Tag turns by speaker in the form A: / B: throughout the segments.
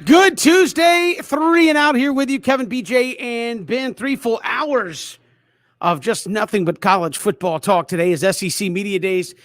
A: Good Tuesday, 3 and out here with you, Kevin, BJ, and Ben. 3 full hours of just nothing but college football talk. Today is SEC Media Days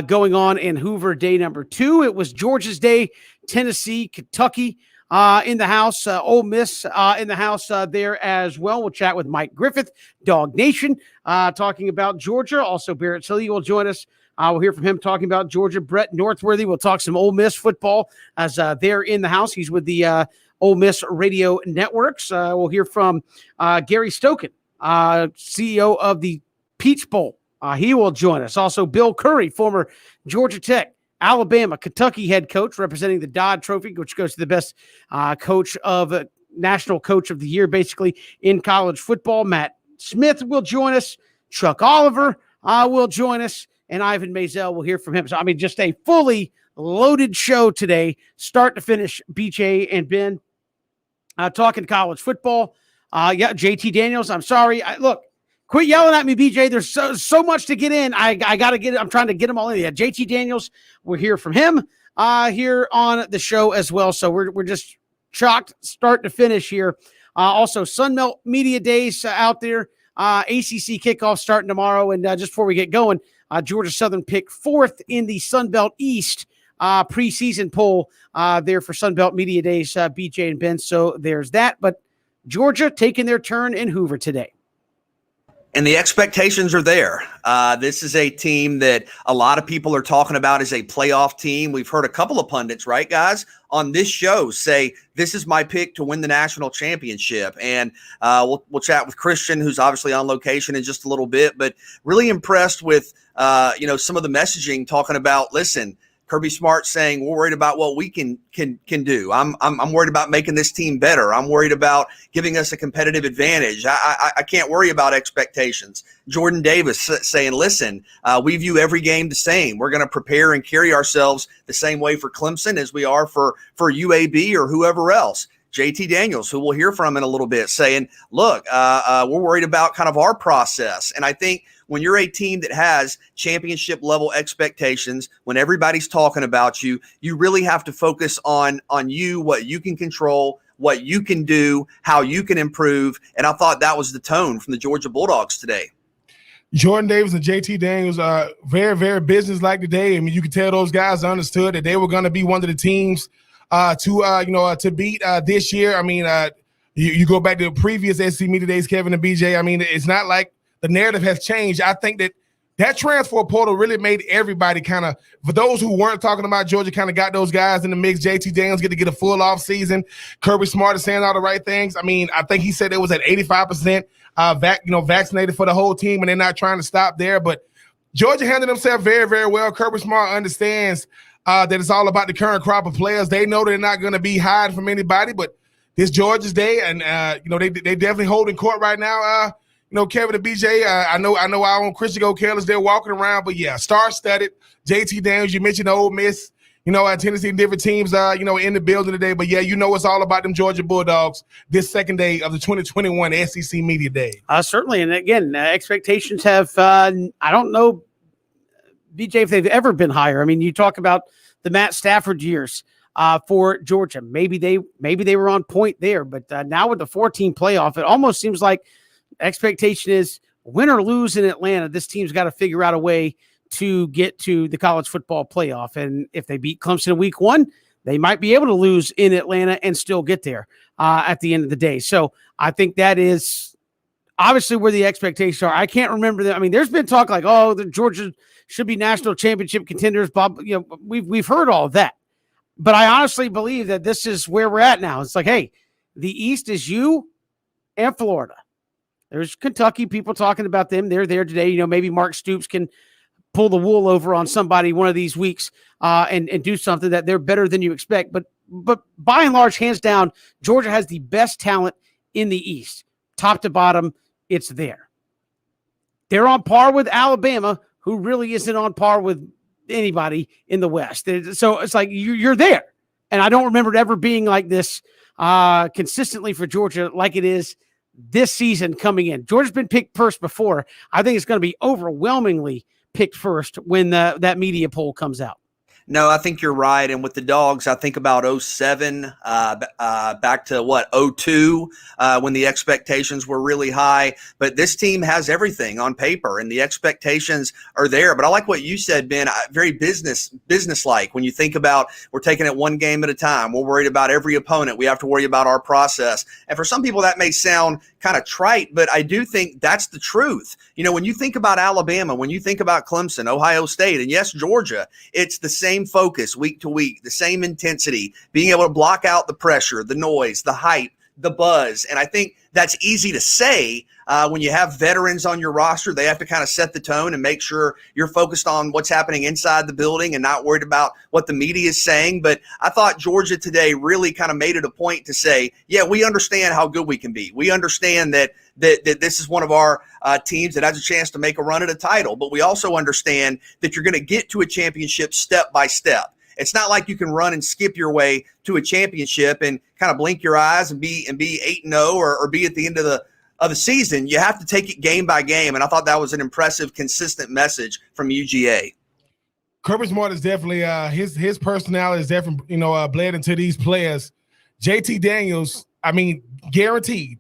A: going on in Hoover, day number 2. It was Georgia's day, Tennessee, Kentucky in the house, Ole Miss in the house there as well. We'll chat with Mike Griffith, Dog Nation, talking about Georgia. Also, Barrett Silly will join us. We'll hear from him talking about Georgia. Brett Northworthy will talk some Ole Miss football as they're in the house. He's with the Ole Miss Radio Networks. We'll hear from Gary Stokan, CEO of the Peach Bowl. He will join us. Also, Bill Curry, former Georgia Tech, Alabama, Kentucky head coach, representing the Dodd Trophy, which goes to the best national coach of the year, basically, in college football. Matt Smith will join us. Chuck Oliver will join us. And Ivan Maisel, will hear from him. So, I mean, just a fully loaded show today, start to finish, BJ and Ben, talking college football. JT Daniels, I'm sorry. Look, quit yelling at me, BJ. There's so much to get in. I got to get it. I'm trying to get them all in. Yeah, JT Daniels, we'll hear from him here on the show as well. So we're just shocked start to finish here. Also, Sunbelt Media Days out there. ACC kickoff starting tomorrow. And just before we get going, Georgia Southern picked 4th in the Sunbelt East preseason poll there for Sunbelt Media Days, BJ and Ben. So there's that. But Georgia taking their turn in Hoover today.
B: And the expectations are there. This is a team that a lot of people are talking about as a playoff team. We've heard a couple of pundits, right, guys, on this show say, this is my pick to win the national championship. And we'll chat with Christian, who's obviously on location in just a little bit, but really impressed with, some of the messaging talking about, listen, Kirby Smart saying we're worried about what we can do. I'm worried about making this team better. I'm worried about giving us a competitive advantage. I can't worry about expectations. Jordan Davis saying, listen, we view every game the same. We're going to prepare and carry ourselves the same way for Clemson as we are for UAB or whoever else. JT Daniels, who we'll hear from in a little bit, saying, look, we're worried about kind of our process. And I think when you're a team that has championship level expectations, when everybody's talking about you, you really have to focus on you, what you can control, what you can do, how you can improve. And I thought that was the tone from the Georgia Bulldogs today.
C: Jordan Davis and JT Daniels are very, very business-like today. I mean, you could tell those guys understood that they were going to be one of the teams to beat this year. I mean, you go back to the previous SEC Media Days, Kevin and BJ. I mean, it's not like the narrative has changed. I think that transfer portal really made everybody kind of, for those who weren't talking about Georgia, kind of got those guys in the mix. JT Daniels get a full off season. Kirby Smart is saying all the right things. I mean, I think he said it was at 85% vaccinated for the whole team, and they're not trying to stop there. But Georgia handled themselves very, very well. Kirby Smart understands that it's all about the current crop of players. They know they're not going to be hiding from anybody, but this Georgia's day, and they definitely holding court right now. Kevin and BJ, I know I own Christian Go Careless. They're walking around, but yeah, star-studded. JT Daniels, you mentioned Ole Miss, Tennessee and different teams, in the building today. But yeah, it's all about them Georgia Bulldogs this second day of the 2021 SEC Media Day.
A: Certainly, and again, expectations have, I don't know, BJ, if they've ever been higher. I mean, you talk about the Matt Stafford years for Georgia. Maybe they were on point there, but now with the 14 playoff, it almost seems like expectation is win or lose in Atlanta. This team's got to figure out a way to get to the college football playoff. And if they beat Clemson in week 1, they might be able to lose in Atlanta and still get there at the end of the day. So I think that is obviously where the expectations are. I can't remember that. I mean, there's been talk like, oh, the Georgia should be national championship contenders. Bob, we've heard all of that, but I honestly believe that this is where we're at now. It's like, hey, the East is you and Florida. There's Kentucky, people talking about them. They're there today. Maybe Mark Stoops can pull the wool over on somebody one of these weeks and do something that they're better than you expect. But by and large, hands down, Georgia has the best talent in the East. Top to bottom, it's there. They're on par with Alabama, who really isn't on par with anybody in the West. So it's like you're there. And I don't remember it ever being like this consistently for Georgia like it is this season coming in. Georgia's been picked first before. I think it's going to be overwhelmingly picked first when that media poll comes out.
B: No, I think you're right. And with the Dogs, I think about '07 back to '02 when the expectations were really high. But this team has everything on paper, and the expectations are there. But I like what you said, Ben. Very business-like. When you think about we're taking it one game at a time, we're worried about every opponent. We have to worry about our process. And for some people, that may sound kind of trite, but I do think that's the truth. You know, when you think about Alabama, when you think about Clemson, Ohio State, and yes, Georgia, it's the same focus week to week, the same intensity, being able to block out the pressure, the noise, the hype, the buzz. And I think that's easy to say when you have veterans on your roster. They have to kind of set the tone and make sure you're focused on what's happening inside the building and not worried about what the media is saying. But I thought Georgia today really kind of made it a point to say, yeah, we understand how good we can be. We understand that this is one of our teams that has a chance to make a run at a title. But we also understand that you're going to get to a championship step by step. It's not like you can run and skip your way to a championship and kind of blink your eyes and be 8-0 or be at the end of the season. You have to take it game by game, and I thought that was an impressive, consistent message from UGA.
C: Kirby Smart is definitely his personality is definitely bled into these players. JT Daniels, I mean, guaranteed.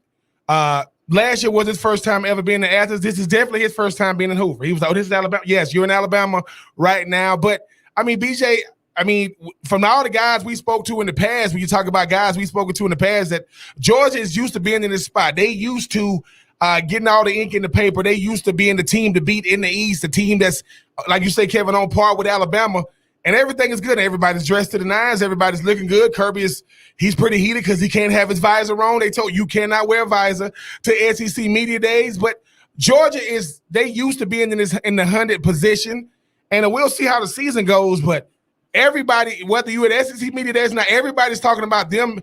C: Last year was his first time ever being in Athens. This is definitely his first time being in Hoover. He was like, "Oh, this is Alabama." Yes, you're in Alabama right now, but I mean, BJ. I mean, from all the guys we spoke to in the past, when you talk about guys we spoken to in the past, that Georgia is used to being in this spot. They used to getting all the ink in the paper. They used to being the team to beat in the East, the team that's, like you say, Kevin, on par with Alabama. And everything is good. Everybody's dressed to the nines. Everybody's looking good. Kirby he's pretty heated because he can't have his visor on. They told you cannot wear a visor to SEC media days. But Georgia they used to being in the 100 position. And we'll see how the season goes, but everybody, whether you at SEC media days or not, everybody's talking about them,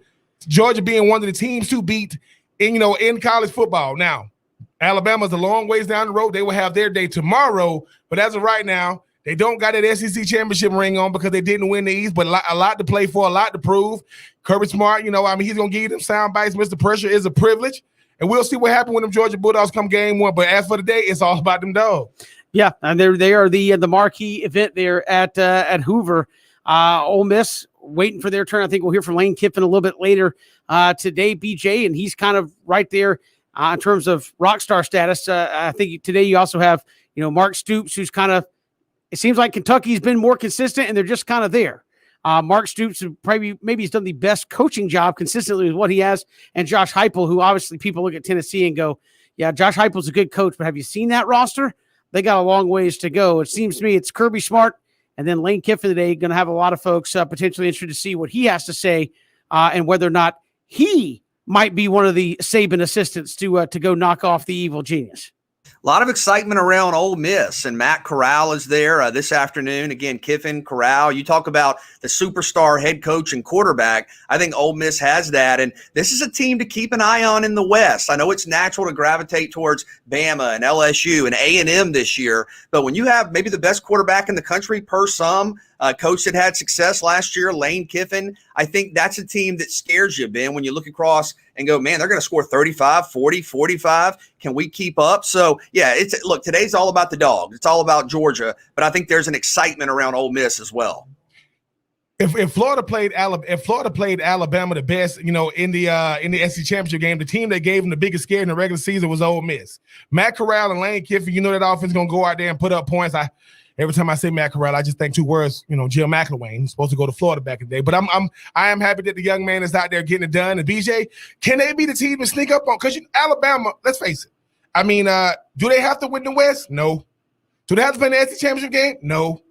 C: Georgia being one of the teams to beat in college football. Now, Alabama's a long ways down the road. They will have their day tomorrow, but as of right now, they don't got that SEC championship ring on because they didn't win the East, but a lot to play for, a lot to prove. Kirby Smart, he's going to give you them sound bites. Mr. Pressure is a privilege, and we'll see what happens when them Georgia Bulldogs come game one. But as for the day, it's all about them dogs.
A: Yeah, and they are the marquee event there at Hoover. Ole Miss waiting for their turn. I think we'll hear from Lane Kiffin a little bit later today, BJ, and he's kind of right there in terms of rock star status. I think today you also have Mark Stoops, who's kind of, it seems like Kentucky's been more consistent, and they're just kind of there. Mark Stoops maybe he's done the best coaching job consistently with what he has, and Josh Heupel, who obviously people look at Tennessee and go, yeah, Josh Heupel's a good coach, but have you seen that roster? They got a long ways to go. It seems to me it's Kirby Smart and then Lane Kiffin today, going to have a lot of folks potentially interested to see what he has to say and whether or not he might be one of the Saban assistants to go knock off the evil genius.
B: A lot of excitement around Ole Miss, and Matt Corral is there this afternoon. Again, Kiffin, Corral. You talk about the superstar head coach and quarterback. I think Ole Miss has that, and this is a team to keep an eye on in the West. I know it's natural to gravitate towards Bama and LSU and A&M this year, but when you have maybe the best quarterback in the country per some, coach that had success last year, Lane Kiffin, I think that's a team that scares you, Ben, when you look across and go, man, they're going to score 35, 40, 45. Can we keep up? So, yeah, look, today's all about the Dogs. It's all about Georgia, but I think there's an excitement around Ole Miss as well.
C: If Florida played Alabama the best, in the SEC championship game, the team that gave them the biggest scare in the regular season was Ole Miss. Matt Corral and Lane Kiffin, that offense is going to go out there and put up points. Every time I say Matt Corral, I just think two words, Jim McElwain. He's supposed to go to Florida back in the day. But I am happy that the young man is out there getting it done. And BJ, can they be the team to sneak up on? Because Alabama, let's face it. I mean, do they have to win the West? No. Do they have to play the SEC championship game? No.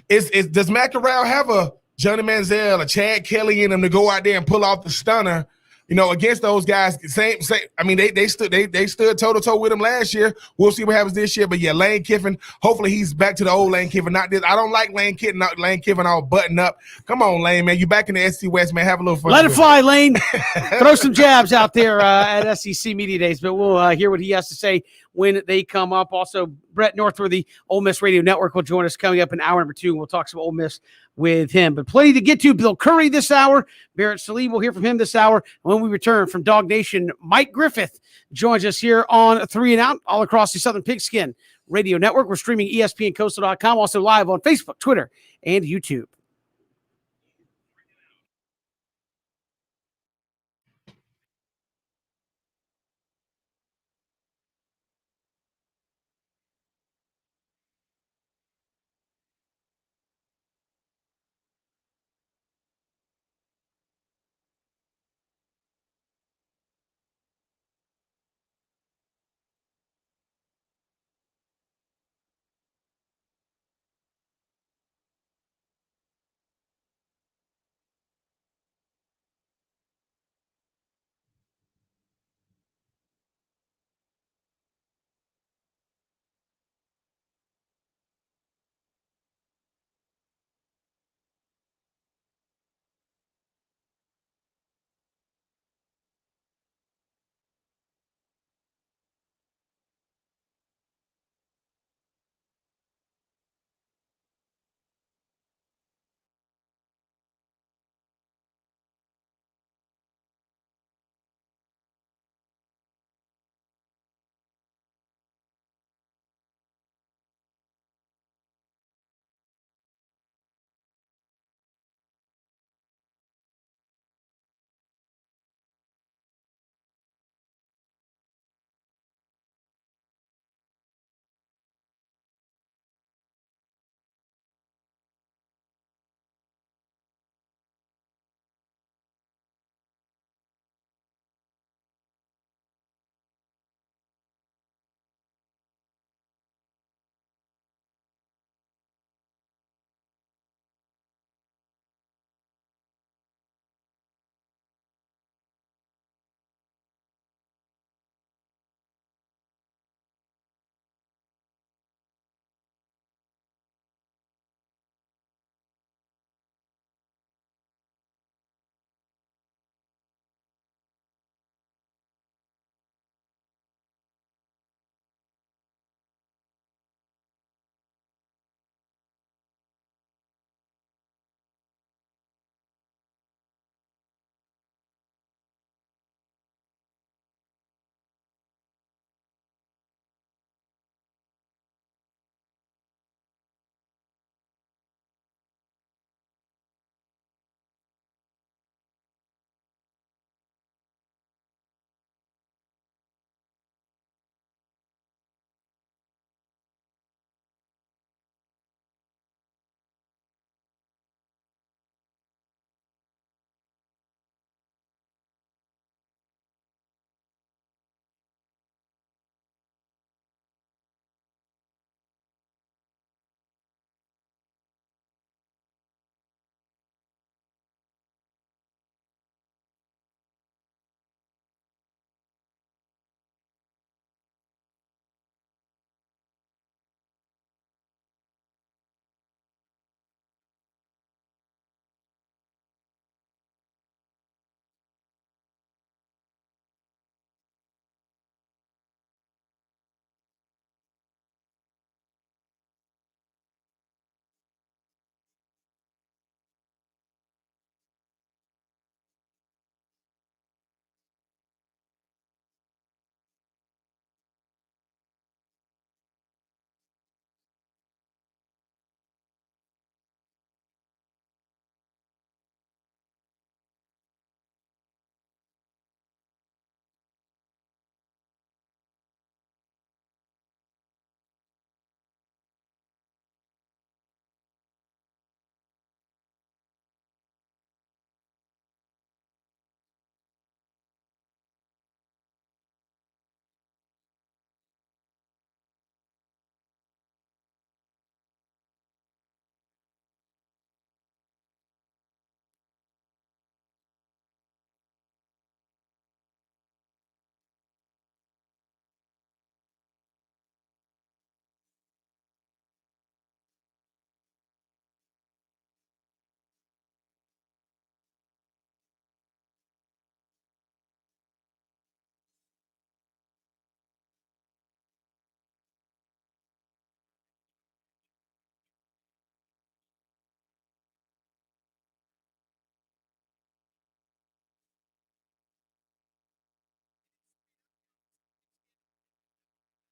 C: Does Matt Corral have a Johnny Manziel, a Chad Kelly in them to go out there and pull off the stunner? Against those guys, same. I mean, they stood toe to toe with him last year. We'll see what happens this year. But yeah, Lane Kiffin. Hopefully, he's back to the old Lane Kiffin. Not this. I don't like Lane Kiffin all button up. Come on, Lane, man. You back in the SEC West, man. Have a little fun.
A: Let it fly, Lane. Throw some jabs out there at SEC Media Days. But we'll hear what he has to say when they come up. Also, Brett Northworthy, Ole Miss Radio Network, will join us coming up in hour number 2. We'll talk some Ole Miss with him. But plenty to get to. Bill Curry this hour. Barrett Salim, we'll hear from him this hour. When we return from Dog Nation, Mike Griffith joins us here on 3 and Out all across the Southern Pigskin Radio Network. We're streaming ESPNCoastal.com, also live on Facebook, Twitter, and YouTube.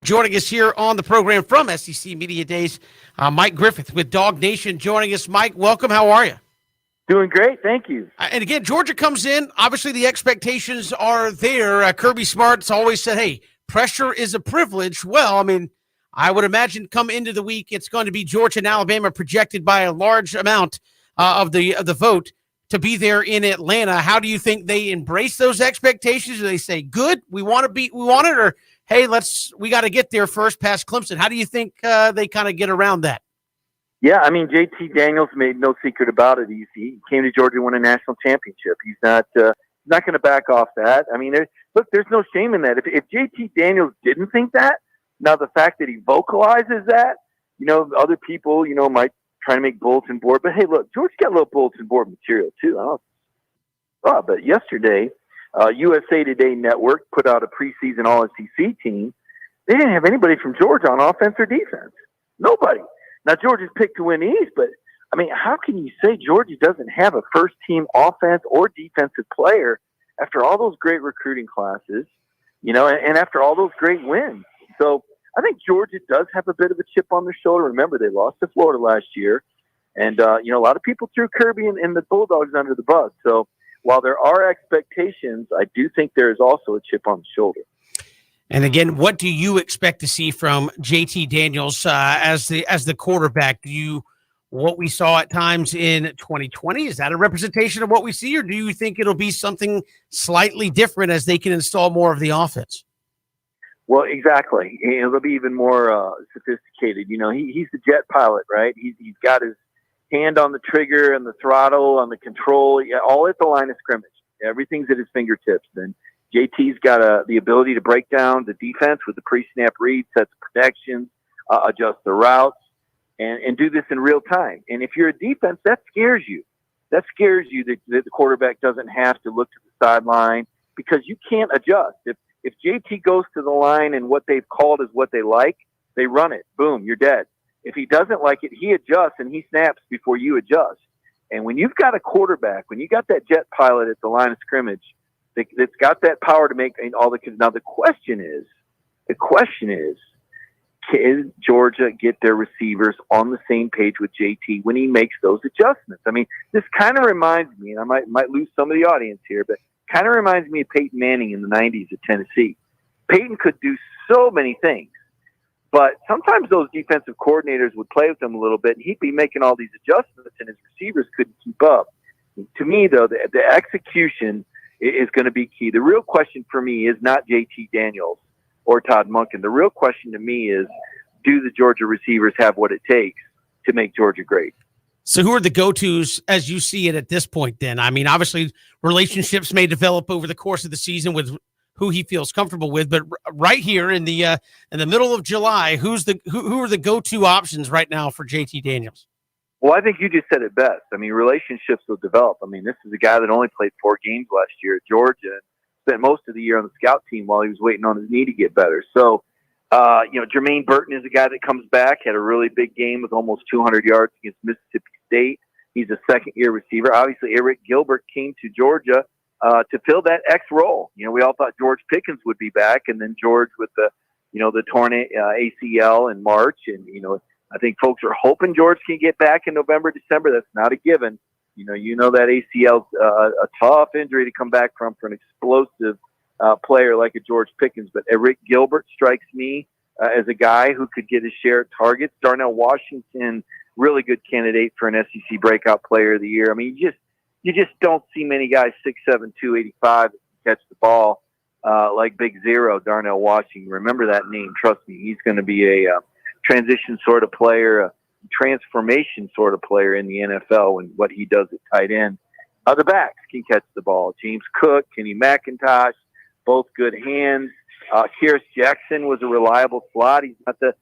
A: Joining us here on the program from SEC Media Days, Mike Griffith with Dog Nation joining us. Mike, welcome. How are you?
D: Doing great, thank you.
A: And again, Georgia comes in. Obviously, the expectations are there. Kirby Smart's always said, hey, pressure is a privilege. Well, I mean, I would imagine come into the week, it's going to be Georgia and Alabama projected by a large amount of the vote to be there in Atlanta. How do you think they embrace those expectations? Do they say, good, we want it, or hey, we got to get there first past Clemson? How do you think they kind of get around that?
D: Yeah, I mean, JT Daniels made no secret about it. He came to Georgia to win a national championship. He's not going to back off that. I mean, there's no shame in that. If JT Daniels didn't think that, now the fact that he vocalizes that, other people, might try to make bulletin board. But hey, look, Georgia got a little bulletin board material too. But yesterday, USA Today Network put out a preseason All-SEC team. They didn't have anybody from Georgia on offense or defense. Nobody. Now, Georgia's picked to win the East, but, I mean, how can you say Georgia doesn't have a first-team offense or defensive player after all those great recruiting classes, and after all those great wins? So I think Georgia does have a bit of a chip on their shoulder. Remember, they lost to Florida last year, and, a lot of people threw Kirby and the Bulldogs under the bus. So while there are expectations, I do think there is also a chip on the shoulder.
A: And again, what do you expect to see from JT Daniels as the quarterback? What we saw at times in 2020, is that a representation of what we see, or do you think it'll be something slightly different as they can install more of the offense?
D: Well, exactly. It'll be even more sophisticated. He's the jet pilot, right? He's got his hand on the trigger and the throttle on the control, all at the line of scrimmage. Everything's at his fingertips. And JT's got the ability to break down the defense with the pre-snap read, set the protections, adjust the routes, and do this in real time. And if you're a defense, that scares you. That scares you that the quarterback doesn't have to look to the sideline because you can't adjust. If JT goes to the line and what they've called is what they like, they run it. Boom, you're dead. If he doesn't like it, he adjusts and he snaps before you adjust. And when you've got a quarterback, when you got that jet pilot at the line of scrimmage, that's got that power to make all the – now the question is, can Georgia get their receivers on the same page with JT when he makes those adjustments? I mean, this kind of reminds me, and I might lose some of the audience here, but kind of reminds me of Peyton Manning in the 90s at Tennessee. Peyton could do so many things, but sometimes those defensive coordinators would play with him a little bit, and he'd be making all these adjustments, and his receivers couldn't keep up. To me, though, the execution is going to be key. The real question for me is not JT Daniels or Todd Monken. The real question to me is, do the Georgia receivers have what it takes to make Georgia great?
A: So who are the go-tos as you see it at this point then? I mean, obviously relationships may develop over the course of the season with who he feels comfortable with, but right here in the middle of July, who are the go-to options right now for JT Daniels?
D: Well, I think you just said it best. I mean, relationships will develop. I mean, this is a guy that only played 4 games last year at Georgia and spent most of the year on the scout team while he was waiting on his knee to get better. So, Jermaine Burton is a guy that comes back, had a really big game with almost 200 yards against Mississippi State. He's a second-year receiver. Obviously, Eric Gilbert came to Georgia to fill that X role. We all thought George Pickens would be back, and then George with the torn ACL in March. And, I think folks are hoping George can get back in November, December. That's not a given. That ACL's a tough injury to come back from for an explosive player like a George Pickens. But Eric Gilbert strikes me as a guy who could get his share of targets. Darnell Washington, really good candidate for an SEC breakout player of the year. I mean, you just don't see many guys 6'7", 285 catch the ball like Big Zero, Darnell Washington. Remember that name. Trust me, he's going to be a transition sort of player, a transformation sort of player in the NFL and what he does at tight end. The backs can catch the ball. James Cook, Kenny McIntosh, both good hands. Kyrus Jackson was a reliable slot. He's not the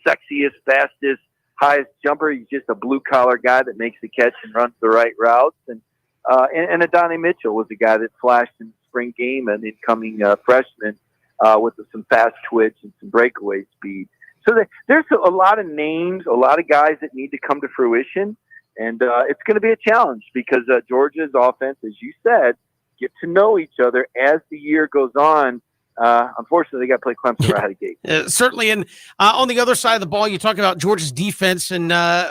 D: sexiest, fastest, highest jumper. He's just a blue-collar guy that makes the catch and runs the right routes. And Adonai Mitchell was a guy that flashed in the spring game, an incoming freshman with some fast twitch and some breakaway speed. So there's a lot of names, a lot of guys that need to come to fruition. And it's going to be a challenge because Georgia's offense, as you said, get to know each other as the year goes on. unfortunately, they got to play Clemson right out of the gate.
A: Certainly. And on the other side of the ball, you talk about Georgia's defense. And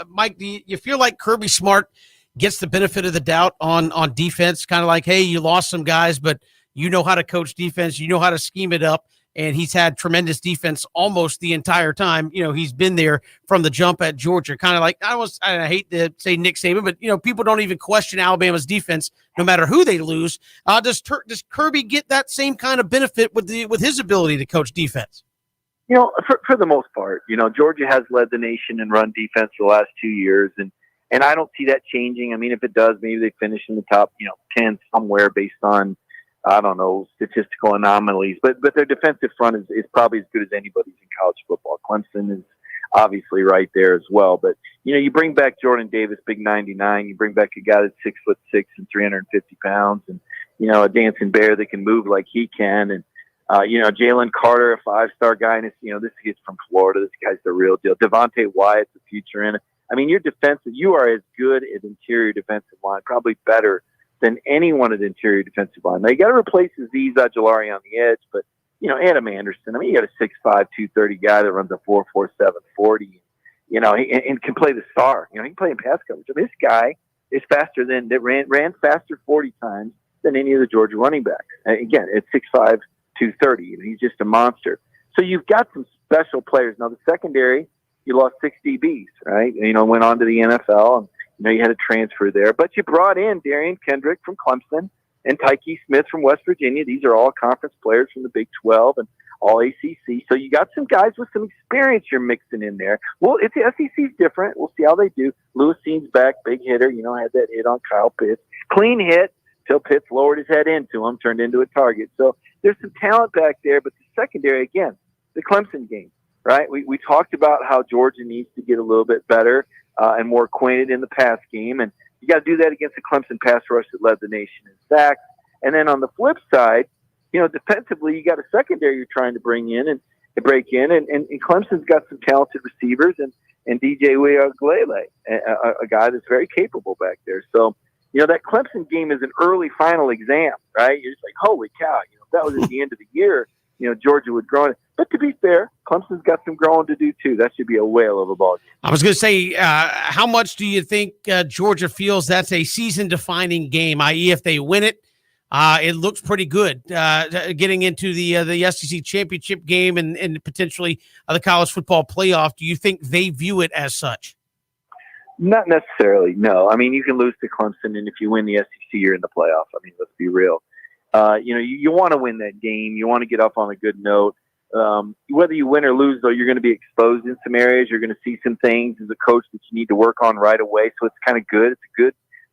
A: Mike, do you feel like Kirby Smart gets the benefit of the doubt on defense? Kind of like, hey, you lost some guys, but you know how to coach defense. You know how to scheme it up. And he's had tremendous defense almost the entire time. He's been there from the jump at Georgia. Kind of like, I hate to say Nick Saban, but, people don't even question Alabama's defense no matter who they lose. Does Kirby get that same kind of benefit with his ability to coach defense?
D: For the most part, Georgia has led the nation in run defense for the last 2 years. And I don't see that changing. I mean, if it does, maybe they finish in the top, 10 somewhere based on, I don't know, statistical anomalies, but their defensive front is probably as good as anybody's in college football. Clemson is obviously right there as well. But, you bring back Jordan Davis, big 99. You bring back a guy that's 6'6" and 350 pounds and, a dancing bear that can move like he can. And, Jalen Carter, a 5-star guy. And this kid's from Florida. This guy's the real deal. Devontae Wyatt's the future in it. I mean, you are as good at interior defensive line, probably better than anyone at interior defensive line. Now, you got to replace Azeez Ojulari on the edge, but, Adam Anderson, I mean, you got a 6'5", 230 guy that runs a 4.47 40, and can play the star. He can play in pass coverage. I mean, this guy is faster ran faster 40 times than any of the Georgia running backs. And again, at 6'5", 230, he's just a monster. So you've got some special players. Now, the secondary, you lost 6 DBs, right? Went on to the NFL, and you had a transfer there, but you brought in Darian Kendrick from Clemson and Tyke Smith from West Virginia. These are all conference players from the Big 12 and all ACC. So you got some guys with some experience you're mixing in there. Well, if the SEC's different, we'll see how they do. Lewis Sean's back, big hitter. Had that hit on Kyle Pitts. Clean hit till Pitts lowered his head into him, turned into a target. So there's some talent back there, but the secondary, again, the Clemson game, right? We talked about how Georgia needs to get a little bit better and more acquainted in the pass game. And you got to do that against the Clemson pass rush that led the nation in sacks. And then on the flip side, defensively, you got a secondary you're trying to bring in and break in. And Clemson's got some talented receivers and DJ Uiagalelei, a guy that's very capable back there. So, that Clemson game is an early final exam, right? You're just like, holy cow, if that was at the end of the year, Georgia would grow it. But to be fair, Clemson's got some growing to do too. That should be a whale of a ball game. I
A: was going to say, how much do you think Georgia feels that's a season-defining game? I.e., if they win it, it looks pretty good getting into the SEC championship game and potentially the college football playoff. Do you think they view it as such?
D: Not necessarily, no. I mean, you can lose to Clemson, and if you win the SEC, you're in the playoff. I mean, let's be real. You want to win that game. You want to get off on a good note. Whether you win or lose, though, you're going to be exposed in some areas. You're going to see some things as a coach that you need to work on right away. So it's kind of good.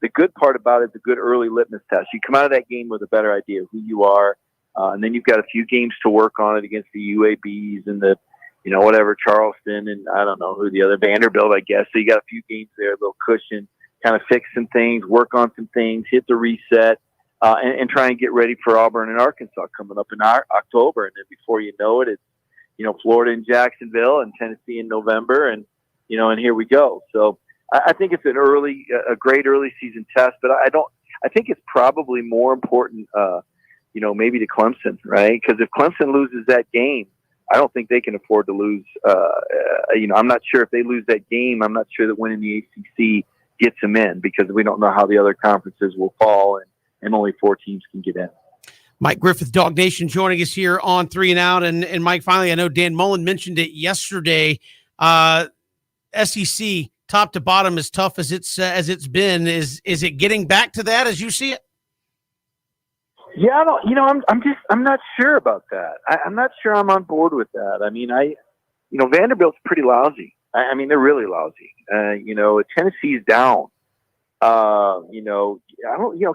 D: The good part about it is a good early litmus test. You come out of that game with a better idea of who you are, and then you've got a few games to work on it against the UABs and the, whatever, Charleston and I don't know who the other, Vanderbilt, I guess. So you got a few games there, a little cushion, kind of fix some things, work on some things, hit the reset. And try and get ready for Auburn and Arkansas coming up in October. And then before you know it, it's, Florida and Jacksonville and Tennessee in November. And, and here we go. So I think it's a great early season test, but I think it's probably more important, maybe to Clemson, right? Because if Clemson loses that game, I don't think they can afford to lose. I'm not sure if they lose that game. I'm not sure that winning the ACC gets them in because we don't know how the other conferences will fall. And only 4 teams can get in.
A: Mike Griffith, Dog Nation, joining us here on 3 and Out. And Mike, finally, I know Dan Mullen mentioned it yesterday. SEC top to bottom, as tough as it's been. Is it getting back to that as you see it?
D: Yeah, I'm not sure about that. I'm not sure I'm on board with that. I mean, Vanderbilt's pretty lousy. I mean, they're really lousy. Tennessee's down.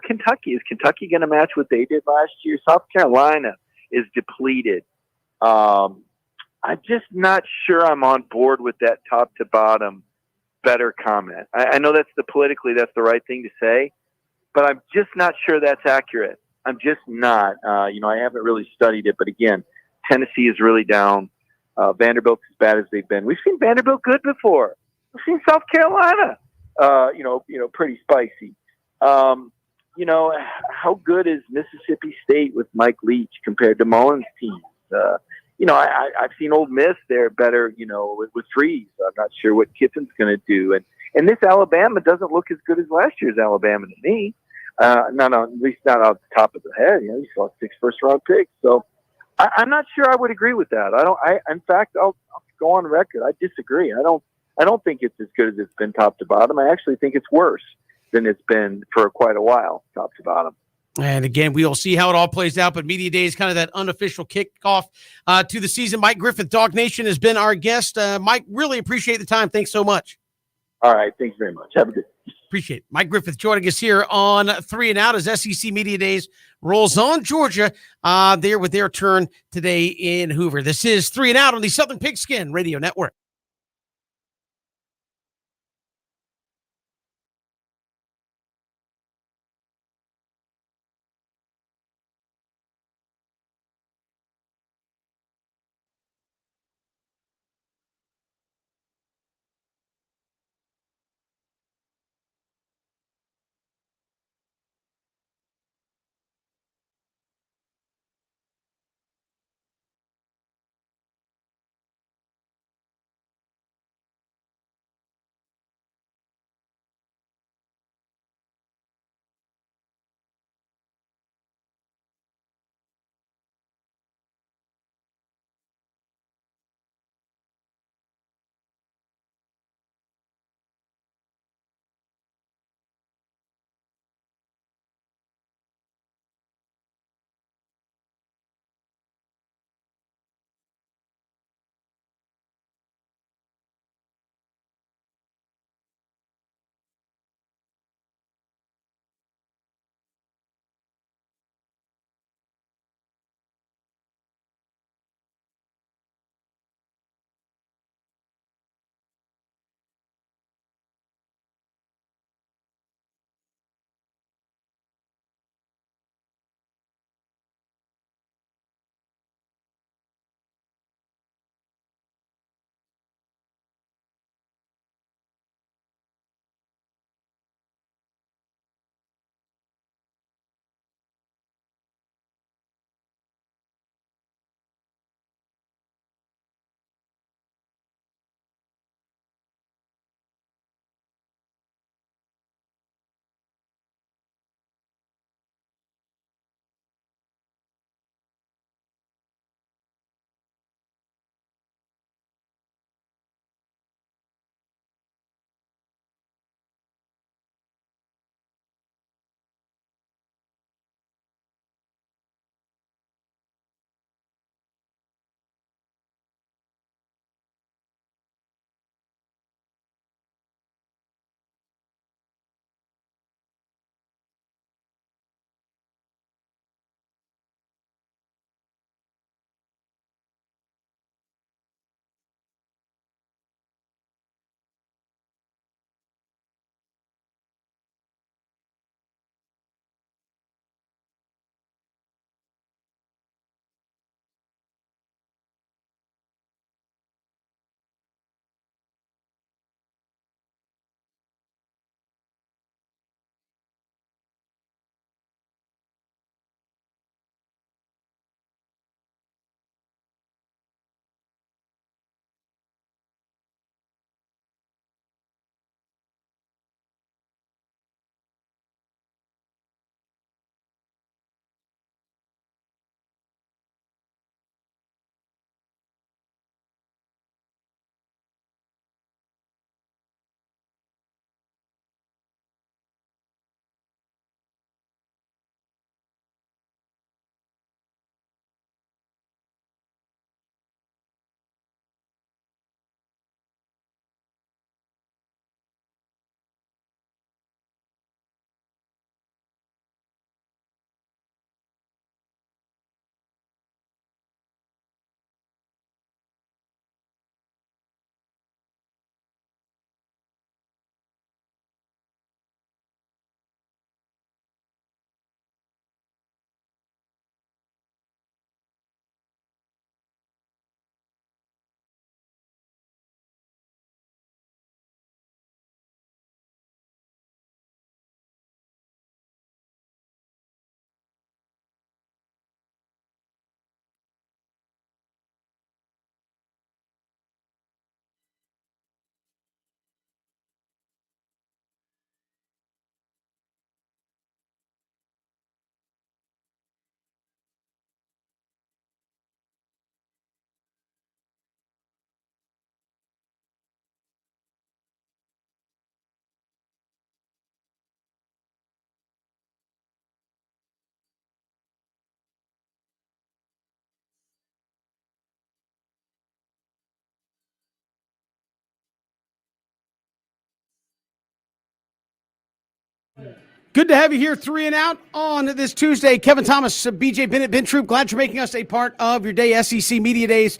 D: Kentucky, is Kentucky going to match what they did last year? South Carolina is depleted. I'm just not sure I'm on board with that top to bottom better comment. I know that's politically that's the right thing to say, but I'm just not sure that's accurate. I'm just not. I haven't really studied it, but again, Tennessee is really down. Vanderbilt's as bad as they've been. We've seen Vanderbilt good before. We've seen South Carolina. Pretty spicy. how good is Mississippi State with Mike Leach compared to Mullen's teams? I've seen Ole Miss there better, with Freeze. I'm not sure what Kiffin's going to do. And this Alabama doesn't look as good as last year's Alabama to me. Not on, at least not off the top of the head. You saw 6 first-round picks. So I'm not sure I would agree with that. In fact, I'll go on record. I disagree. I don't think it's as good as it's been top to bottom. I actually think it's worse than it's been for quite a while, top to bottom.
A: And again, we'll see how it all plays out. But Media Day is kind of that unofficial kickoff to the season. Mike Griffith, Dog Nation, has been our guest. Mike, really appreciate the time. Thanks so much.
D: All right. Thanks very much. Have a good day.
A: Appreciate it. Mike Griffith joining us here on 3 and Out as SEC Media Days rolls on Georgia there with their turn today in Hoover. This is 3 and Out on the Southern Pigskin Radio Network. Good to have you here, 3 and Out on this Tuesday. Kevin Thomas, BJ Bennett, Ben Troop, glad you're making us a part of your day. SEC Media Days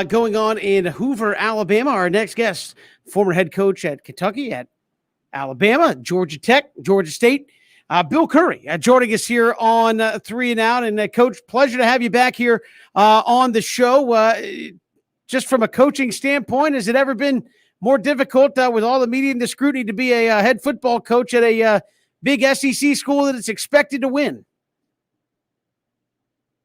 A: going on in Hoover, Alabama. Our next guest, former head coach at Kentucky, at Alabama, Georgia Tech, Georgia State, Bill Curry, joining us here on 3 and Out. And Coach, pleasure to have you back here on the show. Just from a coaching standpoint, has it ever been more difficult with all the media and the scrutiny to be a head football coach at a big SEC school that it's expected to win?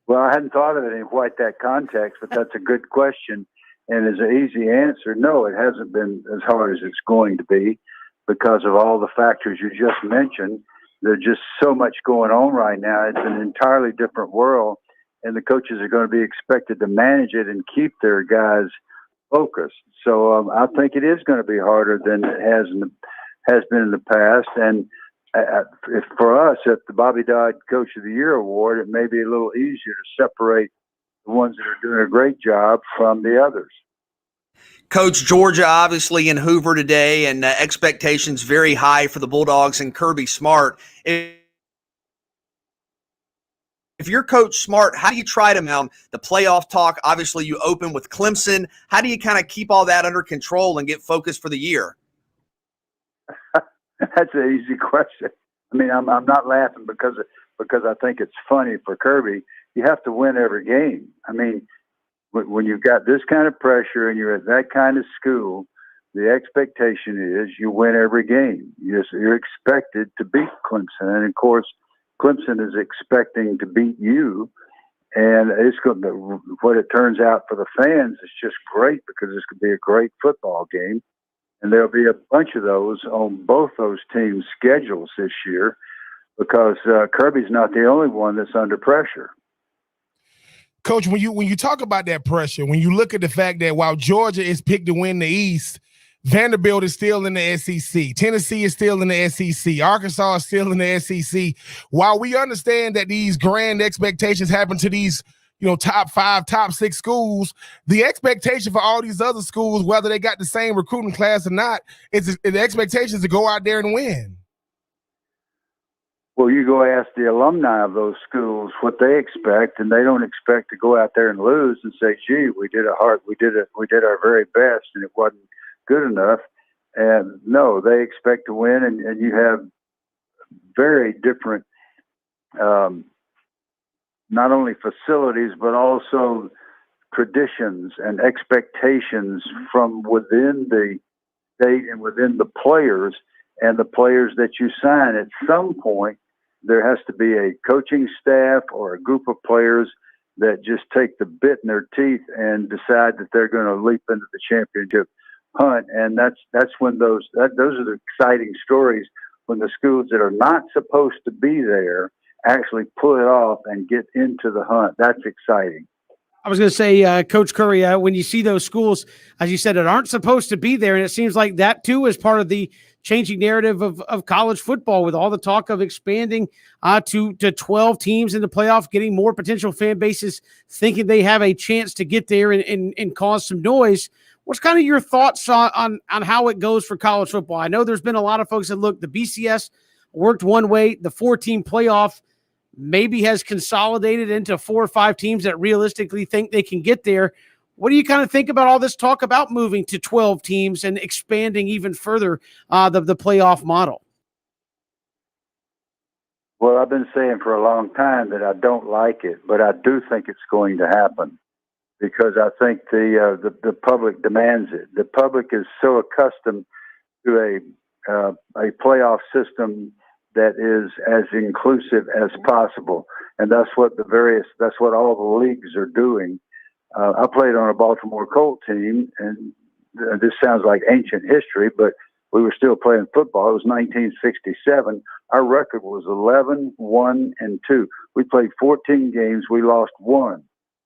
E: Well, I hadn't thought of it in quite that context, but that's a good question. And as an easy answer, no, it hasn't been as hard as it's going to be because of all the factors you just mentioned. There's just so much going on right now. It's an entirely different world, and the coaches are going to be expected to manage it and keep their guys focused. So I think it is going to be harder than it has been in the past. And if for us at the Bobby Dodd Coach of the Year Award, it may be a little easier to separate the ones that are doing a great job from the others.
B: Coach, Georgia obviously in Hoover today, and expectations very high for the Bulldogs and Kirby Smart. If you're Coach Smart, how do you try to mount the playoff talk? Obviously, you open with Clemson. How do you kind of keep all that under control and get focused for the year?
E: That's an easy question. I mean, I'm not laughing because I think it's funny for Kirby. You have to win every game. I mean, when you've got this kind of pressure and you're at that kind of school, the expectation is you win every game. You're expected to beat Clemson. And, of course, Clemson is expecting to beat you. And it's going to, what it turns out for the fans is just great because this could be a great football game. And there'll be a bunch of those on both those teams' schedules this year because Kirby's not the only one that's under pressure.
C: Coach, when you talk about that pressure, when you look at the fact that while Georgia is picked to win the East, Vanderbilt is still in the SEC. Tennessee is still in the SEC. Arkansas is still in the SEC. While we understand that these grand expectations happen to these, top 5, top 6 schools, the expectation for all these other schools, whether they got the same recruiting class or not, is the expectation to go out there and win.
E: Well, you go ask the alumni of those schools what they expect, and they don't expect to go out there and lose and say, "Gee, we did our very best, and it wasn't good enough." And no, they expect to win, and you have very different, not only facilities but also traditions and expectations from within the state and within the players and the players that you sign. At some point, there has to be a coaching staff or a group of players that just take the bit in their teeth and decide that they're going to leap into the championship hunt. And that's when those are the exciting stories, when the schools that are not supposed to be there actually pull it off and get into the hunt. That's exciting.
A: I was going to say, Coach Curry, when you see those schools, as you said, that aren't supposed to be there, and it seems like that too is part of the changing narrative of college football with all the talk of expanding to 12 teams in the playoff, getting more potential fan bases thinking they have a chance to get there and cause some noise. What's kind of your thoughts on how it goes for college football? I know there's been a lot of folks that look, the BCS worked one way, the 4-team playoff maybe has consolidated into 4 or 5 teams that realistically think they can get there. What do you kind of think about all this talk about moving to 12 teams and expanding even further the playoff model?
E: Well, I've been saying for a long time that I don't like it, but I do think it's going to happen because I think the public demands it. The public is so accustomed to a playoff system that is as inclusive as possible, and that's what all the leagues are doing. I played on a Baltimore Colt team, and this sounds like ancient history, but we were still playing football. It was 1967. Our record was 11-1-2. We played 14 games. We lost 1.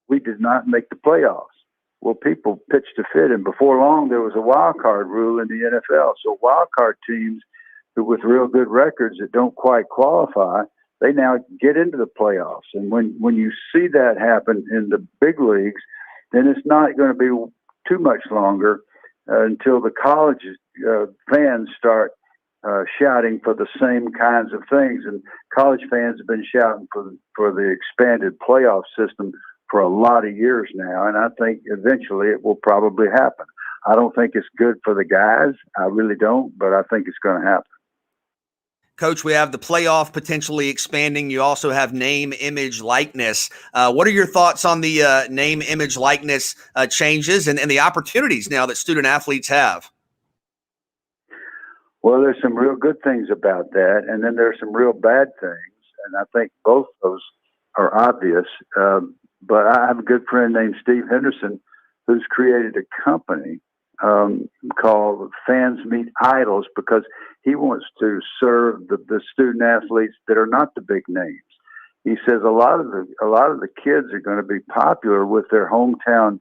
E: We did not make the playoffs. Well, people pitched a fit, and before long, there was a wild card rule in the NFL. So wild card teams with real good records that don't quite qualify, they now get into the playoffs. And when you see that happen in the big leagues, then it's not going to be too much longer until the college fans start shouting for the same kinds of things. And college fans have been shouting for the expanded playoff system for a lot of years now. And I think eventually it will probably happen. I don't think it's good for the guys. I really don't, but I think it's going to happen.
B: Coach, we have the playoff potentially expanding. You also have name, image, likeness. What are your thoughts on the name, image, likeness changes and the opportunities now that student athletes have?
E: Well, there's some real good things about that, and then there's some real bad things, and I think both those are obvious. But I have a good friend named Steve Henderson who's created a company called Fans Meet Idols because he wants to serve the student athletes that are not the big names. He says a lot of the kids are going to be popular with their hometown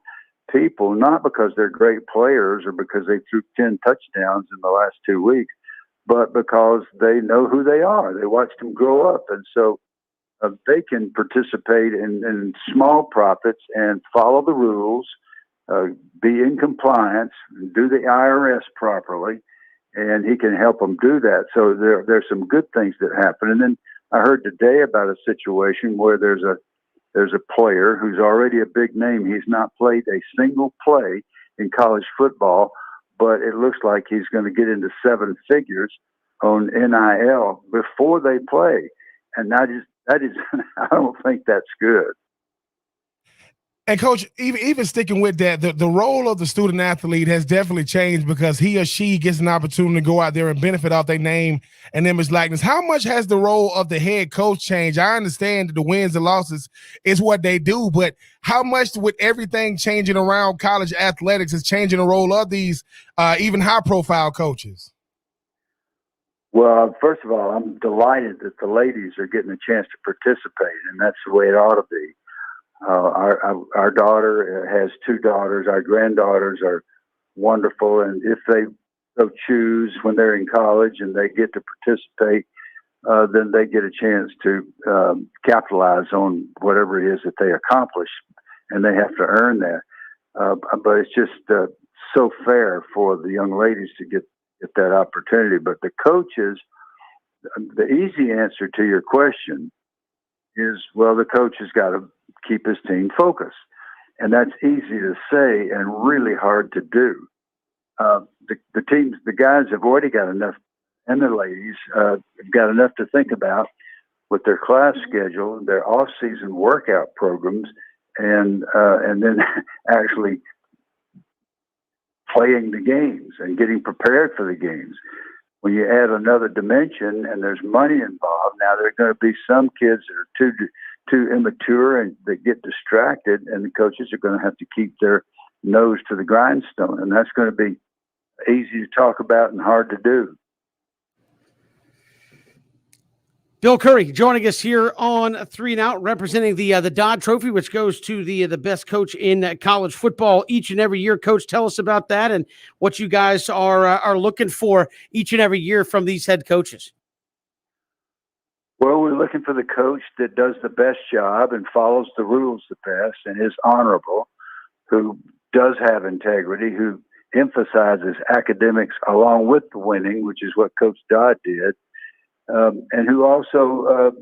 E: people, not because they're great players or because they threw 10 touchdowns in the last 2 weeks, but because they know who they are. They watched them grow up. And so they can participate in small profits and follow the rules, be in compliance, do the IRS properly, and he can help them do that. So there's some good things that happen. And then I heard today about a situation where there's a player who's already a big name. He's not played a single play in college football, but it looks like he's going to get into seven figures on NIL before they play. And that is I don't think that's good.
C: And Coach, even sticking with that, the role of the student athlete has definitely changed because he or she gets an opportunity to go out there and benefit off their name and image likeness. How much has the role of the head coach changed? I understand that the wins and losses is what they do, but how much with everything changing around college athletics is changing the role of these even high-profile coaches?
E: Well, first of all, I'm delighted that the ladies are getting a chance to participate, and that's the way it ought to be. Our daughter has two daughters. Our granddaughters are wonderful, and if they so choose when they're in college and they get to participate, then they get a chance to capitalize on whatever it is that they accomplish, and they have to earn that. But it's just so fair for the young ladies to get that opportunity. But the coaches, the easy answer to your question is, well, the coach has got to keep his team focused. And that's easy to say and really hard to do. The teams, the guys have already got enough, and the ladies have got enough to think about with their class schedule, their off-season workout programs, and then actually playing the games and getting prepared for the games. When you add another dimension and there's money involved, now there are going to be some kids that are too immature and that get distracted, and the coaches are going to have to keep their nose to the grindstone, and that's going to be easy to talk about and hard to do.
A: Bill Curry joining us here on 3 and Out, representing the Dodd Trophy, which goes to the best coach in college football each and every year. Coach, tell us about that and what you guys are looking for each and every year from these head coaches.
E: Well, we're looking for the coach that does the best job and follows the rules the best and is honorable, who does have integrity, who emphasizes academics along with the winning, which is what Coach Dodd did. And who also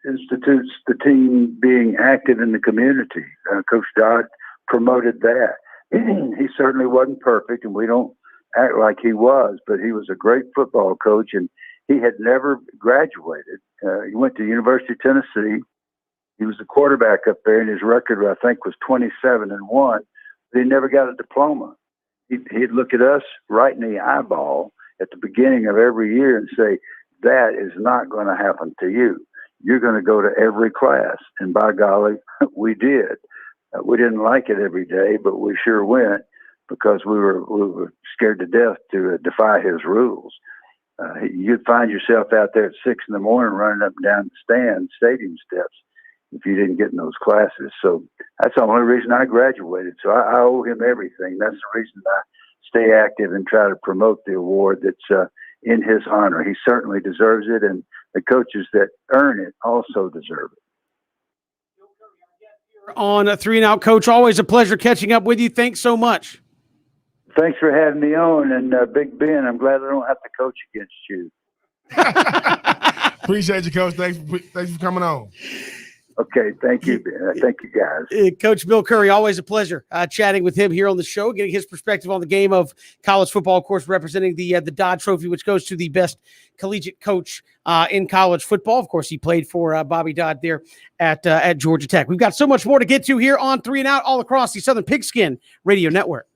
E: institutes the team being active in the community. Coach Dodd promoted that. He certainly wasn't perfect, and we don't act like he was, but he was a great football coach, and he had never graduated. He went to the University of Tennessee. He was the quarterback up there, and his record, I think, was 27-1, but he never got a diploma. He'd look at us right in the eyeball at the beginning of every year and say, that is not going to happen to you. You're going to go to every class. And by golly, we did. We didn't like it every day, but we sure went because we were scared to death to defy his rules. You'd find yourself out there at 6 in the morning running up and down the stadium steps if you didn't get in those classes. So that's the only reason I graduated. So I owe him everything. That's the reason I stay active and try to promote the award that's in his honor. He certainly deserves it, and the coaches that earn it also deserve it.
A: On 3 and Out, Coach, always a pleasure catching up with you. Thanks so much.
E: Thanks for having me on. And Big Ben, I'm glad I don't have to coach against you.
C: Appreciate you, Coach. Thanks for coming on.
E: Okay, thank you, Ben. Thank you, guys.
A: Coach Bill Curry, always a pleasure chatting with him here on the show, getting his perspective on the game of college football, of course, representing the Dodd Trophy, which goes to the best collegiate coach in college football. Of course, he played for Bobby Dodd there at Georgia Tech. We've got so much more to get to here on 3 and Out all across the Southern Pigskin Radio Network.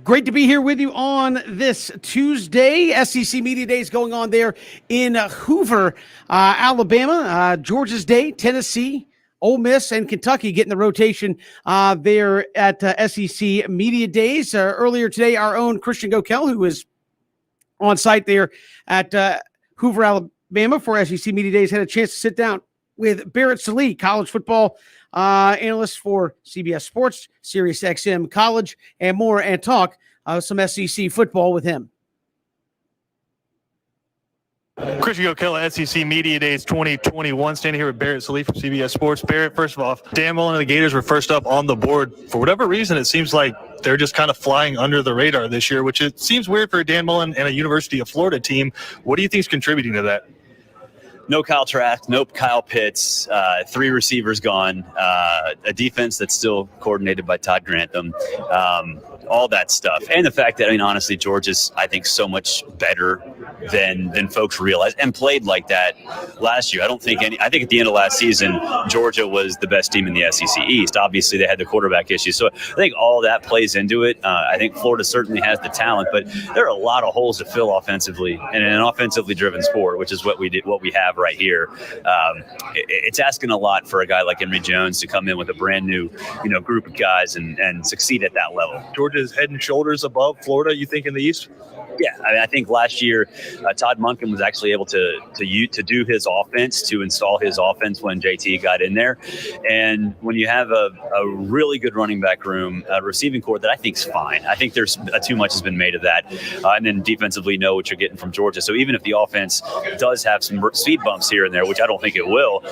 A: Great to be here with you on this Tuesday. SEC Media Days going on there in Hoover, Alabama. Georgia's Day, Tennessee, Ole Miss, and Kentucky getting the rotation there at SEC Media Days. Earlier today, our own Christian Gokel, who is on site there at Hoover, Alabama for SEC Media Days, had a chance to sit down with Barrett Sallee, college football analyst for CBS Sports, Sirius XM College, and more, and talk some SEC football with him.
F: Christian Gokel, SEC Media Days 2021, standing here with Barrett Sallee from CBS Sports. Barrett, first of all, Dan Mullen and the Gators were first up on the board. For whatever reason, it seems like they're just kind of flying under the radar this year, which it seems weird for a Dan Mullen and a University of Florida team. What do you think is contributing to that?
G: No Kyle Trask, no Kyle Pitts, 3 receivers gone, a defense that's still coordinated by Todd Grantham, all that stuff. And the fact that, I mean, honestly, Georgia's, I think, so much better than folks realize, and played like that last year. I think at the end of last season, Georgia was the best team in the SEC East. Obviously, they had the quarterback issue. So I think all that plays into it. I think Florida certainly has the talent, but there are a lot of holes to fill offensively in an offensively driven sport, which is what we have right here. It's asking a lot for a guy like Emory Jones to come in with a brand new, group of guys and succeed at that level.
F: Georgia's head and shoulders above Florida, you think, in the East?
G: Yeah, I mean, I think last year Todd Monken was actually able to do his offense, to install his offense when JT got in there. And when you have a really good running back room, a receiving core that I think is fine. I think there's too much has been made of that. And then defensively, know what you're getting from Georgia. So even if the offense does have some speed bumps here and there, which I don't think it will,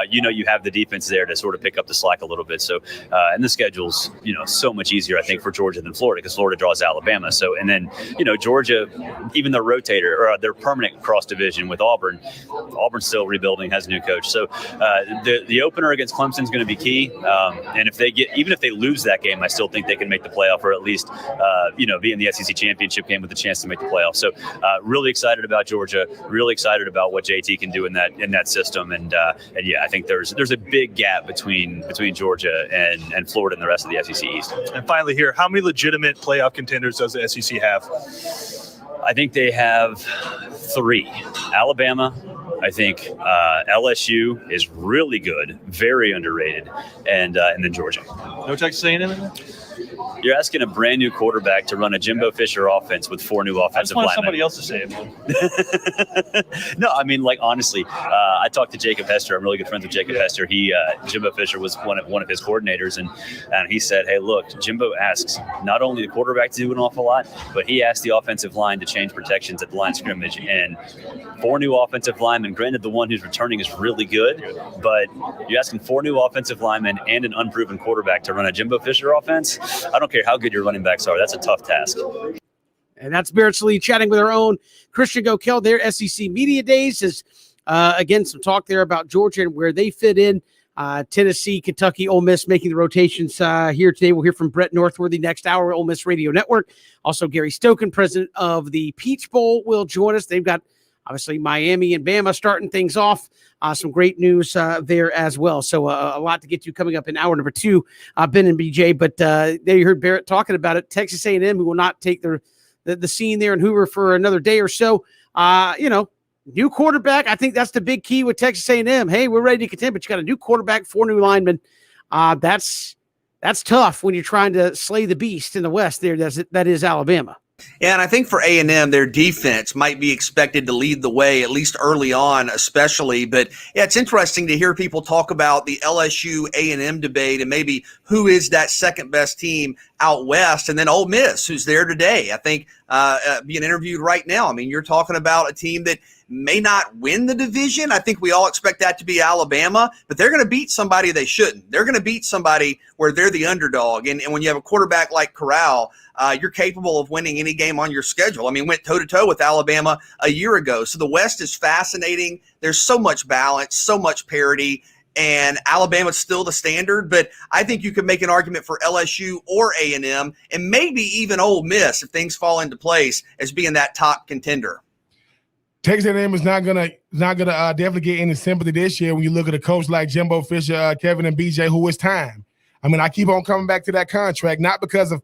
G: you have the defense there to sort of pick up the slack a little bit. So and the schedule's so much easier, I think, for Georgia than Florida, because Florida draws Alabama. So and then Georgia, even their rotator or their permanent cross division with Auburn's still rebuilding, has a new coach. So the opener against Clemson is going to be key. And even if they lose that game, I still think they can make the playoff, or at least be in the SEC championship game with a chance to make the playoff. So really excited about Georgia. Really excited about what JT can do in that system. And yeah, I think there's a big gap between Georgia and Florida and the rest of the SEC East.
F: And finally, here, how many legitimate playoff contenders does the SEC have?
G: I think they have 3. Alabama, I think LSU is really good, very underrated, and then Georgia.
F: No Texas A&M?
G: You're asking a brand new quarterback to run a Jimbo Fisher offense with 4 new offensive linemen.
F: Somebody else to say it, man.
G: No, I mean, honestly, I talked to Jacob Hester. I'm really good friends with Jacob Hester. Jimbo Fisher was one of his coordinators, and he said, hey, look, Jimbo asks not only the quarterback to do an awful lot, but he asked the offensive line to change protections at the line of scrimmage. And 4 new offensive linemen, granted the one who's returning is really good, but you're asking 4 new offensive linemen and an unproven quarterback to run a Jimbo Fisher offense. I don't care how good your running backs are. That's a tough task.
A: And that's Barrett Sallee chatting with our own Christian Gokel there. SEC Media Days is, again, some talk there about Georgia and where they fit in. Tennessee, Kentucky, Ole Miss making the rotations here today. We'll hear from Brett Northworthy next hour, Ole Miss Radio Network. Also, Gary Stokan, president of the Peach Bowl, will join us. They've got, obviously, Miami and Bama starting things off. Some great news there as well. So a lot to get to coming up in hour number 2, Ben and BJ. But there you heard Barrett talking about it. Texas A&M, who will not take the scene there in Hoover for another day or so. New quarterback. I think that's the big key with Texas A&M. Hey, we're ready to contend, but you got a new quarterback, 4 new linemen. That's tough when you're trying to slay the beast in the West. That is Alabama.
B: Yeah, and I think for A&M, their defense might be expected to lead the way, at least early on, especially. But yeah, it's interesting to hear people talk about the LSU A&M debate and maybe who is that second best team out west, and then Ole Miss, who's there today. I think being interviewed right now. I mean, you're talking about a team that may not win the division. I think we all expect that to be Alabama, but they're going to beat somebody they shouldn't. They're going to beat somebody where they're the underdog. And when you have a quarterback like Corral, you're capable of winning any game on your schedule. I mean, went toe-to-toe with Alabama a year ago. So the West is fascinating. There's so much balance, so much parity, and Alabama's still the standard. But I think you could make an argument for LSU or A&M and maybe even Ole Miss if things fall into place as being that top contender.
C: Texas A&M is not gonna definitely get any sympathy this year when you look at a coach like Jimbo Fisher, Kevin and BJ, who is time. I mean, I keep on coming back to that contract, not because of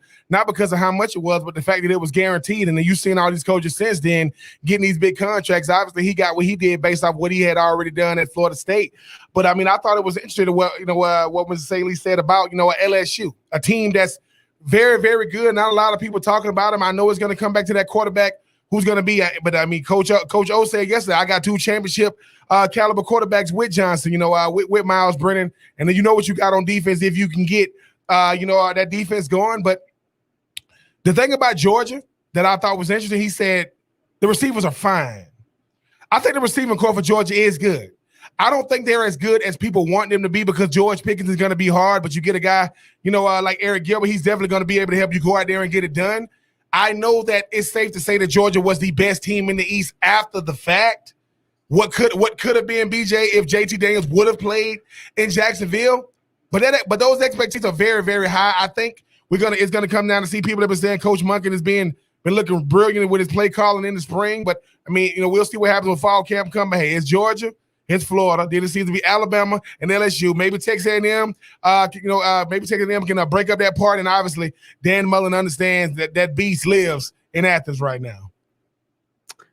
C: how much it was, but the fact that it was guaranteed. And then you've seen all these coaches since then getting these big contracts. Obviously, he got what he did based off what he had already done at Florida State. But I mean, I thought it was interesting what Mr. Saley said about LSU, a team that's very, very good. Not a lot of people talking about him. I know it's going to come back to that quarterback who's going to be. But I mean, Coach O said yesterday, I got 2 championship caliber quarterbacks with Johnson, with Miles Brennan. And then you know what you got on defense if you can get, that defense going. But the thing about Georgia that I thought was interesting, he said the receivers are fine. I think the receiving core for Georgia is good. I don't think they're as good as people want them to be because George Pickens is going to be hard, but you get a guy, like Eric Gilbert, he's definitely going to be able to help you go out there and get it done. I know that it's safe to say that Georgia was the best team in the East after the fact. What could have been, BJ, if JT Daniels would have played in Jacksonville? But those expectations are very, very high. I think it's gonna come down to see people that have been saying Coach Monken has been looking brilliant with his play calling in the spring. But I mean, we'll see what happens when fall camp comes. But hey, it's Georgia, it's Florida. Then it seems to be Alabama and LSU. Maybe Texas A&M. Maybe Texas A&M can break up that part. And obviously, Dan Mullen understands that beast lives in Athens right now.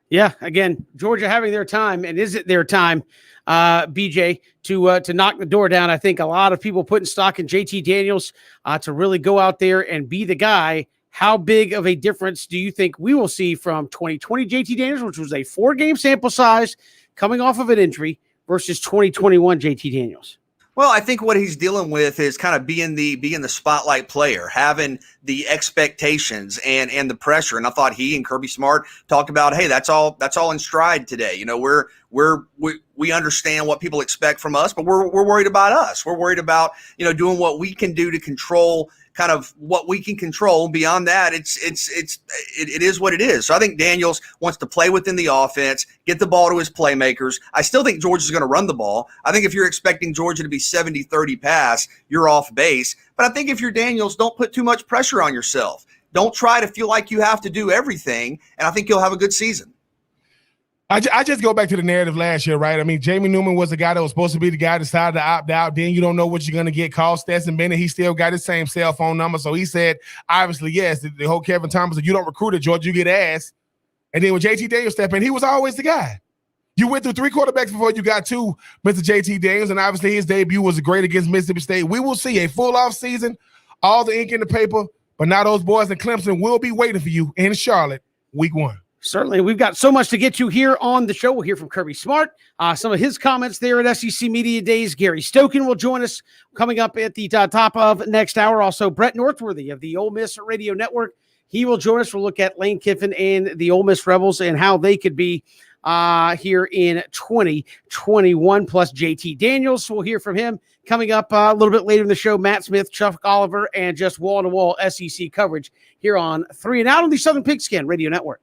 A: Yeah, again, Georgia having their time, and is it their time, BJ, to knock the door down? I think a lot of people putting stock in JT Daniels to really go out there and be the guy. How big of a difference do you think we will see from 2020 JT Daniels, which was a 4-game sample size coming off of an injury, versus 2021 JT Daniels?
B: Well, I think what he's dealing with is kind of being the spotlight player, having the expectations and the pressure. And I thought he and Kirby Smart talked about, hey, that's all in stride today. We understand what people expect from us, but we're worried about us. We're worried about doing what we can do to control kind of what we can control. Beyond that, it is what it is. So I think Daniels wants to play within the offense, get the ball to his playmakers. I still think Georgia's going to run the ball. I think if you're expecting Georgia to be 70-30 pass, you're off base. But I think if you're Daniels, don't put too much pressure on yourself. Don't try to feel like you have to do everything, and I think you'll have a good season.
C: I just go back to the narrative last year, right? I mean, Jamie Newman was the guy that was supposed to be the guy that decided to opt out. Then you don't know what you're going to get. Call Stetson Bennett. He still got his same cell phone number. So he said, obviously, yes, the whole Kevin Thomas, you don't recruit at Georgia, you get ass. And then when JT Daniels stepped in, he was always the guy. You went through 3 quarterbacks before you got to Mr. JT Daniels, and obviously his debut was great against Mississippi State. We will see a full off season, all the ink in the paper, but now those boys in Clemson will be waiting for you in Charlotte week 1.
A: Certainly. We've got so much to get to here on the show. We'll hear from Kirby Smart, some of his comments there at SEC Media Days. Gary Stokan will join us coming up at the top of next hour. Also, Brett Northworthy of the Ole Miss Radio Network. He will join us. We'll look at Lane Kiffin and the Ole Miss Rebels and how they could be here in 2021, plus JT Daniels. We'll hear from him coming up a little bit later in the show. Matt Smith, Chuck Oliver, and just wall-to-wall SEC coverage here on 3 and Out on the Southern Pigskin Radio Network.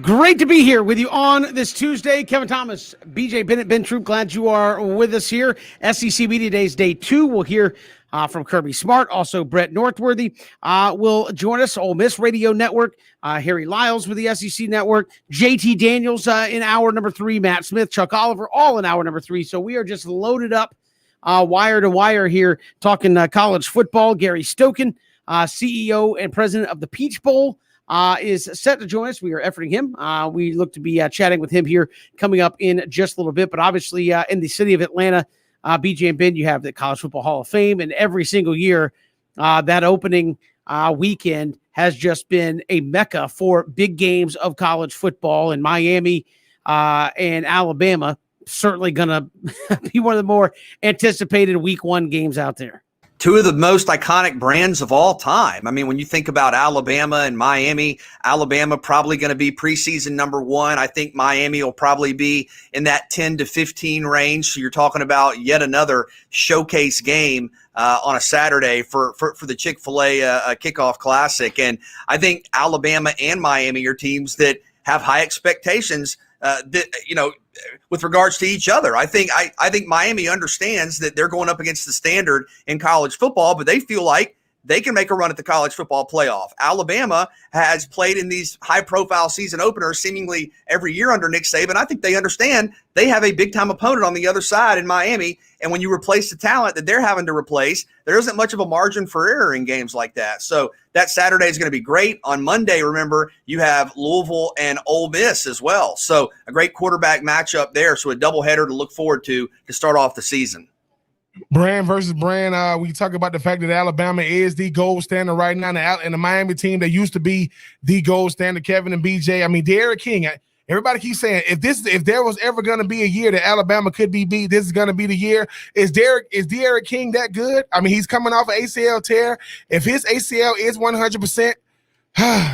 A: Great to be here with you on this Tuesday. Kevin Thomas, BJ Bennett, Ben Troop, glad you are with us here. SEC Media Days Day 2. We'll hear from Kirby Smart. Also, Brett Northworthy will join us. Ole Miss Radio Network. Harry Lyles with the SEC Network. JT Daniels in hour number 3. Matt Smith, Chuck Oliver, all in hour number 3. So we are just loaded up wire to wire here talking college football. Gary Stokan, CEO and president of the Peach Bowl, is set to join us. We are efforting him. We look to be chatting with him here coming up in just a little bit. But obviously, in the city of Atlanta, BJ and Ben, you have the College Football Hall of Fame, and every single year, that opening weekend has just been a mecca for big games of college football. And Miami and Alabama certainly going to be one of the more anticipated week 1 games out there.
B: Two of the most iconic brands of all time. I mean, when you think about Alabama and Miami, Alabama probably going to be preseason number 1. I think Miami will probably be in that 10 to 15 range. So you're talking about yet another showcase game on a Saturday for the Chick-fil-A kickoff classic. And I think Alabama and Miami are teams that have high expectations with regards to each other. I think Miami understands that they're going up against the standard in college football, but they feel like they can make a run at the college football playoff. Alabama has played in these high-profile season openers seemingly every year under Nick Saban. I think they understand they have a big-time opponent on the other side in Miami, and when you replace the talent that they're having to replace, there isn't much of a margin for error in games like that. So that Saturday is going to be great. On Monday, remember, you have Louisville and Ole Miss as well. So a great quarterback matchup there, so a doubleheader to look forward to start off the season.
C: Brand versus brand. We talk about the fact that Alabama is the gold standard right now, and the Miami team that used to be the gold standard. Kevin and BJ. I mean, Derek King. Everybody keeps saying if there was ever going to be a year that Alabama could be beat, this is going to be the year. Is Derek King that good? I mean, he's coming off an ACL tear. If his ACL is 100%.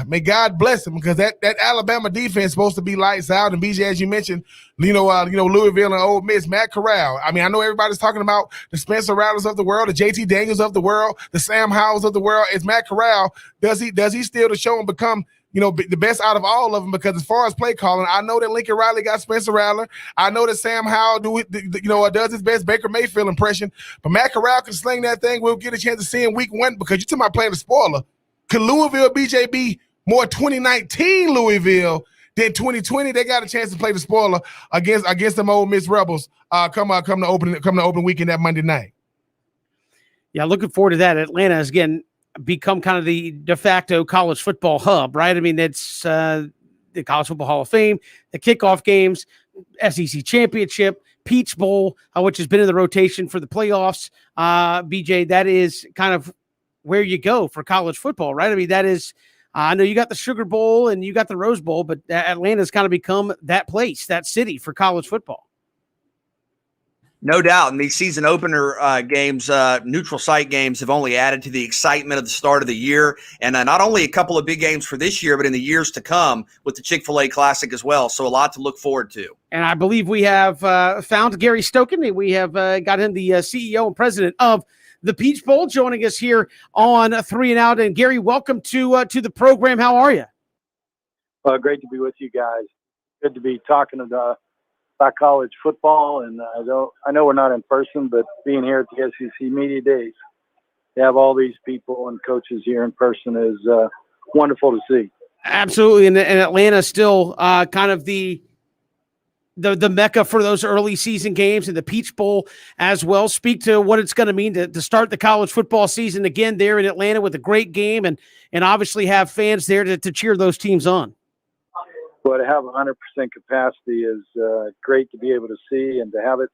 C: May God bless him, because that Alabama defense is supposed to be lights out. And BJ, as you mentioned, Louisville and Ole Miss, Matt Corral. I mean, I know everybody's talking about the Spencer Rattlers of the world, the JT Daniels of the world, the Sam Howells of the world. Is Matt Corral, does he still to show and become the best out of all of them? Because as far as play calling, I know that Lincoln Riley got Spencer Rattler. I know that Sam Howell does his best Baker Mayfield impression. But Matt Corral can sling that thing. We'll get a chance to see in week 1, because you're talking about playing the spoiler. Could Louisville, BJ, be more 2019 Louisville than 2020? They got a chance to play the spoiler against them Ole Miss Rebels come the open weekend that Monday night.
A: Yeah, looking forward to that. Atlanta has again become kind of the de facto college football hub, right? I mean, it's the College Football Hall of Fame, the kickoff games, SEC Championship, Peach Bowl, which has been in the rotation for the playoffs. BJ, that is kind of where you go for college football, right? I mean, that is, I know you got the Sugar Bowl and you got the Rose Bowl, but Atlanta's kind of become that place, that city for college football.
B: No doubt. And these season opener games, neutral site games, have only added to the excitement of the start of the year. And not only a couple of big games for this year, but in the years to come with the Chick-fil-A Classic as well. So a lot to look forward to. And
A: I believe we have found Gary Stokan. We have got him the CEO and president of the Peach Bowl, joining us here on 3 and Out. And Gary, welcome to the program. How are you?
H: Great to be with you guys. Good to be talking about college football. And I know we're not in person, but being here at the SEC Media Days, to have all these people and coaches here in person is wonderful to see.
A: Absolutely. And Atlanta still kind of the mecca for those early season games, and the Peach Bowl as well. Speak to what it's going to mean to start the college football season again there in Atlanta with a great game, and obviously have fans there to cheer those teams on.
H: Well, to have 100% capacity is great to be able to see, and to have it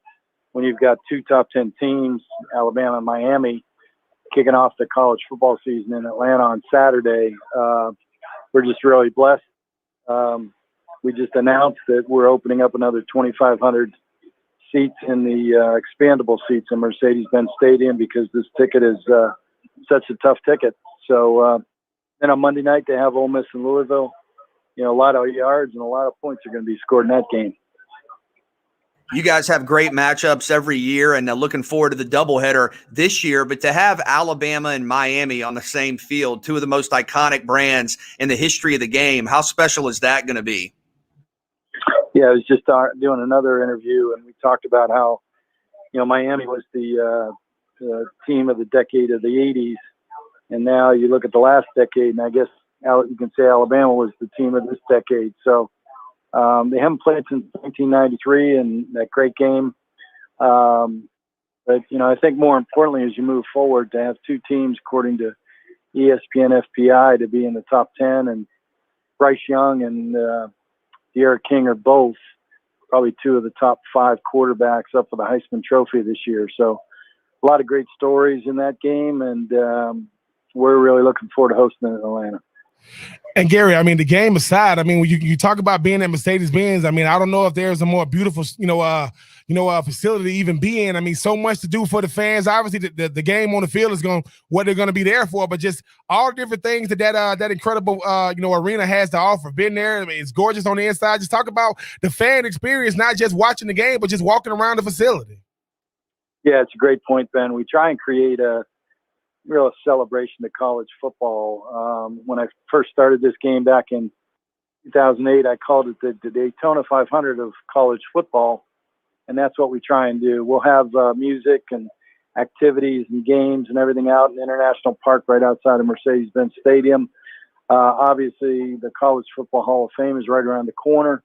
H: when you've got 2 top 10 teams, Alabama and Miami, kicking off the college football season in Atlanta on Saturday. We're just really blessed. We just announced that we're opening up another 2,500 seats in the expandable seats in Mercedes-Benz Stadium, because this ticket is such a tough ticket. So then on Monday night, they have Ole Miss and Louisville. A lot of yards and a lot of points are going to be scored in that game.
B: You guys have great matchups every year, and looking forward to the doubleheader this year. But to have Alabama and Miami on the same field, two of the most iconic brands in the history of the game, how special is that going to be?
H: Yeah, I was just doing another interview, and we talked about how, Miami was the team of the decade of the 80s. And now you look at the last decade, and I guess you can say Alabama was the team of this decade. So they haven't played since 1993, and that great game. But, I think more importantly, as you move forward, to have two teams, according to ESPN FPI, to be in the top 10, and Bryce Young and De'Ara King are both probably two of the top 5 quarterbacks up for the Heisman Trophy this year. So a lot of great stories in that game, and we're really looking forward to hosting it in Atlanta.
C: And Gary, I mean, the game aside, I mean, when you talk about being at Mercedes-Benz, I mean, I don't know if there's a more beautiful, facility to even be in. I mean, so much to do for the fans. Obviously, the game on the field is what they're going to be there for, but just all the different things that incredible, arena has to offer. Been there, I mean, it's gorgeous on the inside. Just talk about the fan experience, not just watching the game, but just walking around the facility.
H: Yeah, it's a great point, Ben. We try and create a real celebration of college football. When I first started this game back in 2008, I called it the Daytona 500 of college football, and that's what we try and do. We'll have music and activities and games and everything out in the International Park right outside of Mercedes-Benz Stadium. Obviously, the College Football Hall of Fame is right around the corner,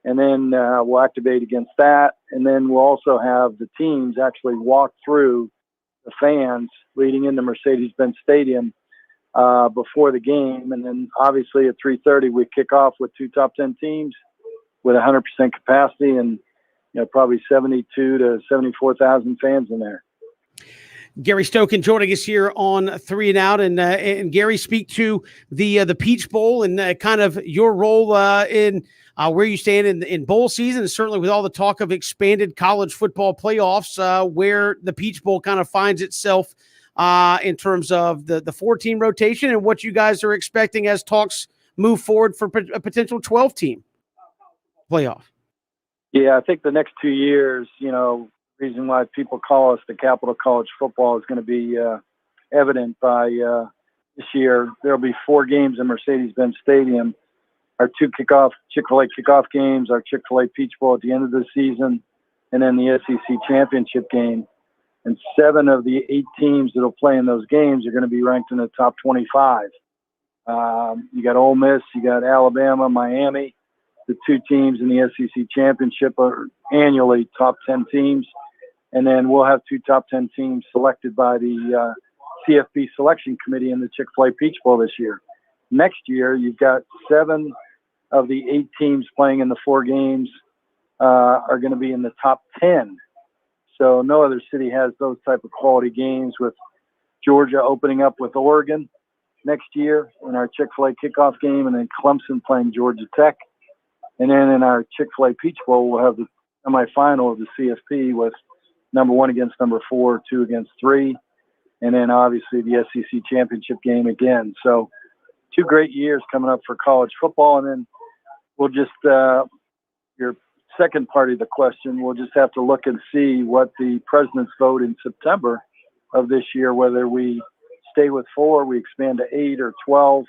H: and then we'll activate against that, and then we'll also have the teams actually walk through the fans leading into Mercedes-Benz Stadium before the game. And then obviously at 3:30, we kick off with 2 top 10 teams with 100% capacity and, probably 72 to 74,000 fans in there.
A: Gary Stokan joining us here on 3 and Out, and Gary, speak to the Peach Bowl and kind of your role in where you stand in bowl season, and certainly with all the talk of expanded college football playoffs, where the Peach Bowl kind of finds itself in terms of the 4-team rotation and what you guys are expecting as talks move forward for a potential 12-team playoff.
H: Yeah, I think the next 2 years, reason why people call us the capital of college football is going to be evident by this year. There'll be 4 games in Mercedes-Benz Stadium. Our 2 Chick-fil-A kickoff games, our Chick-fil-A Peach Bowl at the end of the season, and then the SEC championship game. And 7 of the 8 teams that will play in those games are going to be ranked in the top 25. You got Ole Miss, you got Alabama, Miami. The 2 teams in the SEC championship are annually top 10 teams. And then we'll have 2 top 10 teams selected by the CFP selection committee in the Chick-fil-A Peach Bowl this year. Next year, you've got 7 of the 8 teams playing in the 4 games are going to be in the top 10. So no other city has those type of quality games, with Georgia opening up with Oregon next year in our Chick-fil-A kickoff game, and then Clemson playing Georgia Tech. And then in our Chick-fil-A Peach Bowl, we'll have the semifinal of the CFP with number 1 against number 4, 2 against 3, and then obviously the SEC championship game again. So 2 great years coming up for college football. And then we'll just, your second part of the question, we'll just have to look and see what the president's vote in September of this year, whether we stay with 4, we expand to 8 or 12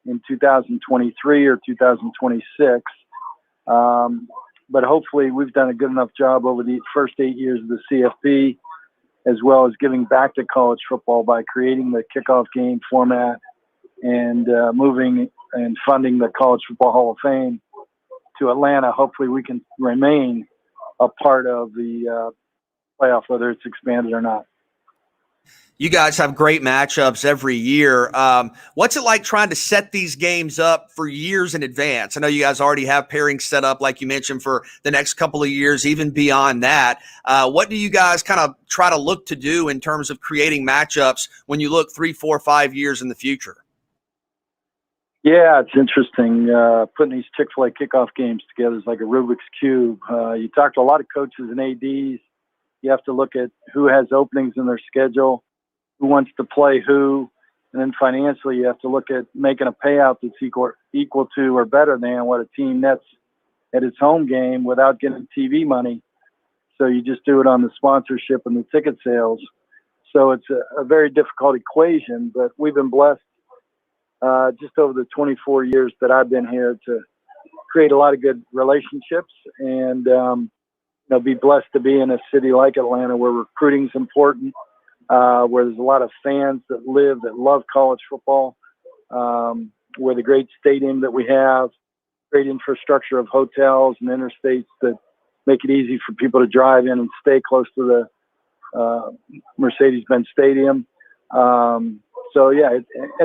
H: in 2023 or 2026. But hopefully we've done a good enough job over the first 8 years of the CFP, as well as giving back to college football by creating the kickoff game format and moving and funding the College Football Hall of Fame to Atlanta. Hopefully we can remain a part of the playoff, whether it's expanded or not.
B: You guys have great matchups every year. What's it like trying to set these games up for years in advance? I know you guys already have pairings set up, like you mentioned, for the next couple of years, even beyond that. What do you guys kind of try to look to do in terms of creating matchups when you look 3, 4, 5 years in the future?
H: Yeah, it's interesting. Putting these Chick-fil-A kickoff games together is like a Rubik's Cube. You talk to a lot of coaches and ADs. You have to look at who has openings in their schedule, who wants to play who, and then financially you have to look at making a payout that's equal to or better than what a team nets at its home game without getting TV money. So you just do it on the sponsorship and the ticket sales. So it's a very difficult equation, but we've been blessed just over the 24 years that I've been here to create a lot of good relationships and be blessed to be in a city like Atlanta where recruiting is important, where there's a lot of fans that love college football, where the great stadium that we have, great infrastructure of hotels and interstates that make it easy for people to drive in and stay close to the Mercedes-Benz Stadium. And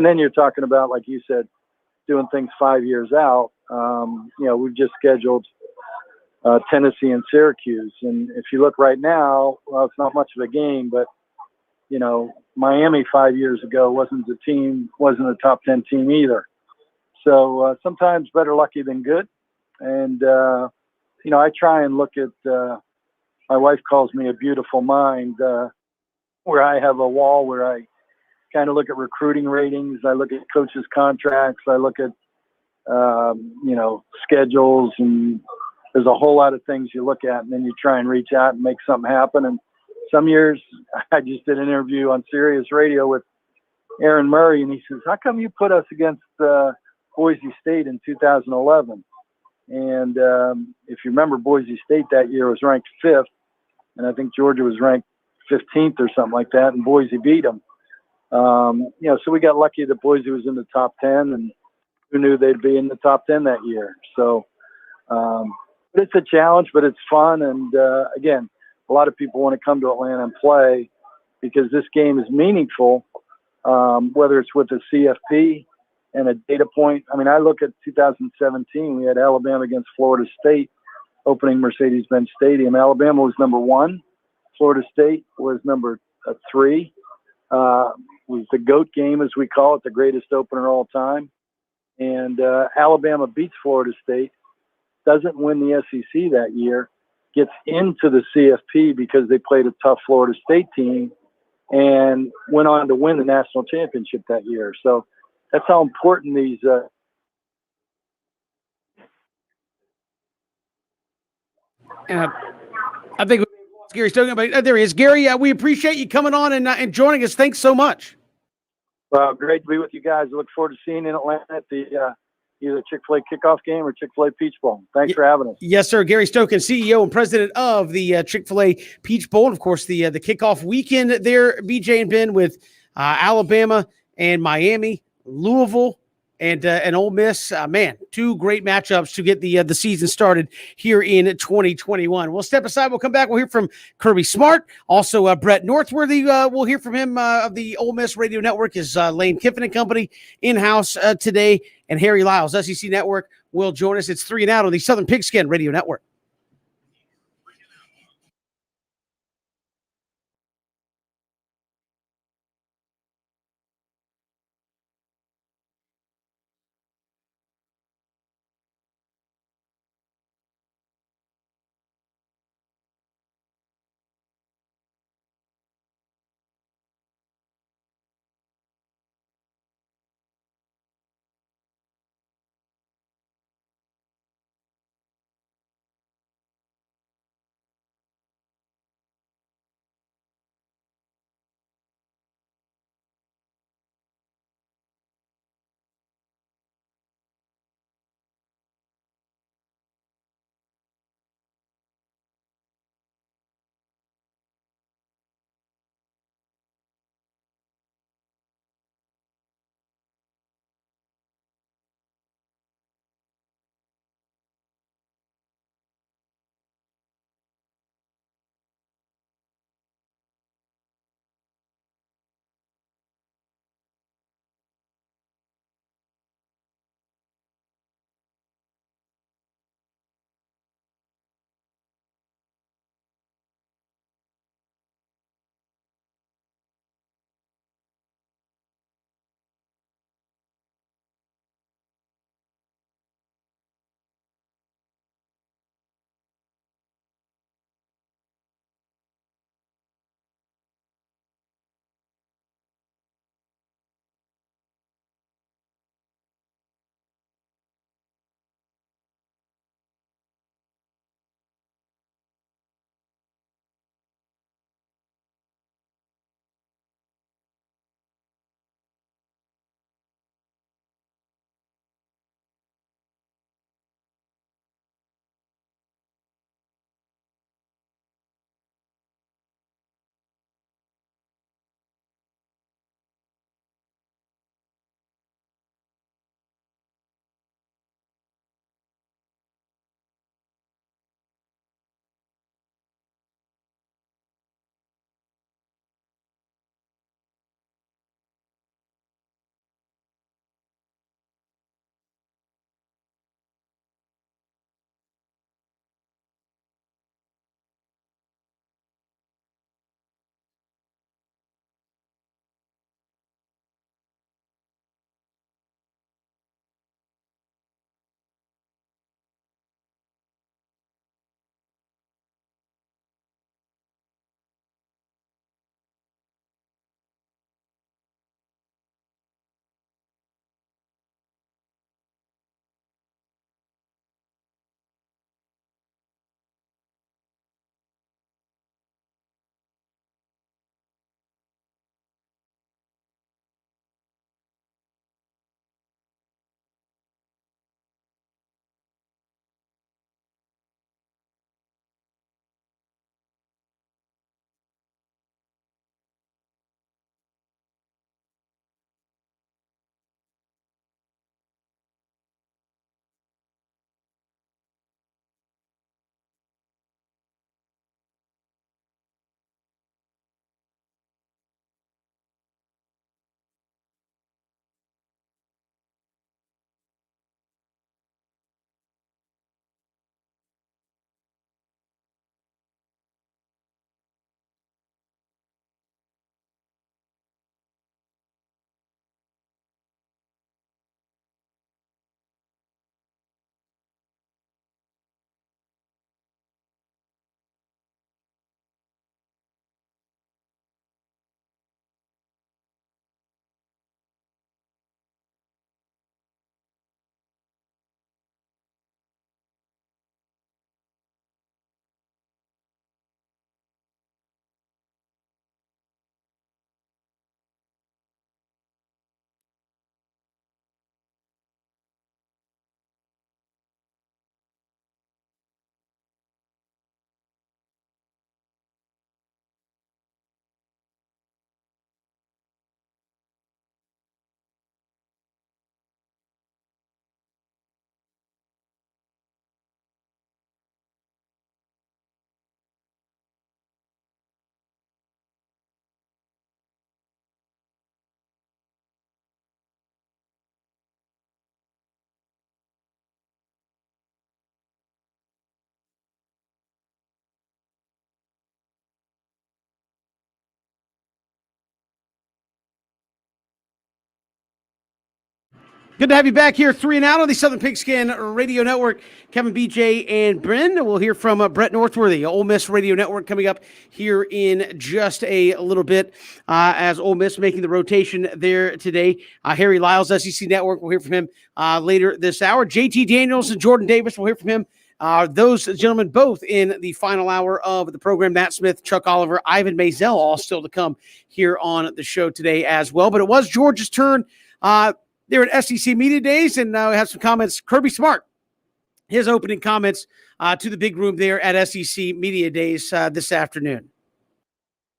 H: then you're talking about, like you said, doing things 5 years out. We've just scheduled Tennessee and Syracuse. And if you look right now, well, it's not much of a game, but, Miami 5 years ago wasn't a top 10 team either. So sometimes better lucky than good. And, I try and look at, my wife calls me a beautiful mind, where I have a wall where I kind of look at recruiting ratings. I look at coaches' contracts. I look at, schedules, and there's a whole lot of things you look at, and then you try and reach out and make something happen. And some years I just did an interview on Sirius Radio with Aaron Murray, and he says, "How come you put us against Boise State in 2011?" And if you remember, Boise State that year was ranked 5th, and I think Georgia was ranked 15th or something like that, and Boise beat them. So we got lucky that Boise was in the top 10, and who knew they'd be in the top 10 that year. So it's a challenge, but it's fun. And again, a lot of people want to come to Atlanta and play because this game is meaningful, whether it's with the CFP and a data point. I mean, I look at 2017, we had Alabama against Florida State opening Mercedes-Benz Stadium. Alabama was number 1. Florida State was number 3. Was the GOAT game, as we call it, the greatest opener all time. And Alabama beats Florida State, doesn't win the SEC that year, gets into the CFP because they played a tough Florida State team, and went on to win the national championship that year. So that's how important these
A: I think Gary Stogan, but there he is. Gary, we appreciate you coming on and joining us. Thanks so much.
H: Well, great to be with you guys. I look forward to seeing you in Atlanta at the either Chick-fil-A kickoff game or Chick-fil-A Peach Bowl. Thanks for having us.
A: Yes, sir. Gary Stokan, CEO and president of the Chick-fil-A Peach Bowl. And, of course, the kickoff weekend there, BJ and Ben, with Alabama and Miami, Louisville, and Ole Miss. Man, 2 great matchups to get the season started here in 2021. We'll step aside. We'll come back. We'll hear from Kirby Smart. Also, Brett Northworthy. We'll hear from him of the Ole Miss Radio Network. Is Lane Kiffin and Company in-house today. And Harry Lyles, SEC Network, will join us. It's 3 and Out on the Southern Pigskin Radio Network. Good to have you back here, 3 and Out on the Southern Pigskin Radio Network. Kevin, BJ, and Bryn. We'll hear from Brett Northworthy, Ole Miss Radio Network, coming up here in just a little bit as Ole Miss making the rotation there today. Harry Lyles, SEC Network, we'll hear from him later this hour. JT Daniels and Jordan Davis, we'll hear from him. Those gentlemen both in the final hour of the program. Matt Smith, Chuck Oliver, Ivan Maisel, all still to come here on the show today as well. But it was Georgia's turn. They're at SEC Media Days, and we have some comments. Kirby Smart, his opening comments to the big room there at SEC Media Days this afternoon.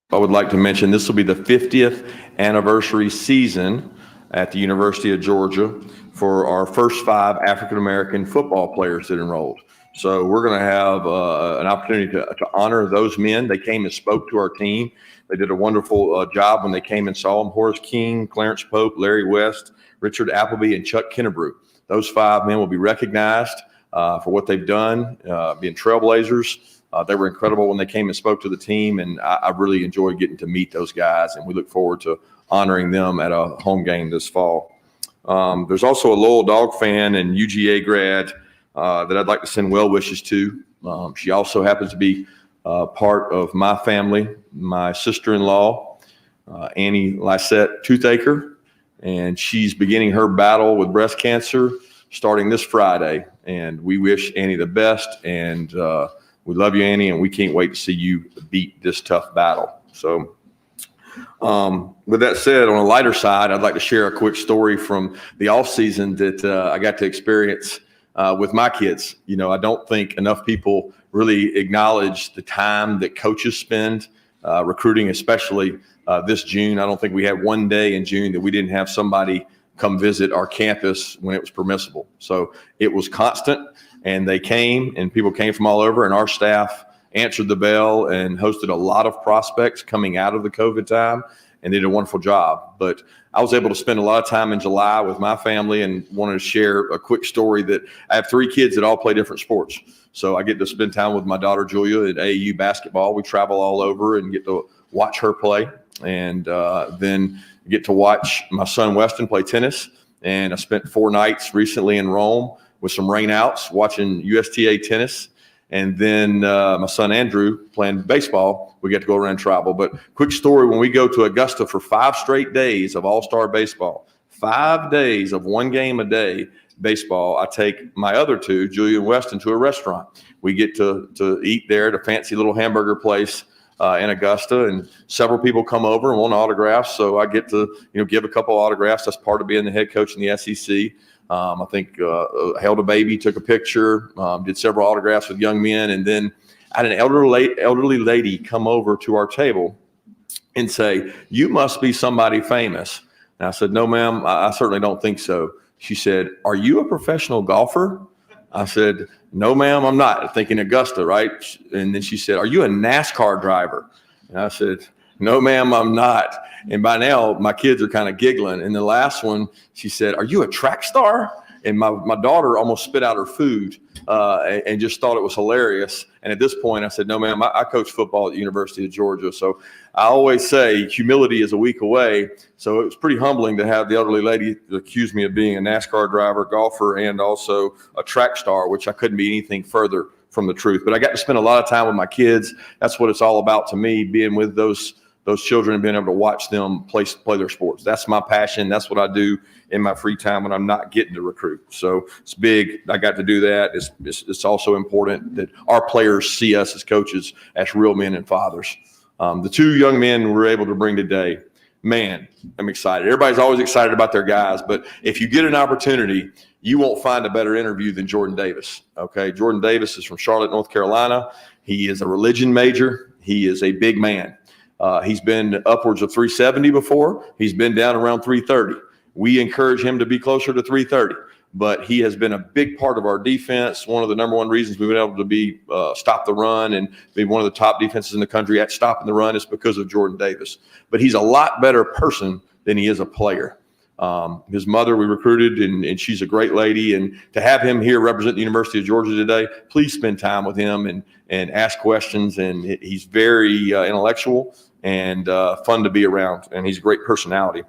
I: I would like to mention this will be the 50th anniversary season at the University of Georgia for our first 5 African-American football players that enrolled. So we're going to have an opportunity to honor those men. They came and spoke to our team. They did a wonderful job when they came and saw them. Horace King, Clarence Pope, Larry West, Richard Appleby, and Chuck Kennebrew. Those 5 men will be recognized for what they've done, being trailblazers. They were incredible when they came and spoke to the team, and I really enjoyed getting to meet those guys, and we look forward to honoring them at a home game this fall. There's also a Lowell Dog fan and UGA grad that I'd like to send well wishes to. She also happens to be part of my family, my sister-in-law, Annie Lysette Toothaker, and she's beginning her battle with breast cancer starting this Friday. And we wish Annie the best, and we love you, Annie, and we can't wait to see you beat this tough battle. So with that said, on a lighter side, I'd like to share a quick story from the off season that I got to experience with my kids. You know, I don't think enough people really acknowledge the time that coaches spend recruiting, especially this June. I don't think we had one day in June that we didn't have somebody come visit our campus when it was permissible. So it was constant, and they came, and people came from all over, and our staff answered the bell and hosted a lot of prospects coming out of the COVID time, and they did a wonderful job. But I was able to spend a lot of time in July with my family, and wanted to share a quick story that I have 3 kids that all play different sports. So I get to spend time with my daughter Julia at AAU basketball. We travel all over and get to watch her play, and then get to watch my son Weston play tennis. And I spent 4 nights recently in Rome with some rainouts watching USTA tennis. And then my son Andrew playing baseball. We get to go around and travel. But quick story, when we go to Augusta for 5 straight days of all-star baseball, 5 days of 1 game a day baseball, I take my other 2, Julia and Weston, to a restaurant. We get to eat there at a fancy little hamburger place in Augusta, and several people come over and want autographs. So I get to, give a couple autographs. That's part of being the head coach in the SEC. I think held a baby, took a picture, did several autographs with young men, and then I had an elderly lady come over to our table and say, "You must be somebody famous." And I said, "No, ma'am, I certainly don't think so." She said, "Are you a professional golfer?" I said, "No, ma'am, I'm not." Thinking Augusta, right? And then she said, "Are you a NASCAR driver?" And I said, "No, ma'am, I'm not." And by now, my kids are kind of giggling. And the last one, she said, "Are you a track star?" And my daughter almost spit out her food and just thought it was hilarious. And at this point, I said, "No, ma'am, I coach football at the University of Georgia." So I always say humility is a week away. So it was pretty humbling to have the elderly lady accuse me of being a NASCAR driver, golfer, and also a track star, which I couldn't be anything further from the truth. But I got to spend a lot of time with my kids. That's what it's all about to me, being with those children and being able to watch them play their sports. That's my passion. That's what I do in my free time when I'm not getting to recruit. So it's big. I got to do that. It's also important that our players see us as coaches as real men and fathers. The 2 young men we were able to bring today, man, I'm excited. Everybody's always excited about their guys, but if you get an opportunity, you won't find a better interview than Jordan Davis. Okay, Jordan Davis is from Charlotte, North Carolina. He is a religion major. He is a big man. He's been upwards of 370 before. He's been down around 330. We encourage him to be closer to 330, but he has been a big part of our defense. One of the number 1 reasons we've been able to stop the run and be one of the top defenses in the country at stopping the run is because of Jordan Davis. But he's a lot better person than he is a player. His mother we recruited, and she's a great lady. And to have him here represent the University of Georgia today, please spend time with him and ask questions. And he's very intellectual and fun to be around, and he's a great personality.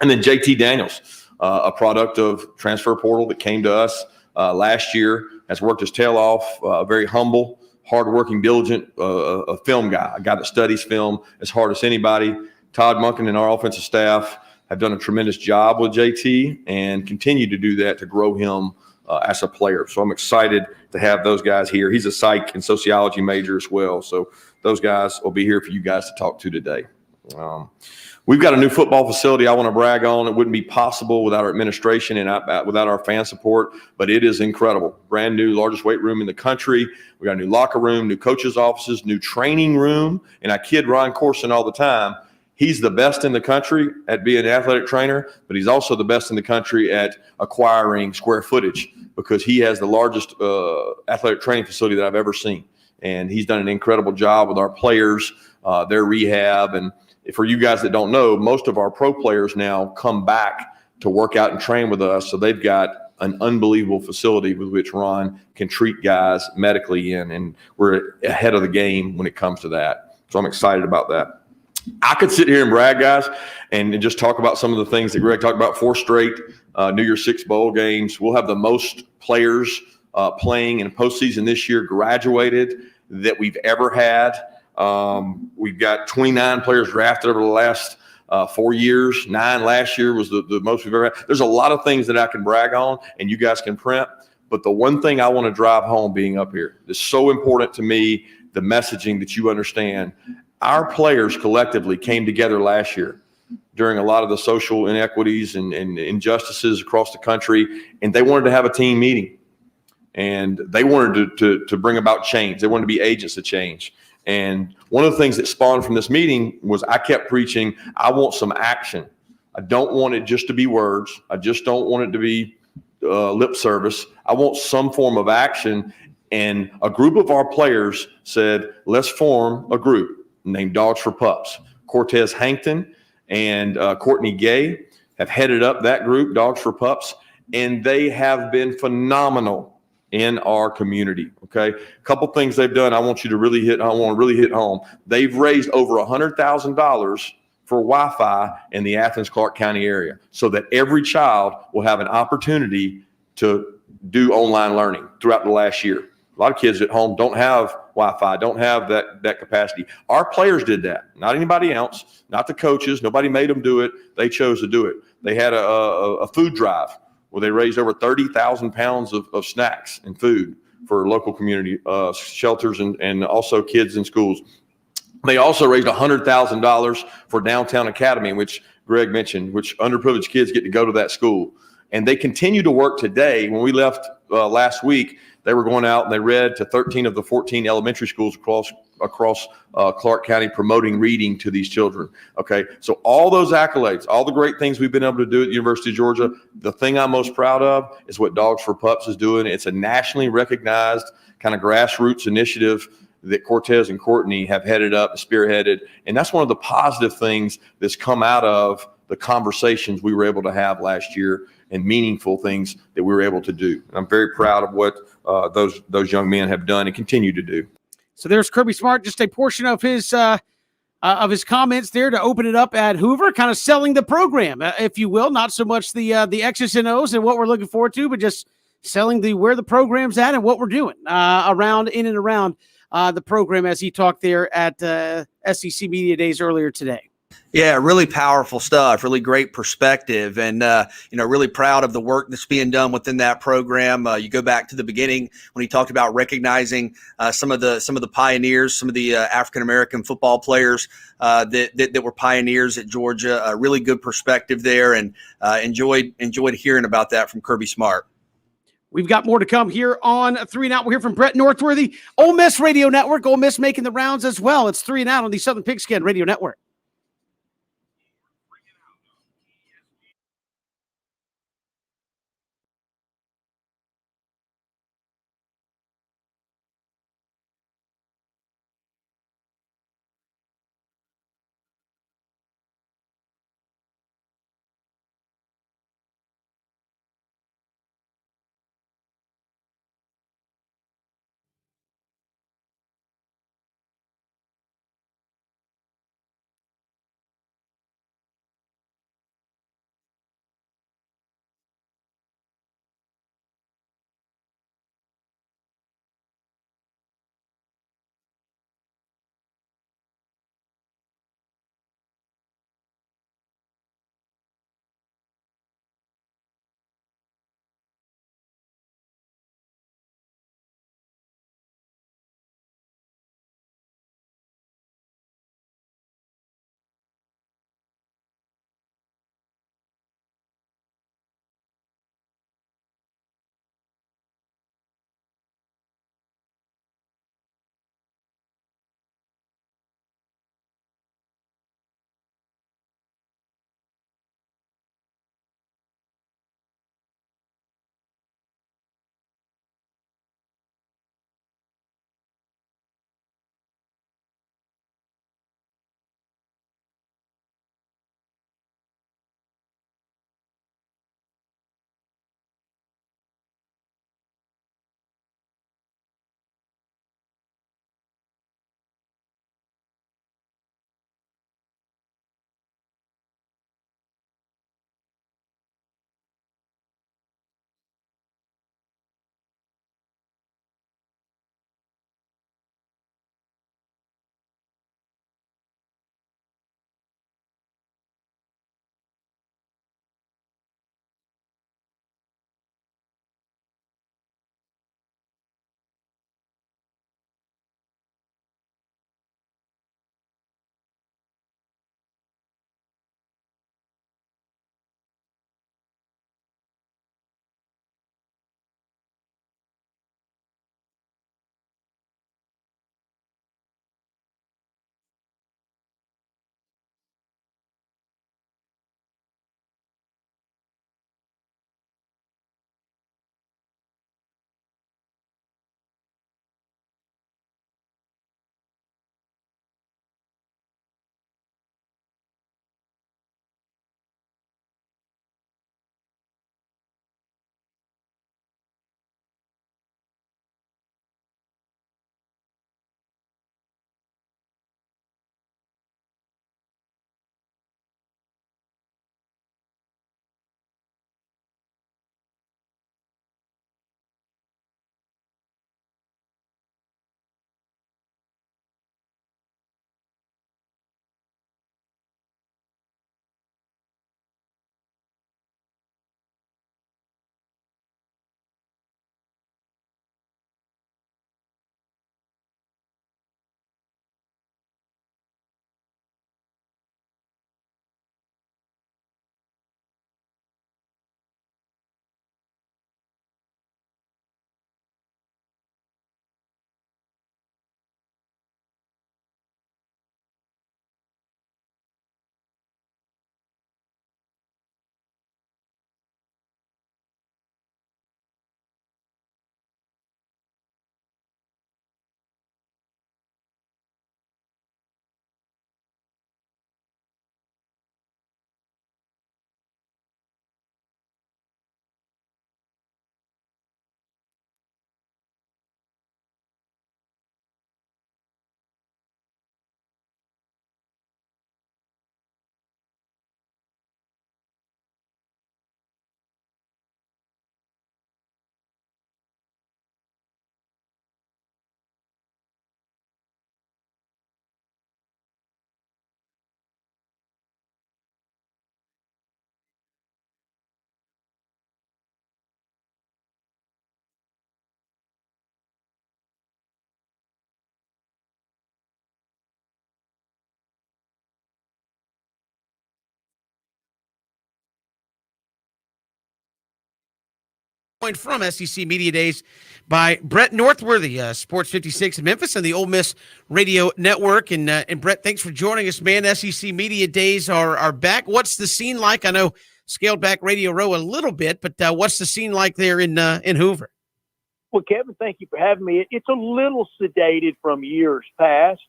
I: And then JT Daniels. a product of transfer portal that came to us last year, has worked his tail off, very humble, hardworking, diligent, a film guy, a guy that studies film as hard as anybody. Todd Monken and our offensive staff have done a tremendous job with JT and continue to do that to grow him as a player. So I'm excited to have those guys here. He's a psych and sociology major as well. So those guys will be here for you guys to talk to today. We've got a new football facility I want to brag on. It wouldn't be possible without our administration and without our fan support, but it is incredible. Brand new, largest weight room in the country. We got a new locker room, new coaches' offices, new training room. And I kid Ryan Corson all the time. He's the best in the country at being an athletic trainer, but he's also the best in the country at acquiring square footage because he has the largest athletic training facility that I've ever seen. And he's done an incredible job with our players, their rehab. And for you guys that don't know, most of our pro players now come back to work out and train with us. So they've got an unbelievable facility with which Ron can treat guys medically in. And we're ahead of the game when it comes to that. So I'm excited about that. I could sit here and brag, guys, and just talk about some of the things that Greg talked about. 4 straight New Year's Six bowl games. We'll have the most players playing in postseason this year graduated that we've ever had. We've got 29 players drafted over the last 4 years. 9 last year was the most we've ever had. There's a lot of things that I can brag on, and you guys can print. But the one thing I want to drive home being up here is so important to me, the messaging that you understand. Our players collectively came together last year during a lot of the social inequities and injustices across the country, and they wanted to have a team meeting. And they wanted to bring about change. They wanted to be agents of change. And one of the things that spawned from this meeting was I kept preaching, I want some action. I don't want it just to be words. I just don't want it to be lip service. I want some form of action. And a group of our players said, let's form a group named Dogs for Pups. Cortez Hankton and Courtney Gay have headed up that group, Dogs for Pups, and they have been phenomenal in our community. Okay, a couple things they've done. I want to really hit home. They've raised over $100,000 for Wi-Fi in the Athens-Clarke County area, so that every child will have an opportunity to do online learning throughout the last year. A lot of kids at home don't have Wi-Fi, don't have that capacity. Our players did that, not anybody else, not the coaches. Nobody made them do it. They chose to do it. They had a food drive where they raised over 30,000 pounds of snacks and food for local community shelters and also kids in schools. They also raised $100,000 for Downtown Academy, which Greg mentioned, which underprivileged kids get to go to that school. And they continue to work today. When we left last week, they were going out and they read to 13 of the 14 elementary schools across Clarke County, promoting reading to these children. Okay, so all those accolades, all the great things we've been able to do at the University of Georgia, the thing I'm most proud of is what Dogs for Pups is doing. It's a nationally recognized kind of grassroots initiative that Cortez and Courtney have headed up and spearheaded. And that's one of the positive things that's come out of the conversations we were able to have last year and meaningful things that we were able to do. And I'm very proud of what those young men have done and continue to do.
A: So there's Kirby Smart, just a portion of his comments there to open it up at Hoover, kind of selling the program, if you will. Not so much the X's and O's and what we're looking forward to, but just selling where the program's at and what we're doing around the program, as he talked there at SEC Media Days earlier today.
B: Yeah, really powerful stuff, really great perspective, and really proud of the work that's being done within that program. You go back to the beginning when he talked about recognizing some of the pioneers, some of the African American football players that were pioneers at Georgia. A really good perspective there, and enjoyed hearing about that from Kirby Smart.
A: We've got more to come here on 3 and Out. We'll hear from Brett Northworthy, Ole Miss Radio Network. Ole Miss making the rounds as well. It's 3 and Out on the Southern Pigskin Radio Network. Joined from SEC Media Days by Brett Northworthy, Sports 56 in Memphis and the Ole Miss Radio Network. And Brett, thanks for joining us, man. SEC Media Days are back. What's the scene like? I know scaled back Radio Row a little bit, but what's the scene like there in Hoover?
J: Well, Kevin, thank you for having me. It's a little sedated from years past.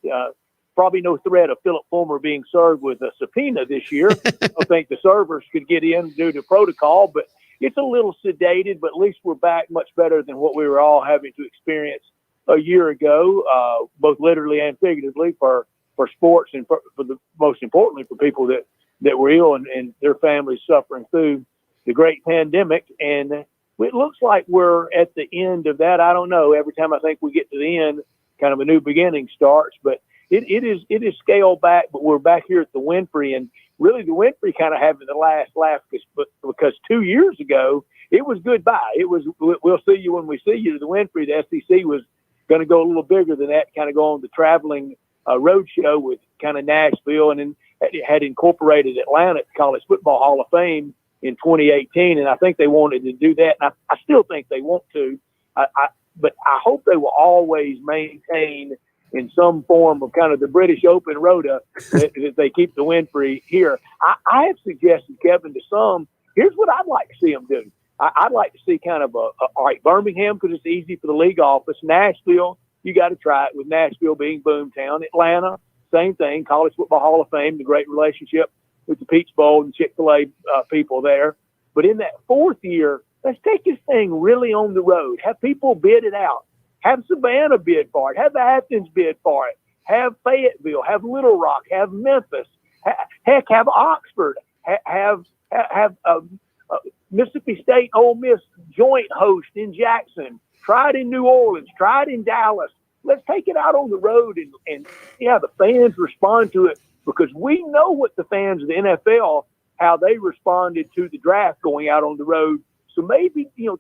J: Probably no threat of Philip Fulmer being served with a subpoena this year. I don't think the servers could get in due to protocol, but it's a little sedated, but at least we're back much better than what we were all having to experience a year ago, both literally and figuratively for sports and for the most importantly for people that were ill and their families suffering through the great pandemic. And it looks like we're at the end of that. I don't know. Every time I think we get to the end, kind of a new beginning starts, but it is scaled back, but we're back here at the Winfrey, and really the Winfrey kind of having the last laugh because 2 years ago it was goodbye. It was we'll see you when we see you. The Winfrey, the SEC was going to go a little bigger than that, kind of go on the traveling road show with kind of Nashville, and then it had incorporated Atlanta at the College Football Hall of Fame in 2018, and I think they wanted to do that, and I still think they want to. But I hope they will always maintain in some form of kind of the British Open Rota that they keep the Winfrey here. I have suggested, Kevin, to some, here's what I'd like to see them do. I'd like to see kind of all right, Birmingham, because it's easy for the league office. Nashville, you got to try it with Nashville being boomtown. Atlanta, same thing, College Football Hall of Fame, the great relationship with the Peach Bowl and Chick-fil-A people there. But in that fourth year, let's take this thing really on the road. Have people bid it out. Have Savannah bid for it. Have Athens bid for it. Have Fayetteville. Have Little Rock. Have Memphis. Heck, have Oxford. Have Mississippi State Ole Miss joint host in Jackson. Try it in New Orleans. Try it in Dallas. Let's take it out on the road and the fans respond to it, because we know what the fans of the NFL, how they responded to the draft going out on the road. So maybe, you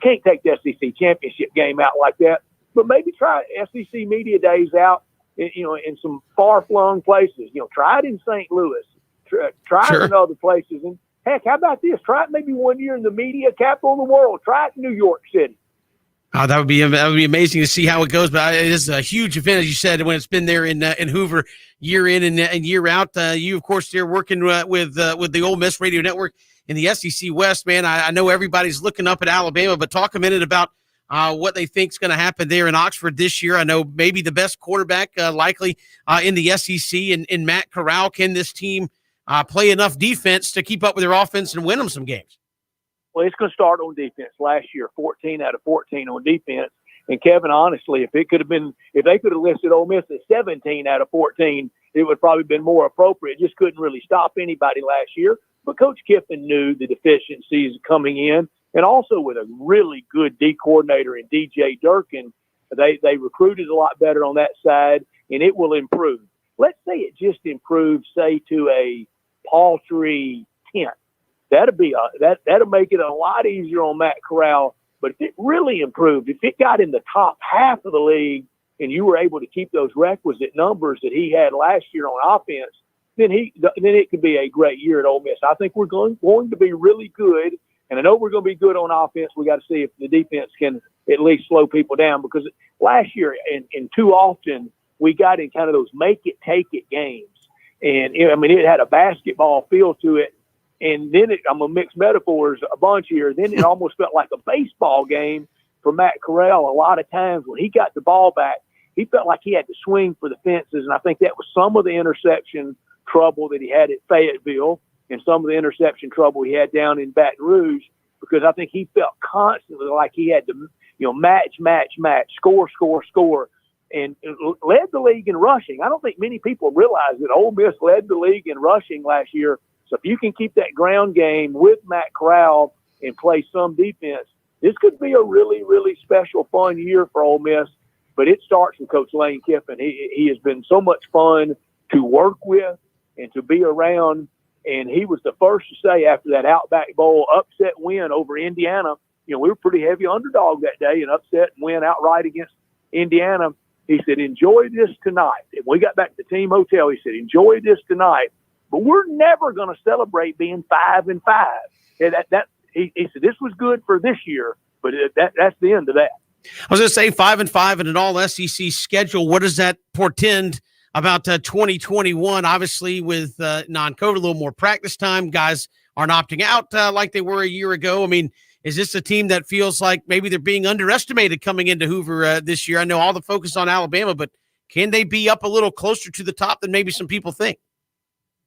J: can't take the SEC championship game out like that, but maybe try SEC Media Days out, in some far-flung places. Try it in St. Louis. Try it in other places. And heck, how about this? Try it maybe 1 year in the media capital of the world. Try it in New York City.
A: That would be amazing to see how it goes. But it is a huge event, as you said, when it's been there in Hoover year in and year out. You, of course, you're working with the Ole Miss Radio Network in the SEC West, man. I know everybody's looking up at Alabama, but talk a minute about what they think is going to happen there in Oxford this year. I know maybe the best quarterback likely in the SEC in Matt Corral. Can this team play enough defense to keep up with their offense and win them some games?
J: Well, it's going to start on defense. Last year, 14 out of 14 on defense. And Kevin, honestly, if they could have listed Ole Miss at 17 out of 14, it would probably been more appropriate. Just couldn't really stop anybody last year. But Coach Kiffin knew the deficiencies coming in, and also with a really good D coordinator in DJ Durkin, they recruited a lot better on that side, and it will improve. Let's say it just improves, say, to a paltry 10th. That'll make it a lot easier on Matt Corral. But if it really improved, if it got in the top half of the league, and you were able to keep those requisite numbers that he had last year on offense, then it could be a great year at Ole Miss. I think we're going to be really good, and I know we're going to be good on offense. We got to see if the defense can at least slow people down, because last year and too often we got in kind of those make it take it games, and it had a basketball feel to it, and then I'm gonna mix metaphors a bunch here. Then it almost felt like a baseball game for Matt Corral. A lot of times when he got the ball back, he felt like he had to swing for the fences, and I think that was some of the interception trouble that he had at Fayetteville and some of the interception trouble he had down in Baton Rouge, because I think he felt constantly like he had to, match, score, and led the league in rushing. I don't think many people realize that Ole Miss led the league in rushing last year. So if you can keep that ground game with Matt Corral and play some defense, this could be a really, really special, fun year for Ole Miss. But it starts with Coach Lane Kiffin. He has been so much fun to work with and to be around. And he was the first to say after that Outback Bowl upset win over Indiana, we were pretty heavy underdog that day and upset and win outright against Indiana. He said, enjoy this tonight. And we got back to the team hotel. He said, enjoy this tonight, but we're never going to celebrate being 5-5. And he said, this was good for this year, But that's the end of that.
A: I was going to say 5-5 in an all SEC schedule. What does that portend about 2021? Obviously, with non-COVID, a little more practice time. Guys aren't opting out like they were a year ago. I mean, is this a team that feels like maybe they're being underestimated coming into Hoover this year? I know all the focus on Alabama, but can they be up a little closer to the top than maybe some people think?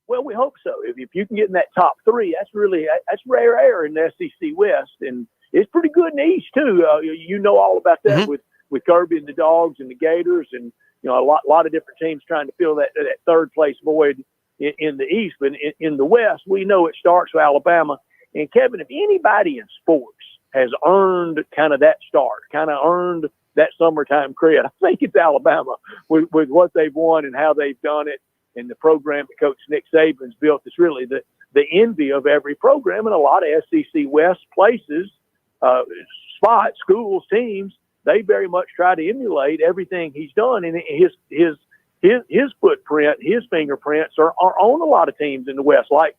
J: Well, we hope so. If you can get in that top three, that's rare air in the SEC West, and it's pretty good in the East too. You know all about that with Kirby and the Dogs and the Gators, and a lot of different teams trying to fill that third place void in the East. But in the West, we know it starts with Alabama. And Kevin, if anybody in sports has earned kind of that start, kind of earned that summertime cred, I think it's Alabama with what they've won and how they've done it, and the program that Coach Nick Saban's built. It's really the envy of every program, and a lot of SEC West places. Spots, schools, teams, they very much try to emulate everything he's done, and his footprint, his fingerprints are on a lot of teams in the West, like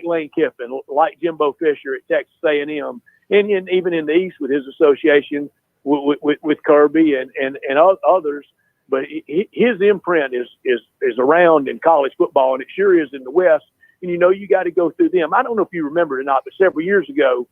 J: Lane Kiffin, like Jimbo Fisher at Texas A&M, and even in the East with his association with Kirby and others. But his imprint is around in college football, and it sure is in the West. And you got to go through them. I don't know if you remember it or not, but several years ago,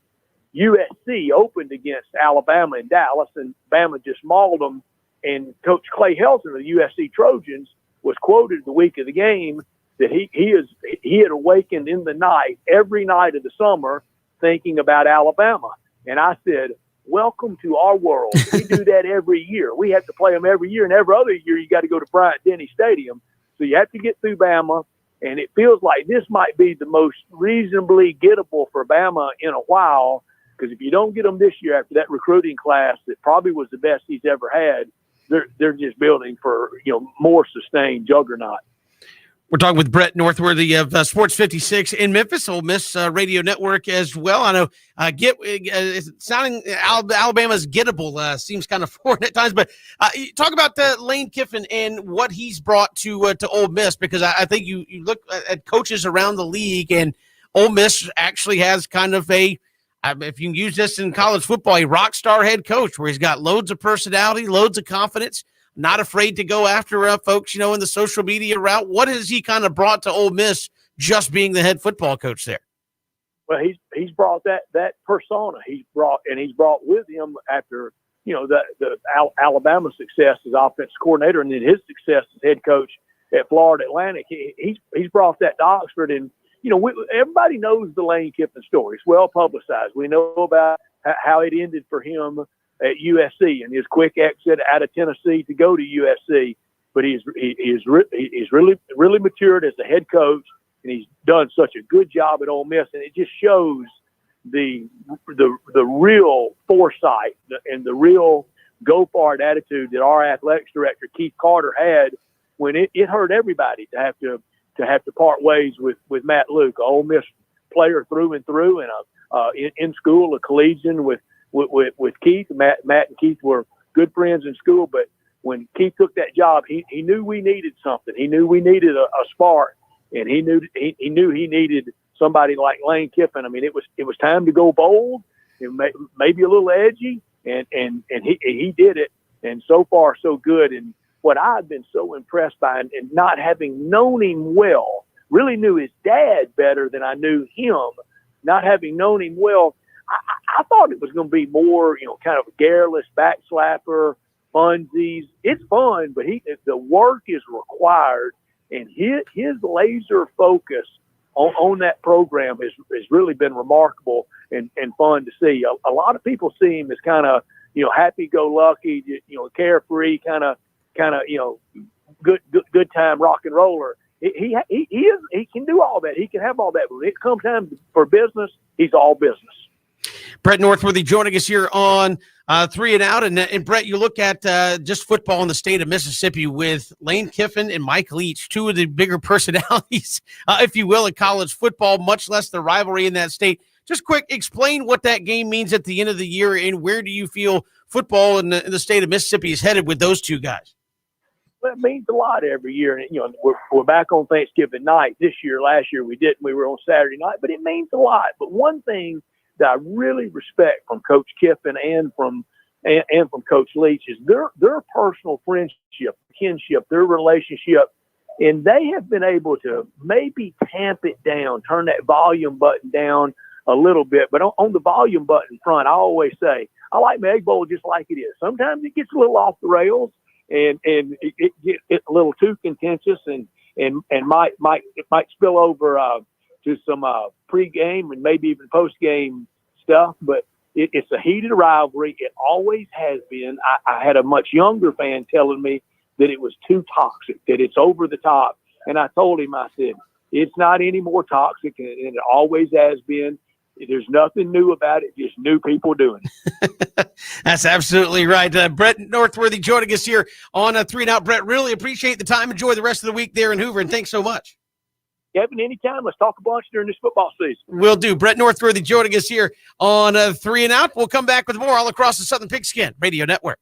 J: USC opened against Alabama in Dallas, and Bama just mauled them. And Coach Clay Helton of the USC Trojans was quoted the week of the game that he had awakened in the night, every night of the summer, thinking about Alabama. And I said, welcome to our world. We do that every year. We have to play them every year, and every other year you got to go to Bryant-Denny Stadium. So you have to get through Bama, and it feels like this might be the most reasonably gettable for Bama in a while. Because if you don't get them this year after that recruiting class that probably was the best he's ever had, they're just building for more sustained juggernaut.
A: We're talking with Brett Northworthy of Sports 56 in Memphis, Ole Miss Radio Network as well. I know sounding Alabama's gettable seems kind of foreign at times, but talk about Lane Kiffin and what he's brought to Ole Miss, because I think you look at coaches around the league, and Ole Miss actually has kind of if you can use this in college football, a rock star head coach where he's got loads of personality, loads of confidence, not afraid to go after folks, in the social media route. What has he kind of brought to Ole Miss just being the head football coach there?
J: Well, he's brought that persona. He's brought with him after, the Alabama success as offensive coordinator, and then his success as head coach at Florida Atlantic. He's brought that to Oxford, and everybody knows the Lane Kiffin story. It's well publicized. We know about how it ended for him at USC and his quick exit out of Tennessee to go to USC. But he's really matured as a head coach, and he's done such a good job at Ole Miss. And it just shows the real foresight and the real go for it attitude that our athletics director Keith Carter had when it hurt everybody to have to part ways with Matt Luke, an Ole Miss player through and through, and in school, a collegian with Keith. Matt and Keith were good friends in school, but when Keith took that job, he knew we needed something. He knew we needed a spark, and he knew he needed somebody like Lane Kiffin. I mean, it was time to go bold, and maybe a little edgy, and he did it, and so far so good. And what I've been so impressed by, and not having known him well, really knew his dad better than I knew him. Not having known him well, I thought it was going to be more, kind of garrulous, backslapper, funsies. It's fun, but the work is required, and his laser focus on that program has really been remarkable and fun to see. A lot of people see him as kind of, happy-go-lucky, carefree, kind of, good time rock and roller. He can do all that. He can have all that. But when it comes time for business, he's all business.
A: Brett Northworthy joining us here on 3 and Out. And Brett, you look at just football in the state of Mississippi with Lane Kiffin and Mike Leach, two of the bigger personalities, if you will, in college football, much less the rivalry in that state. Just quick, explain what that game means at the end of the year, and where do you feel football in the state of Mississippi is headed with those two guys?
J: Well, it means a lot every year. And, we're back on Thanksgiving night this year. Last year we didn't. We were on Saturday night, but it means a lot. But one thing that I really respect from Coach Kiffin and from Coach Leach is their personal friendship, kinship, their relationship, and they have been able to maybe tamp it down, turn that volume button down a little bit. But on the volume button front, I always say I like my Egg Bowl just like it is. Sometimes it gets a little off the rails, and it gets a little too contentious, and might spill over to some pregame and maybe even postgame stuff. But it's a heated rivalry. It always has been. I had a much younger fan telling me that it was too toxic, that it's over the top. And I told him, I said, it's not any more toxic, and it always has been. There's nothing new about it, just new people doing it.
A: That's absolutely right. Brett Northworthy joining us here on a 3 and Out. Brett, really appreciate the time. Enjoy the rest of the week there in Hoover, and thanks so much.
J: Kevin, anytime. Let's talk a bunch during this football season.
A: Will do. Brett Northworthy joining us here on 3 and Out. We'll come back with more all across the Southern Pigskin Radio Network.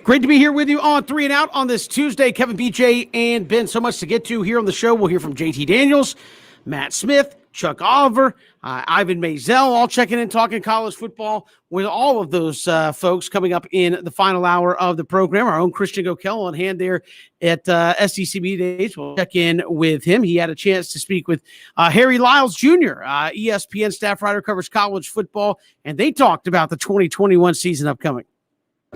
A: Great to be here with you on 3 and Out on this Tuesday. Kevin, BJ, and Ben, so much to get to here on the show. We'll hear from JT Daniels, Matt Smith, Chuck Oliver, Ivan Maisel, all checking in, talking college football with all of those folks coming up in the final hour of the program. Our own Christian Gokel on hand there at SEC Media Days. We'll check in with him. He had a chance to speak with Harry Lyles Jr., ESPN staff writer, covers college football, and they talked about the 2021 season upcoming.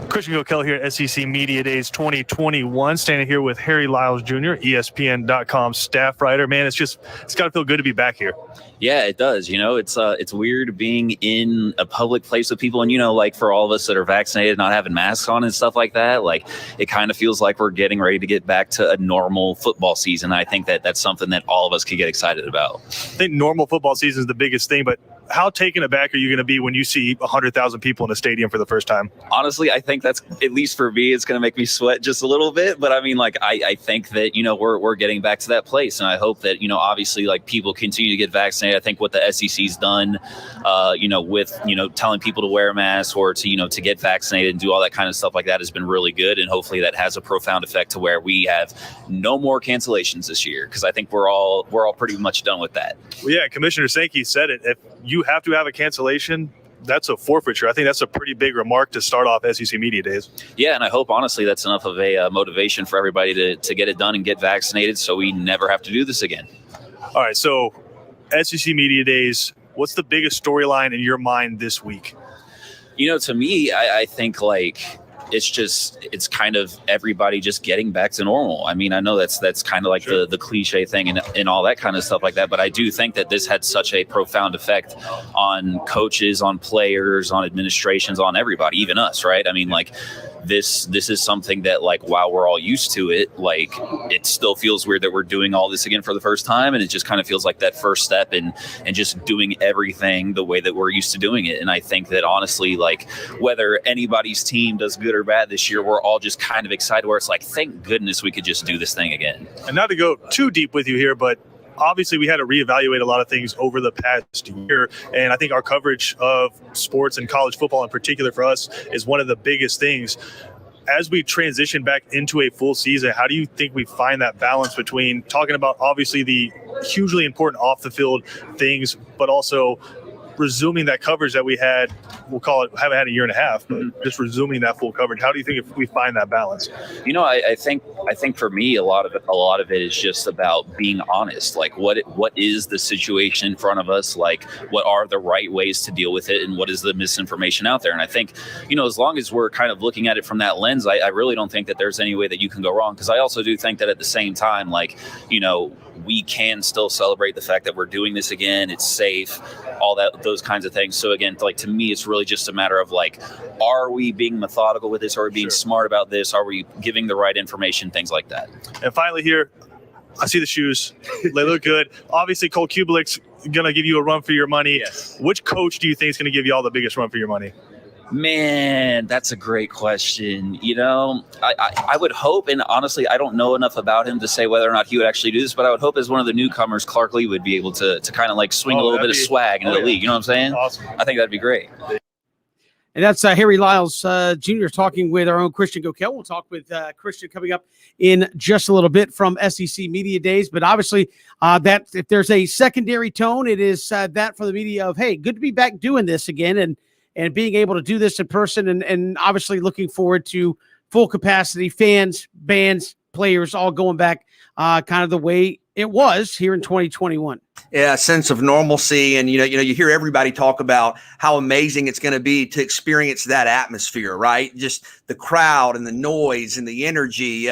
F: Christian Gokel here at SEC Media Days 2021, standing here with Harry Lyles Jr., ESPN.com staff writer. Man, it's got to feel good to be back here.
K: Yeah, it does. It's weird being in a public place with people. And, like for all of us that are vaccinated, not having masks on and stuff like that, like it kind of feels like we're getting ready to get back to a normal football season. I think that that's something that all of us could get excited about.
F: I think normal football season is the biggest thing, but how taken aback are you going to be when you see 100,000 people in a stadium for the first time?
K: Honestly, I think that's, at least for me, it's going to make me sweat just a little bit. But I mean, like, I think that, we're getting back to that place. And I hope that, obviously, like people continue to get vaccinated. I think what the SEC's done, with, telling people to wear masks or to get vaccinated and do all that kind of stuff like that has been really good. And hopefully that has a profound effect to where we have no more cancellations this year. Cause I think we're all pretty much done with that.
F: Well, yeah, Commissioner Sankey said it. If you have to have a cancellation, that's a forfeiture. I think that's a pretty big remark to start off SEC Media Days.
K: Yeah, and I hope, honestly, that's enough of a motivation for everybody to get it done and get vaccinated so we never have to do this again.
F: All right, so SEC Media Days, what's the biggest storyline in your mind this week?
K: To me, I think, like, it's kind of everybody just getting back to normal. I mean, I know that's kind of like sure. the cliche thing and all that kind of stuff like that. But I do think that this had such a profound effect on coaches, on players, on administrations, on everybody, even us, right? I mean, like this is something that, like, while we're all used to it, like it still feels weird that we're doing all this again for the first time. And it just kind of feels like that first step and just doing everything the way that we're used to doing it. And I think that honestly, like whether anybody's team does good or bad this year, we're all just kind of excited where it's like, thank goodness we could just do this thing again.
F: And not to go too deep with you here, but obviously we had to reevaluate a lot of things over the past year. And I think our coverage of sports and college football in particular for us is one of the biggest things. As we transition back into a full season, how do you think we find that balance between talking about obviously the hugely important off the field things, but also resuming that coverage that we had, we'll call it, haven't had a year and a half, but just resuming that full coverage. How do you think if we find that balance?
K: I think for me, a lot of it is just about being honest. Like what is the situation in front of us? Like what are the right ways to deal with it? And what is the misinformation out there? And I think, as long as we're kind of looking at it from that lens, I really don't think that there's any way that you can go wrong. Cause I also do think that at the same time, like, we can still celebrate the fact that we're doing this again. It's safe, all those kinds of things. So again, like to me, it's really just a matter of like, are we being methodical with this? Are we being smart about this? Are we giving the right information? Things like that.
F: And finally here, I see the shoes. They look good. Obviously, Cole Kubelik's going to give you a run for your money.
K: Yes.
F: Which coach do you think is going to give you all the biggest run for your money?
K: Man, that's a great question. I would hope, and honestly, I don't know enough about him to say whether or not he would actually do this, but I would hope as one of the newcomers, Clark Lee would be able to kind of like swing a little bit of swag into the league. You know what I'm saying?
F: Awesome.
K: I think that'd be great.
A: And that's Harry Lyles Jr. talking with our own Christian Gokel. We'll talk with Christian coming up in just a little bit from SEC Media Days. But obviously, that if there's a secondary tone, it is that for the media of, hey, good to be back doing this again and being able to do this in person and obviously looking forward to full capacity, fans, bands, players all going back kind of the way it was here in 2021.
B: Yeah, a sense of normalcy. And, you hear everybody talk about how amazing it's going to be to experience that atmosphere, right? Just the crowd and the noise and the energy.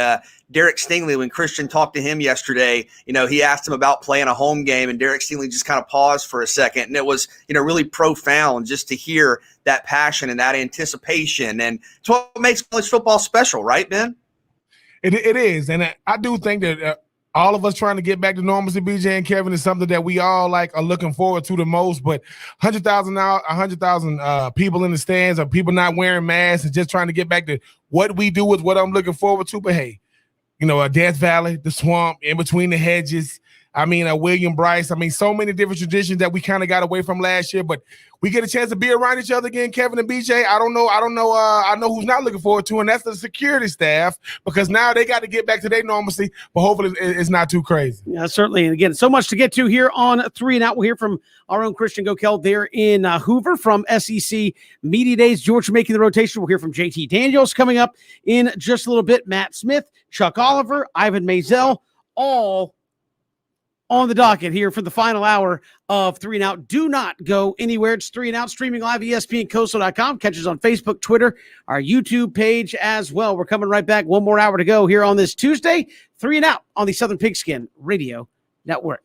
B: Derek Stingley, when Christian talked to him yesterday, he asked him about playing a home game, and Derek Stingley just kind of paused for a second. And it was, really profound just to hear that passion and that anticipation. And it's what makes college football special, right, Ben?
C: It is. And I do think that all of us trying to get back to normalcy, BJ and Kevin, is something that we all are looking forward to the most. But 100,000 people in the stands, or people not wearing masks, and just trying to get back to what we do is what I'm looking forward to. But hey, Death Valley, the swamp, in between the hedges, I mean, William Bryce. I mean, so many different traditions that we kind of got away from last year, but we get a chance to be around each other again, Kevin and BJ. I don't know. I know who's not looking forward to, and that's the security staff, because now they got to get back to their normalcy, but hopefully it's not too crazy.
A: Yeah, certainly. And again, so much to get to here on 3 and Out. We'll hear from our own Christian Gokel there in Hoover from SEC Media Days. Georgia making the rotation. We'll hear from JT Daniels coming up in just a little bit. Matt Smith, Chuck Oliver, Ivan Maisel, all on the docket here for the final hour of 3 and Out. Do not go anywhere. It's 3 and Out, streaming live, ESPNCoastal.com. Catch us on Facebook, Twitter, our YouTube page as well. We're coming right back. One more hour to go here on this Tuesday. 3 and Out on the Southern Pigskin Radio Network.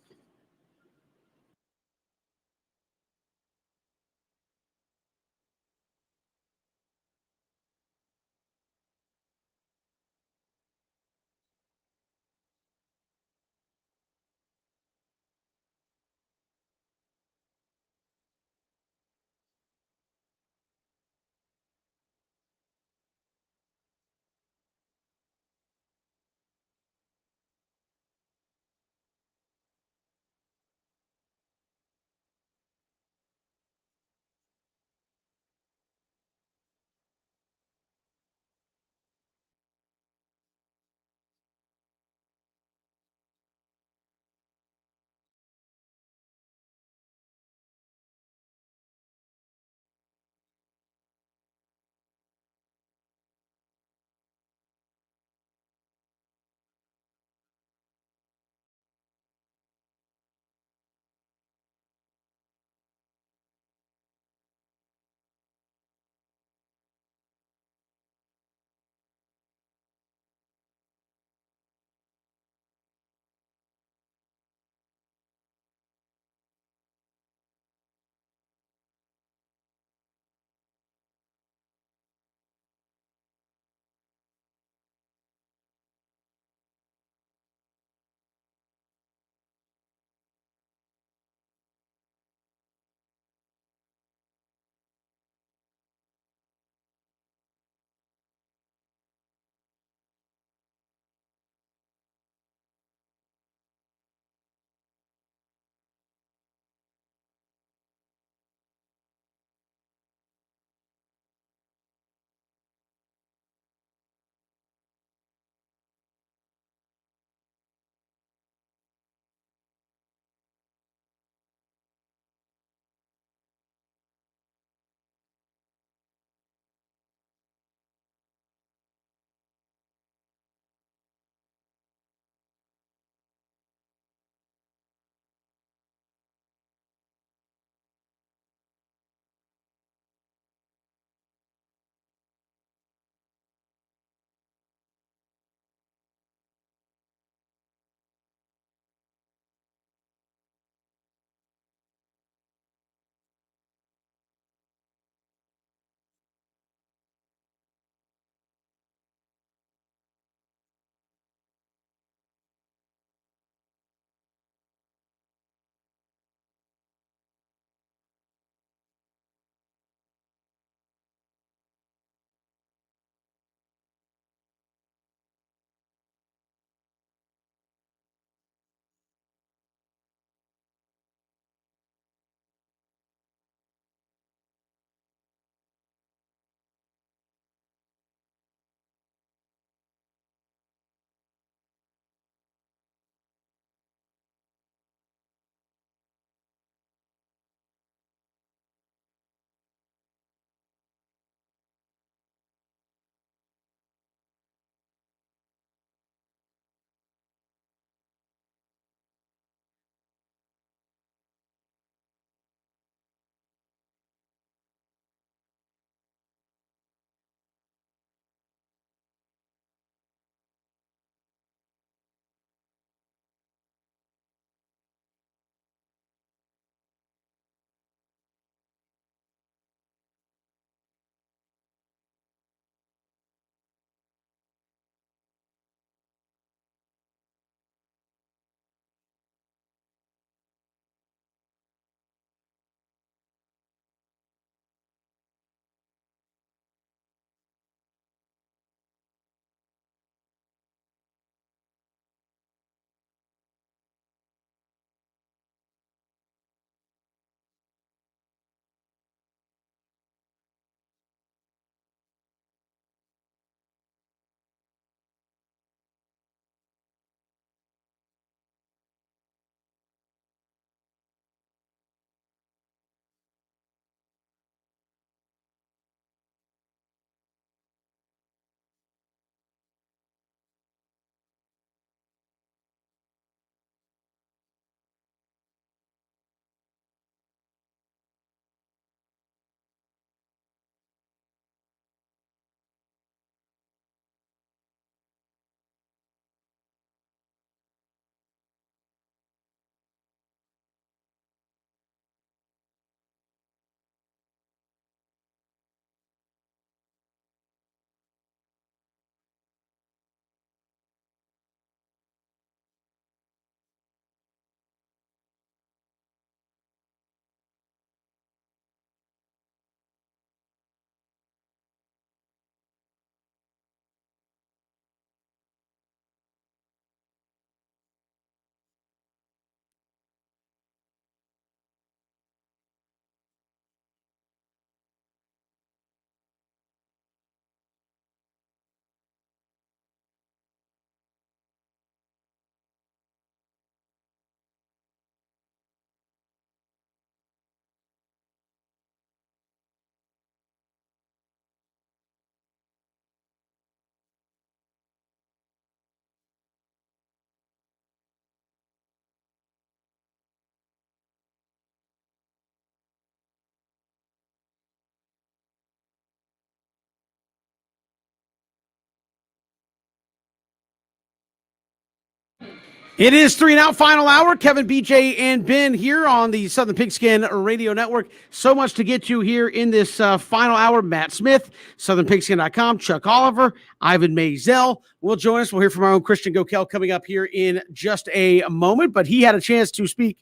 A: It is 3 and Out final hour. Kevin, BJ, and Ben here on the Southern Pigskin Radio Network. So much to get to here in this final hour. Matt Smith, southernpigskin.com, Chuck Oliver, Ivan Maisel will join us. We'll hear from our own Christian Gokel coming up here in just a moment. But he had a chance to speak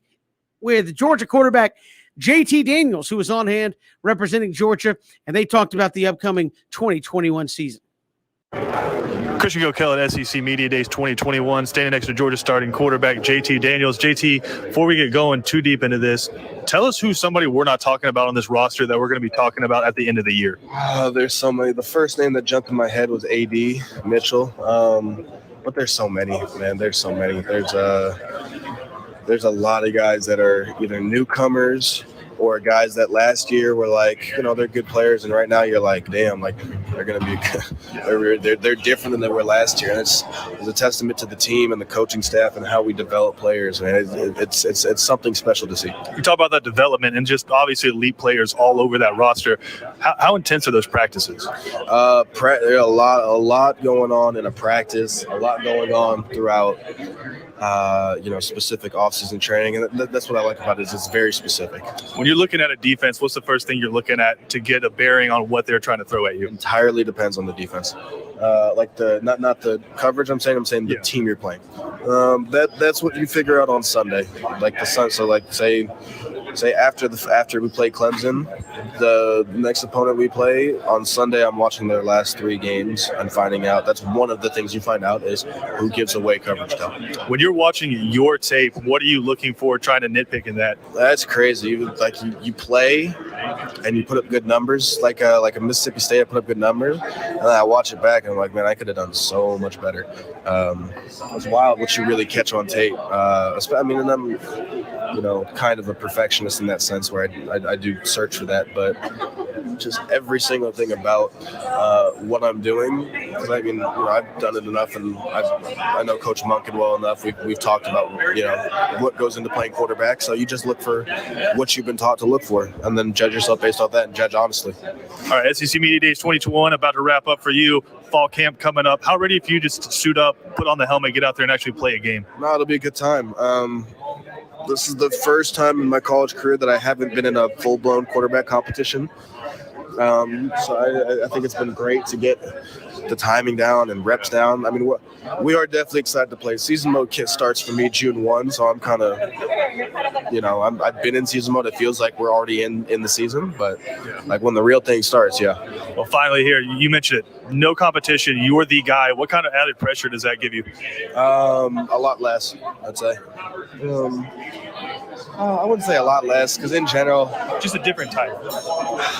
A: with Georgia quarterback JT Daniels, who was on hand representing Georgia, and they talked about the upcoming 2021 season.
F: Christian Gokel at SEC Media Days 2021, standing next to Georgia starting quarterback JT Daniels. JT, before we get going too deep into this, tell us who's somebody we're not talking about on this roster that we're going to be talking about at the end of the year.
L: There's so many. The first name that jumped in my head was AD Mitchell, but there's so many, man. There's so many. There's a lot of guys that are either newcomers or guys that last year were like, they're good players, and right now you're like, damn, like they're gonna be, they're different than they were last year, and it's a testament to the team and the coaching staff and how we develop players, man. It's something special to see.
F: You talk about that development and just obviously elite players all over that roster. How intense are those practices?
L: There's a lot going on in a practice, a lot going on throughout. Specific off-season training, and that's what I like about it. Is it's very specific.
F: When you're looking at a defense, what's the first thing you're looking at to get a bearing on what they're trying to throw at you?
L: Entirely depends on the defense. Like not the coverage. I'm saying the team you're playing. That's what you figure out on Sunday. Like the Sun. So like say after we play Clemson, the next opponent we play on Sunday, I'm watching their last 3 games and finding out. That's one of the things you find out is who gives away coverage to.
F: When you're watching your tape, what are you looking for, trying to nitpick in that?
L: That's crazy. You play and you put up good numbers, like a Mississippi State. I put up good numbers, and then I watch it back and I'm like, man, I could have done so much better. It's wild what you really catch on tape. And I'm kind of a perfectionist in that sense where I do search for that, but just every single thing about what I'm doing, because I've done it enough, and I know Coach Monken well enough. We've talked about what goes into playing quarterback, so you just look for what you've been taught to look for, and then judge yourself based off that and judge honestly.
F: All right, SEC Media Days 2021 about to wrap up for you. Fall camp coming up. How ready are you just to suit up, put on the helmet, get out there and actually play a game?
L: No, it'll be a good time. This is the first time in my college career that I haven't been in a full-blown quarterback competition. So I think it's been great to get the timing down and reps down. I mean, we are definitely excited to play. Season mode kit starts for me June 1, so I'm kind of, I've been in season mode. It feels like we're already in the season, but like when the real thing starts,
F: Well, finally here, you mentioned it. No competition. You're the guy. What kind of added pressure does that give you?
L: A lot less, I'd say. I wouldn't say a lot less, because in general,
F: just a different type.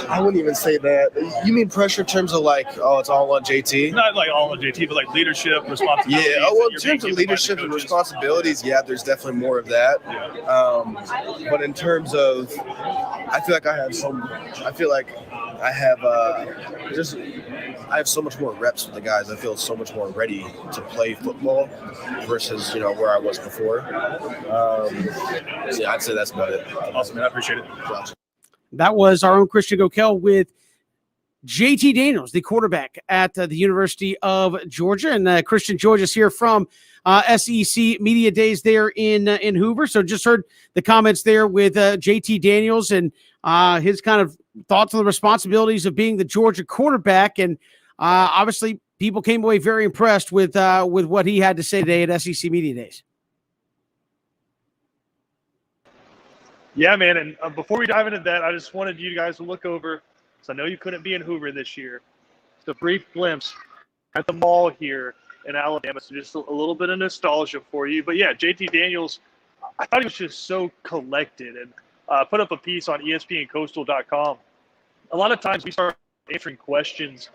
L: I wouldn't even say that. You mean pressure in terms of like, it's all on JT?
F: Not like all on JT, but like leadership, responsibilities.
L: Yeah. Well, in terms of leadership and responsibilities, there's definitely more of that. But in terms of, I feel like I have so much more reps with the guys. I feel so much more ready to play football versus, where I was before. I'd say that's about it.
F: Awesome, man. I appreciate it.
A: That was our own Christian Gokel with JT Daniels, the quarterback at the University of Georgia. And Christian, joins us here from SEC Media Days there in Hoover. So just heard the comments there with JT Daniels and his kind of thoughts on the responsibilities of being the Georgia quarterback. And obviously people came away very impressed with what he had to say today at SEC Media Days.
F: Yeah, man. And before we dive into that, I just wanted you guys to look over, because I know you couldn't be in Hoover this year. Just a brief glimpse at the mall here in Alabama. So just a little bit of nostalgia for you. But yeah, JT Daniels, I thought he was just so collected, and put up a piece on ESPNCoastal.com. A lot of times we start answering questions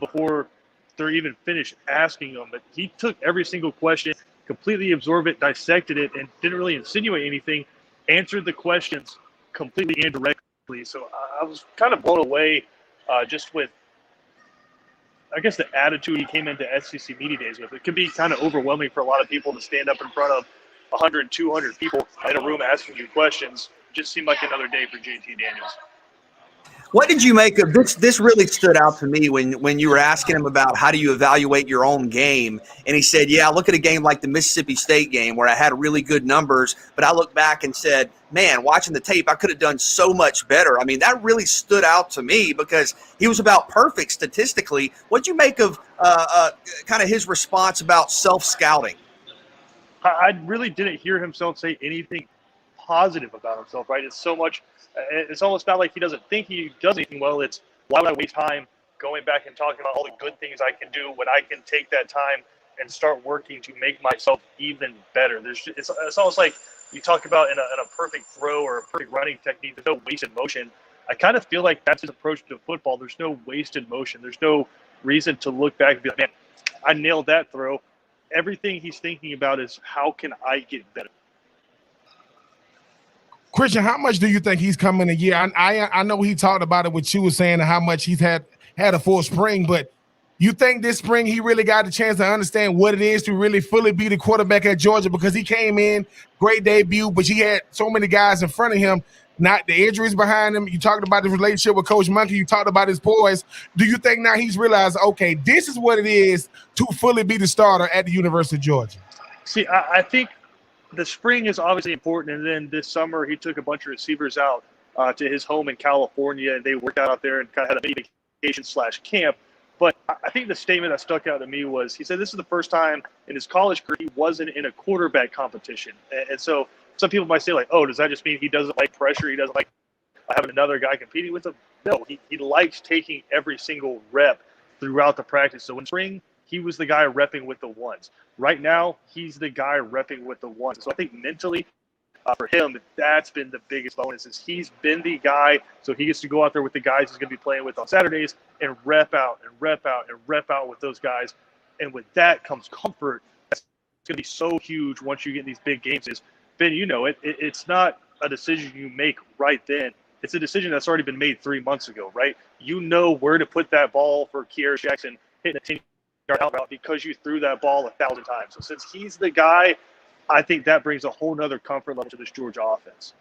F: before they're even finished asking them. But he took every single question, completely absorbed it, dissected it, and didn't really insinuate anything. Answered the questions completely and directly. So I was kind of blown away just with, I guess, the attitude he came into SEC Media Days with. It can be kind of overwhelming for a lot of people to stand up in front of 100, 200 people in a room asking you questions. Just seemed like another day for JT Daniels.
B: What did you make of this? This really stood out to me when you were asking him about how do you evaluate your own game, and he said, "Yeah, I look at a game like the Mississippi State game where I had really good numbers, but I look back and said, man, watching the tape, I could have done so much better." I mean, that really stood out to me because he was about perfect statistically. What'd you make of kind of his response about self-scouting?
F: I really didn't hear himself say anything positive about himself, right? It's so much, it's almost not like he doesn't think he does anything well. It's why would I waste time going back and talking about all the good things I can do when I can take that time and start working to make myself even better. It's almost like you talk about in a perfect throw or a perfect running technique, there's no wasted motion. I kind of feel like that's his approach to football. There's no wasted motion. There's no reason to look back and be like, man, I nailed that throw. Everything he's thinking about is how can I get better?
C: Christian, how much do you think he's coming a year? I know he talked about it, what you were saying, and how much he's had a full spring, but you think this spring he really got the chance to understand what it is to really fully be the quarterback at Georgia? Because he came in, great debut, but he had so many guys in front of him, not the injuries behind him. You talked about his relationship with Coach Monkey. You talked about his poise. Do you think now he's realized, okay, this is what it is to fully be the starter at the University of Georgia?
F: See, I think the spring is obviously important, and then this summer he took a bunch of receivers out to his home in California, and they worked out there and kind of had a mini vacation/camp. But I think the statement that stuck out to me was he said this is the first time in his college career he wasn't in a quarterback competition. And so some people might say, like, oh, does that just mean he doesn't like pressure? He doesn't like having another guy competing with him? No, he likes taking every single rep throughout the practice. So in spring, he was the guy repping with the ones. Right now, he's the guy repping with the ones. So I think mentally, for him, that's been the biggest bonus is he's been the guy, so he gets to go out there with the guys he's going to be playing with on Saturdays and rep out and rep out and rep out with those guys. And with that comes comfort. That's going to be so huge once you get in these big games. Ben, you know it. It's not a decision you make right then. It's a decision that's already been made 3 months ago, right? You know where to put that ball for Kearis Jackson hitting a 10-yard out route because you threw that ball 1,000 times. So since he's the guy, I think that brings a whole nother comfort level to this Georgia offense.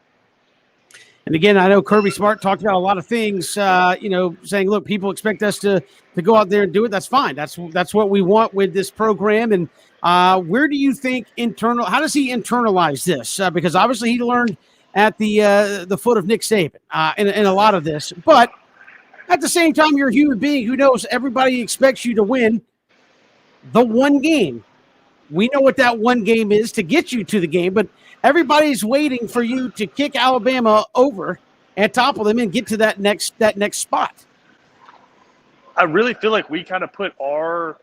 A: And again, I know Kirby Smart talked about a lot of things, saying, look, people expect us to go out there and do it. That's fine. That's what we want with this program. And where do you think how does he internalize this? Because obviously he learned at the foot of Nick Saban in a lot of this. But at the same time, you're a human being who knows everybody expects you to win the one game. We know what that one game is to get you to the game, but everybody's waiting for you to kick Alabama over and topple them and get to that next spot.
F: I really feel like we kind of put our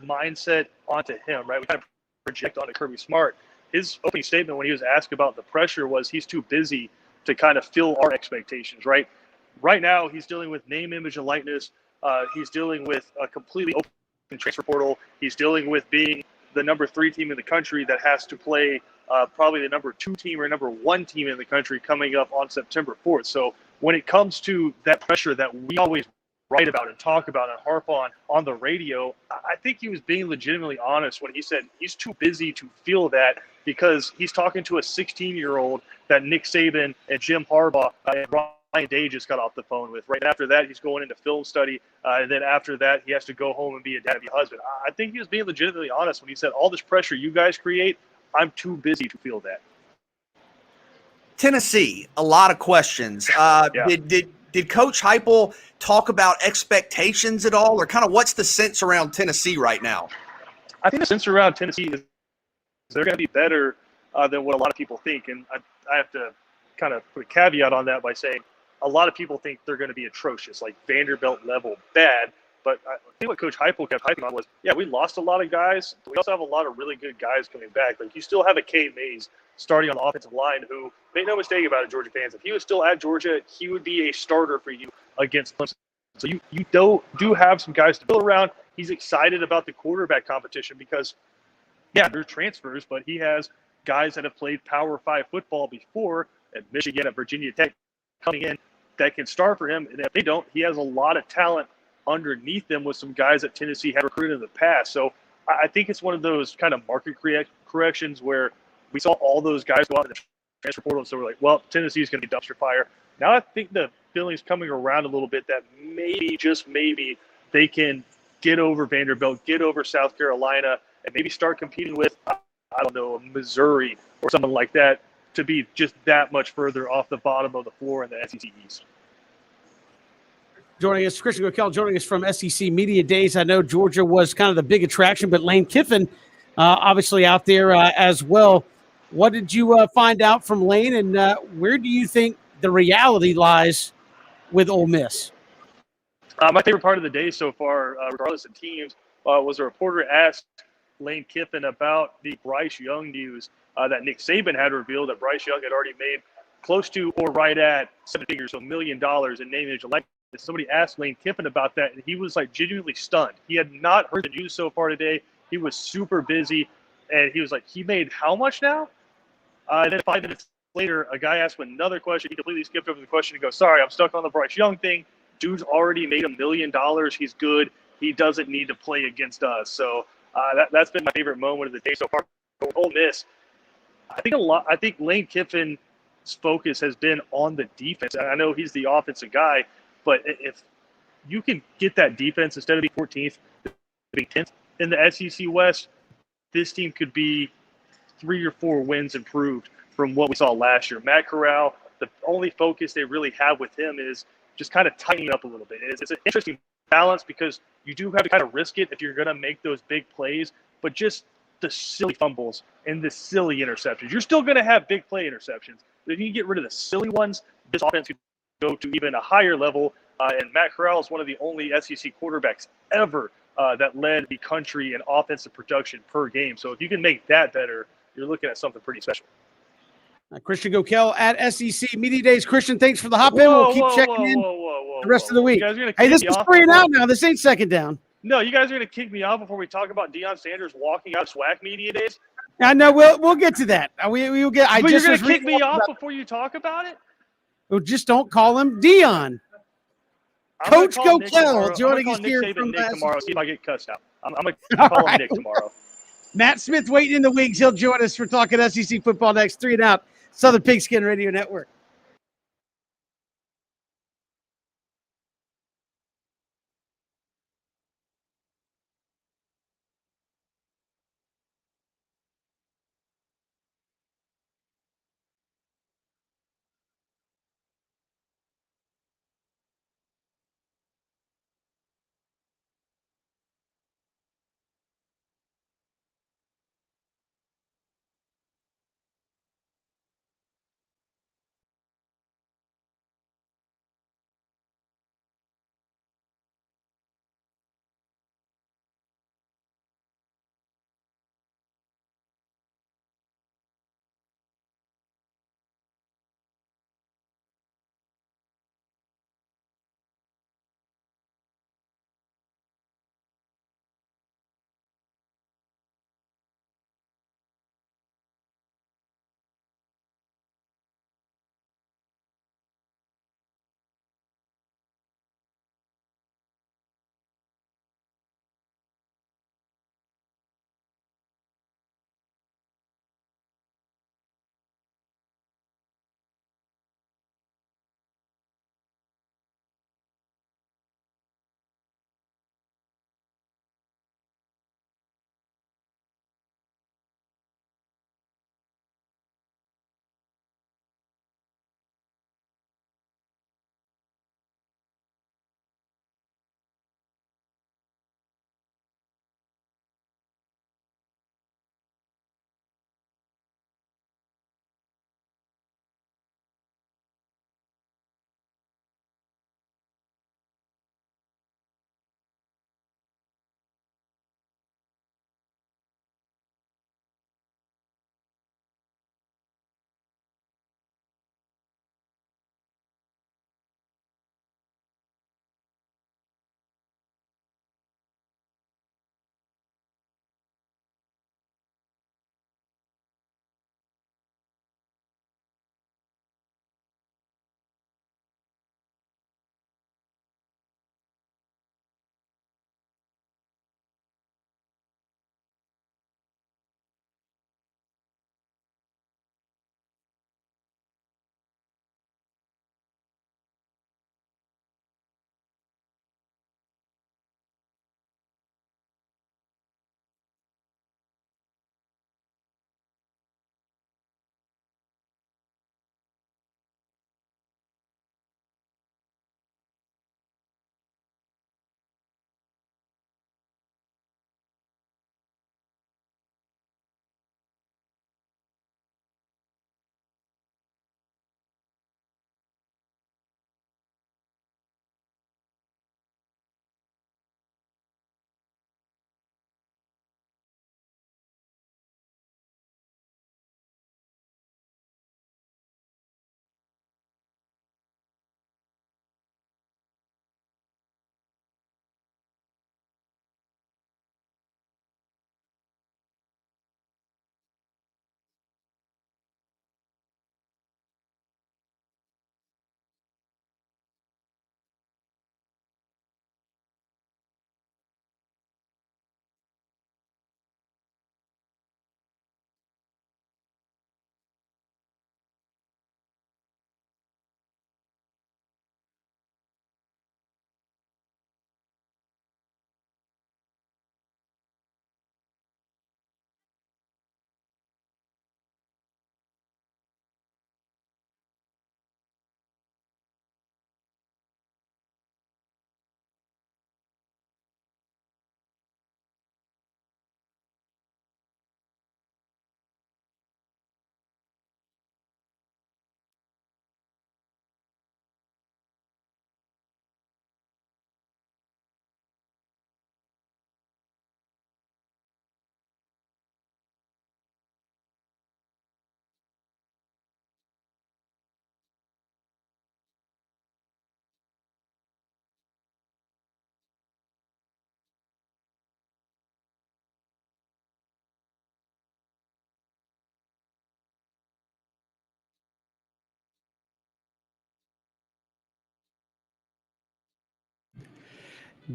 F: mindset onto him, right? We kind of project onto Kirby Smart. His opening statement when he was asked about the pressure was he's too busy to kind of fill our expectations, right? Right now, he's dealing with name, image, and likeness. He's dealing with a completely open transfer portal. He's dealing with being the number 3 team in the country that has to play probably the number 2 team or number 1 team in the country coming up on September 4th. So when it comes to that pressure that we always write about and talk about and harp on the radio, I think he was being legitimately honest when he said he's too busy to feel that because he's talking to a 16-year-old that Nick Saban and Jim Harbaugh and Ryan Day just got off the phone with. Right after that, he's going into film study. And then after that, he has to go home and be a dad and be a husband. I think he was being legitimately honest when he said, all this pressure you guys create, I'm too busy to feel that.
B: Tennessee, a lot of questions. Did Coach Heupel talk about expectations at all, or kind of what's the sense around Tennessee right now?
F: I think the sense around Tennessee is they're going to be better than what a lot of people think. And I have to kind of put a caveat on that by saying a lot of people think they're going to be atrocious, like Vanderbilt level bad. But I think what Coach Heupel kept hyping on was, yeah, we lost a lot of guys, but we also have a lot of really good guys coming back. Like you still have a K. Mays starting on the offensive line who, make no mistake about it, Georgia fans, if he was still at Georgia, he would be a starter for you against Clemson. So you do have some guys to build around. He's excited about the quarterback competition because, yeah, there's transfers, but he has guys that have played Power 5 football before at Michigan, at Virginia Tech coming in that can start for him. And if they don't, he has a lot of talent underneath them with some guys that Tennessee had recruited in the past. So I think it's one of those kind of market corrections where we saw all those guys go out in the transfer portal. So we're like, well, Tennessee's going to be dumpster fire. Now I think the feelings coming around a little bit that maybe, just maybe, they can get over Vanderbilt, get over South Carolina, and maybe start competing with, I don't know, Missouri or something like that, to be just that much further off the bottom of the floor in the SEC East.
A: Joining us, Christian Gokel, joining us from SEC Media Days. I know Georgia was kind of the big attraction, but Lane Kiffin obviously out there as well. What did you find out from Lane, and where do you think the reality lies with Ole Miss?
F: My favorite part of the day so far, regardless of teams, was a reporter asked Lane Kiffin about the Bryce Young news that Nick Saban had revealed that Bryce Young had already made close to or right at seven figures, so $1 million in name, image, and likeness. Somebody asked Lane Kiffin about that, and he was like genuinely stunned. He had not heard the news so far today. He was super busy, and he was like, he made how much now? And then 5 minutes later, a guy asked him another question. He completely skipped over the question and goes, sorry, I'm stuck on the Bryce Young thing. Dude's already made $1 million. He's good. He doesn't need to play against us. So that's been my favorite moment of the day so far. For Ole Miss, I think Lane Kiffin's focus has been on the defense. I know he's the offensive guy, but if you can get that defense instead of being 14th, being 10th in the SEC West, this team could be 3 or 4 wins improved from what we saw last year. Matt Corral, the only focus they really have with him is just kind of tightening up a little bit. It's an interesting balance because you do have to kind of risk it if you're going to make those big plays, but just the silly fumbles and the silly interceptions. You're still going to have big play interceptions. But if you can get rid of the silly ones, this offense could go to even a higher level. And Matt Corral is one of the only SEC quarterbacks ever that led the country in offensive production per game. So if you can make that better, you're looking at something pretty special.
A: Christian Gokel at SEC Media Days. Christian, thanks for the hop in. We'll keep checking in the rest of the week. Hey, this is 3 and out now. This ain't second down.
F: No, you guys are going to kick me off before we talk about Deion Sanders walking out of SWAC Media Days?
A: I know we'll get to that. We'll get.
F: But you're going to kick me off before you talk about it?
A: Well, just don't call him Deion. Coach Gokel joining us here from
F: Nick tomorrow. See if I get cussed out. I'm going to call him Nick tomorrow.
A: Matt Smith waiting in the wings. He'll join us for talking SEC football next. 3 and out. Southern Pigskin Radio Network.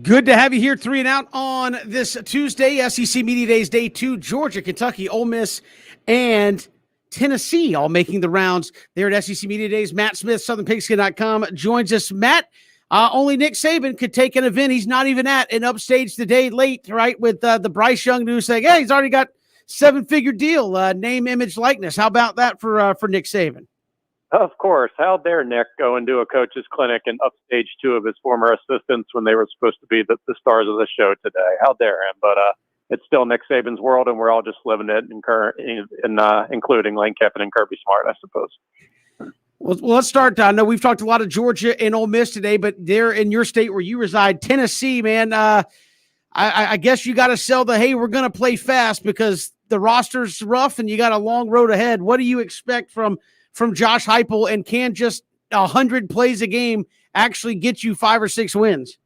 A: Good to have you here, 3 and Out on this Tuesday, SEC Media Days, Day 2, Georgia, Kentucky, Ole Miss, and Tennessee all making the rounds there at SEC Media Days. Matt Smith, SouthernPigskin.com, joins us. Matt, only Nick Saban could take an event he's not even at and upstage the day late, right, with the Bryce Young news saying, hey, he's already got 7-figure deal, name, image, likeness. How about that for Nick Saban?
M: Of course. How dare Nick go and do a coach's clinic and upstage 2 of his former assistants when they were supposed to be the stars of the show today? How dare him? But it's still Nick Saban's world, and we're all just living it, including Lane Kiffin and Kirby Smart, I suppose.
A: Well, let's start. I know we've talked a lot of Georgia and Ole Miss today, but there in your state where you reside, Tennessee, man, I guess you got to sell hey, we're going to play fast because the roster's rough and you got a long road ahead. What do you expect from Josh Heupel, and can just 100 plays a game actually get you 5 or 6 wins?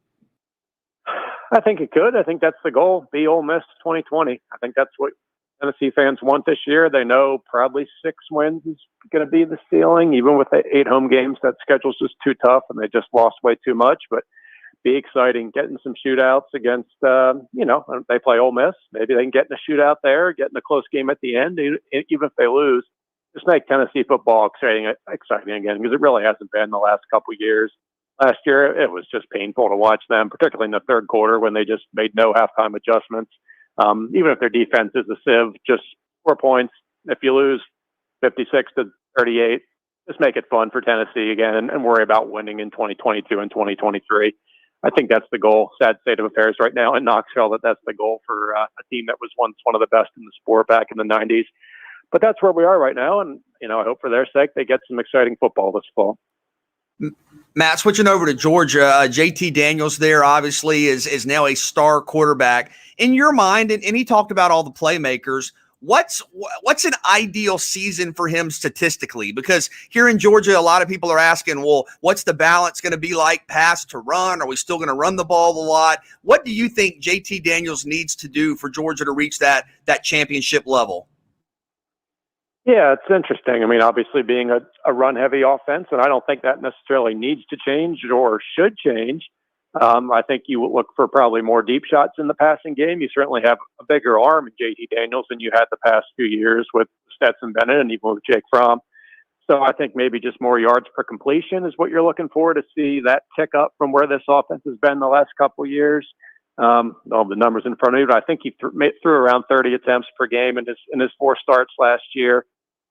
M: I think it could. I think that's the goal. Be Ole Miss 2020. I think that's what Tennessee fans want this year. They know probably 6 wins is going to be the ceiling, even with the 8 home games. That schedule's just too tough, and they just lost way too much. But be exciting, getting some shootouts against, they play Ole Miss. Maybe they can get in a shootout there, get in a close game at the end, even if they lose. Just make Tennessee football exciting again, because it really hasn't been the last couple of years. Last year, it was just painful to watch them, particularly in the third quarter when they just made no halftime adjustments. Even if their defense is a sieve, just 4 points. If you lose 56-38, just make it fun for Tennessee again and worry about winning in 2022 and 2023. I think that's the goal. Sad state of affairs right now in Knoxville that's the goal for a team that was once one of the best in the sport back in the 90s. But that's where we are right now, and I hope for their sake they get some exciting football this fall.
B: Matt, switching over to Georgia, JT Daniels there obviously is now a star quarterback. In your mind, and he talked about all the playmakers, what's an ideal season for him statistically? Because here in Georgia, a lot of people are asking, well, what's the balance going to be like pass to run? Are we still going to run the ball a lot? What do you think JT Daniels needs to do for Georgia to reach that championship level?
M: Yeah, it's interesting. I mean, obviously being a run-heavy offense, and I don't think that necessarily needs to change or should change. I think you would look for probably more deep shots in the passing game. You certainly have a bigger arm in JT Daniels than you had the past few years with Stetson Bennett and even with Jake Fromm. So I think maybe just more yards per completion is what you're looking for to see that tick up from where this offense has been the last couple of years. All the numbers in front of you, but I think he threw around 30 attempts per game in his 4 starts last year.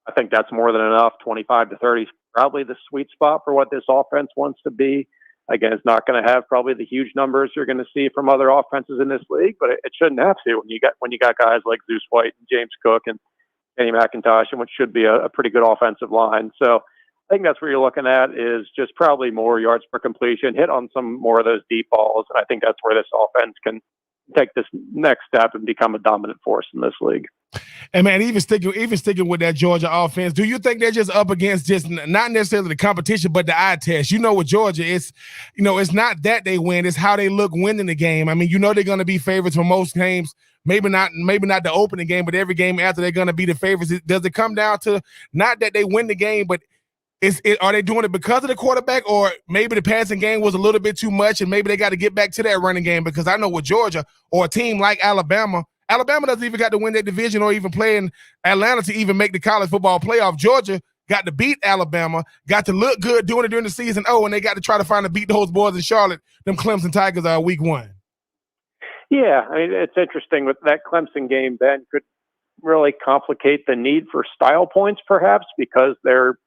M: I think that's more than enough. 25 to 30 is probably the sweet spot for what this offense wants to be. Again, it's not going to have probably the huge numbers you're going to see from other offenses in this league, but it shouldn't have to when you got guys like Zeus White and James Cook and Kenny McIntosh, and what should be a pretty good offensive line. So I think that's what you're looking at is just probably more yards per completion, hit on some more of those deep balls, and I think that's where this offense can take this next step and become a dominant force in this league.
C: And man, even sticking with that Georgia offense, do you think they're just up against just not necessarily the competition, but the eye test? With Georgia, it's not that they win, it's how they look winning the game. I mean, they're going to be favorites for most games. Maybe not the opening game, but every game after they're going to be the favorites. Does it come down to not that they win the game, but are they doing it because of the quarterback, or maybe the passing game was a little bit too much and maybe they got to get back to that running game? Because I know with Georgia or a team like Alabama doesn't even got to win that division or even play in Atlanta to even make the college football playoff. Georgia got to beat Alabama, got to look good doing it during the season. And they got to try to find to beat those boys in Charlotte, them Clemson Tigers week 1.
M: Yeah, I mean, it's interesting with that Clemson game, Ben, could really complicate the need for style points perhaps because they're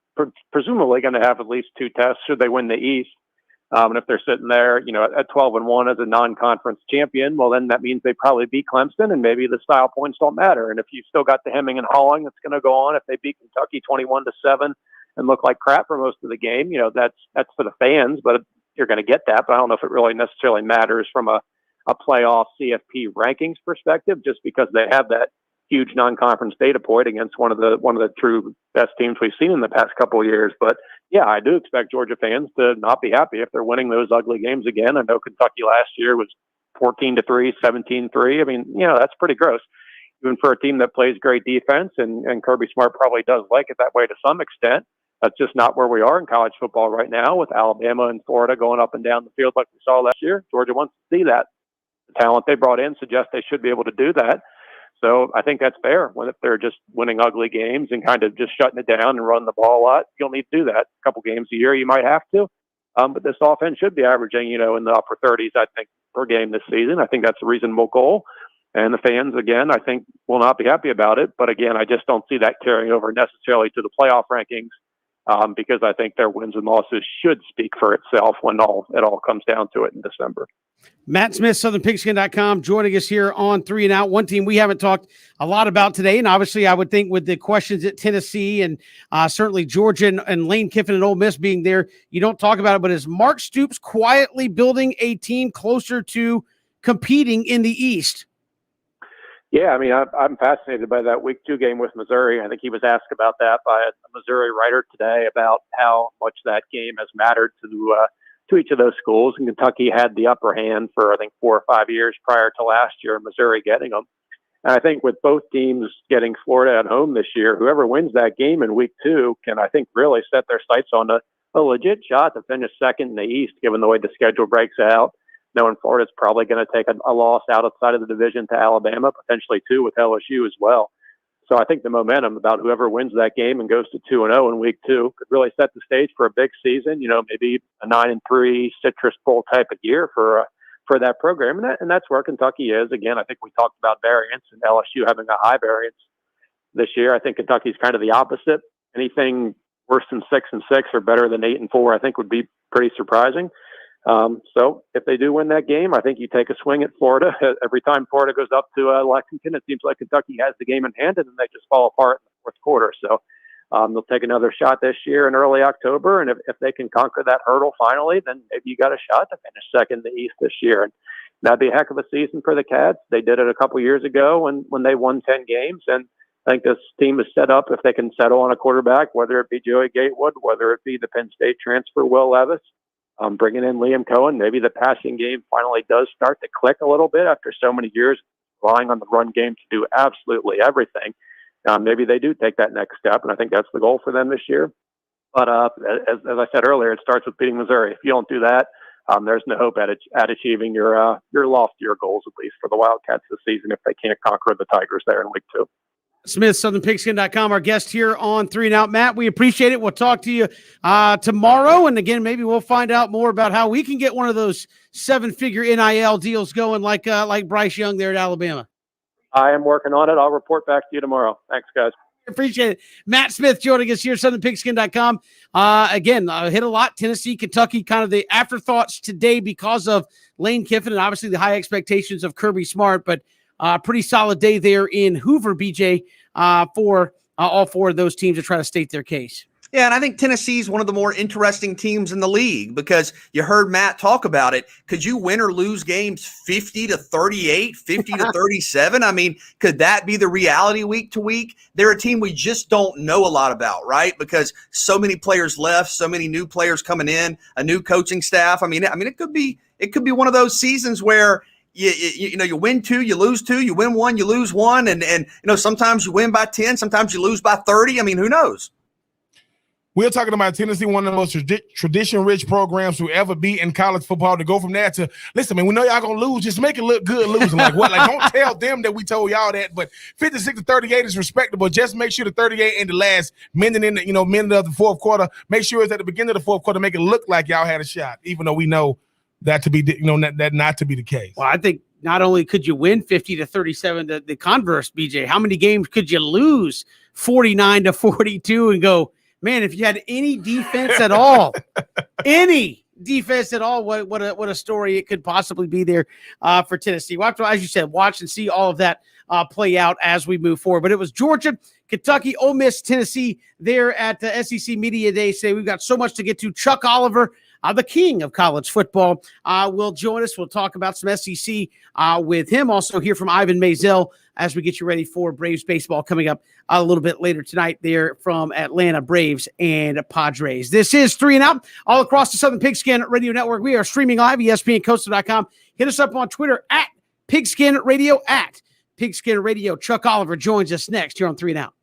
M: presumably going to have at least 2 tests should they win the East. And if they're sitting there, at 12-1 as a non-conference champion, well, then that means they probably beat Clemson, and maybe the style points don't matter. And if you still got the hemming and hawing that's going to go on, if they beat Kentucky 21-7 and look like crap for most of the game, that's for the fans, but you're going to get that. But I don't know if it really necessarily matters from a playoff CFP rankings perspective, just because they have that huge non-conference data point against one of the true best teams we've seen in the past couple of years. But yeah, I do expect Georgia fans to not be happy if they're winning those ugly games again. I know Kentucky last year was 14-3, 17-3. I mean, that's pretty gross, even for a team that plays great defense, and Kirby Smart probably does like it that way to some extent. That's just not where we are in college football right now, with Alabama and Florida going up and down the field like we saw last year. Georgia wants to see that. The talent they brought in suggests they should be able to do that. So I think that's fair. If they're just winning ugly games and kind of just shutting it down and running the ball a lot, you'll need to do that. A couple games a year, you might have to. But this offense should be averaging, in the upper 30s, I think, per game this season. I think that's a reasonable goal. And the fans, again, I think will not be happy about it. But again, I just don't see that carrying over necessarily to the playoff rankings, because I think their wins and losses should speak for itself when it all comes down to it in December.
A: Matt Smith, SouthernPigskin.com, joining us here on 3 and Out. One team we haven't talked a lot about today, and obviously I would think with the questions at Tennessee and certainly Georgia and Lane Kiffin and Ole Miss being there, you don't talk about it, but is Mark Stoops quietly building a team closer to competing in the East?
M: Yeah, I mean, I'm fascinated by that Week 2 game with Missouri. I think he was asked about that by a Missouri writer today about how much that game has mattered to each of those schools. And Kentucky had the upper hand for, I think, 4 or 5 years prior to last year, Missouri getting them. And I think with both teams getting Florida at home this year, whoever wins that game in Week 2 can, I think, really set their sights on a legit shot to finish second in the East, given the way the schedule breaks out. Knowing Florida's probably going to take a loss outside of the division to Alabama, potentially 2 with LSU as well. So I think the momentum about whoever wins that game and goes to 2-0 in Week 2 could really set the stage for a big season. Maybe a 9-3 Citrus Bowl type of year for that program, and that's where Kentucky is. Again, I think we talked about variance and LSU having a high variance this year. I think Kentucky's kind of the opposite. Anything worse than 6-6 or better than 8-4, I think would be pretty surprising. So if they do win that game, I think you take a swing at Florida. Every time Florida goes up to Lexington, it seems like Kentucky has the game in hand, and then they just fall apart in the fourth quarter. So they'll take another shot this year in early October, and if they can conquer that hurdle finally, then maybe you got a shot to finish second in the East this year. And that'd be a heck of a season for the Cats. They did it a couple years ago when they won 10 games, and I think this team is set up if they can settle on a quarterback, whether it be Joey Gatewood, whether it be the Penn State transfer Will Levis. Bringing in Liam Cohen, maybe the passing game finally does start to click a little bit after so many years relying on the run game to do absolutely everything. Maybe they do take that next step, and I think that's the goal for them this year. But as I said earlier, it starts with beating Missouri. If you don't do that, there's no hope at achieving your loftier goals, at least for the Wildcats this season, if they can't conquer the Tigers there in Week 2.
A: Smith, SouthernPigskin.com, our guest here on 3 and Out. Matt, we appreciate it. We'll talk to you tomorrow. And again, maybe we'll find out more about how we can get one of those 7-figure NIL deals going like Bryce Young there at Alabama.
M: I am working on it. I'll report back to you tomorrow. Thanks, guys.
A: Appreciate it. Matt Smith joining us here, SouthernPigskin.com. Again, hit a lot. Tennessee, Kentucky, kind of the afterthoughts today because of Lane Kiffin and obviously the high expectations of Kirby Smart, but pretty solid day there in Hoover, BJ, for all 4 of those teams to try to state their case.
B: Yeah, and I think Tennessee is one of the more interesting teams in the league because you heard Matt talk about it. Could you win or lose games 50-38, 50-37? I mean, could that be the reality week to week? They're a team we just don't know a lot about, right? Because so many players left, so many new players coming in, a new coaching staff. I mean, it could be one of those seasons where you win 2, you lose 2, you win 1, you lose 1, and sometimes you win by 10, sometimes you lose by 30. I mean, who knows?
C: We're talking about Tennessee, one of the most tradition-rich programs to ever be in college football. To go from there to, listen, man, we know y'all going to lose. Just make it look good losing. Like what? Like, don't tell them that we told y'all that. But 56-38 is respectable. Just make sure the 38 in the last minute minute of the fourth quarter. Make sure it's at the beginning of the fourth quarter. Make it look like y'all had a shot, even though we know that to be, that not to be the case.
A: Well, I think not only could you win 50-37, the converse, BJ, how many games could you lose 49-42 and go, man, if you had any defense at all, what a story it could possibly be there for Tennessee. We'll have to, as you said, watch and see all of that play out as we move forward. But it was Georgia, Kentucky, Ole Miss, Tennessee there at the SEC Media Day. Say we've got so much to get to. Chuck Oliver, the king of college football, will join us. We'll talk about some SEC with him. Also hear from Ivan Maisel as we get you ready for Braves baseball coming up a little bit later tonight there from Atlanta, Braves and Padres. This is 3 and Out all across the Southern Pigskin Radio Network. We are streaming live, ESPNCoastal.com. Hit us up on Twitter at Pigskin Radio, at Pigskin Radio. Chuck Oliver joins us next here on 3 and Out.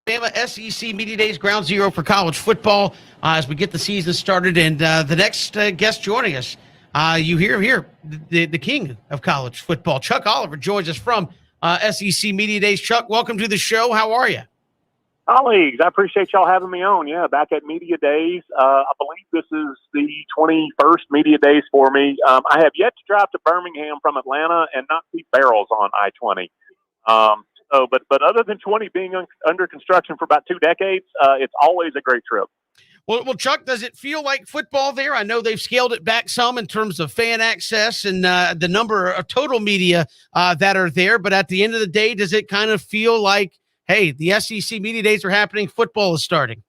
A: Alabama SEC Media Days, ground zero for college football as we get the season started. And the next guest joining us, you hear him here, the king of college football, Chuck Oliver, joins us from SEC Media Days. Chuck, welcome to the show. How are you?
N: Colleagues, I appreciate y'all having me on. Yeah, back at Media Days. I believe this is the 21st Media Days for me. I have yet to drive to Birmingham from Atlanta and not see barrels on I-20. But other than 20 being under construction for about 2 decades, it's always a great trip.
A: Well, Chuck, does it feel like football there? I know they've scaled it back some in terms of fan access and the number of total media that are there. But at the end of the day, does it kind of feel like, hey, the SEC Media Days are happening, football is starting?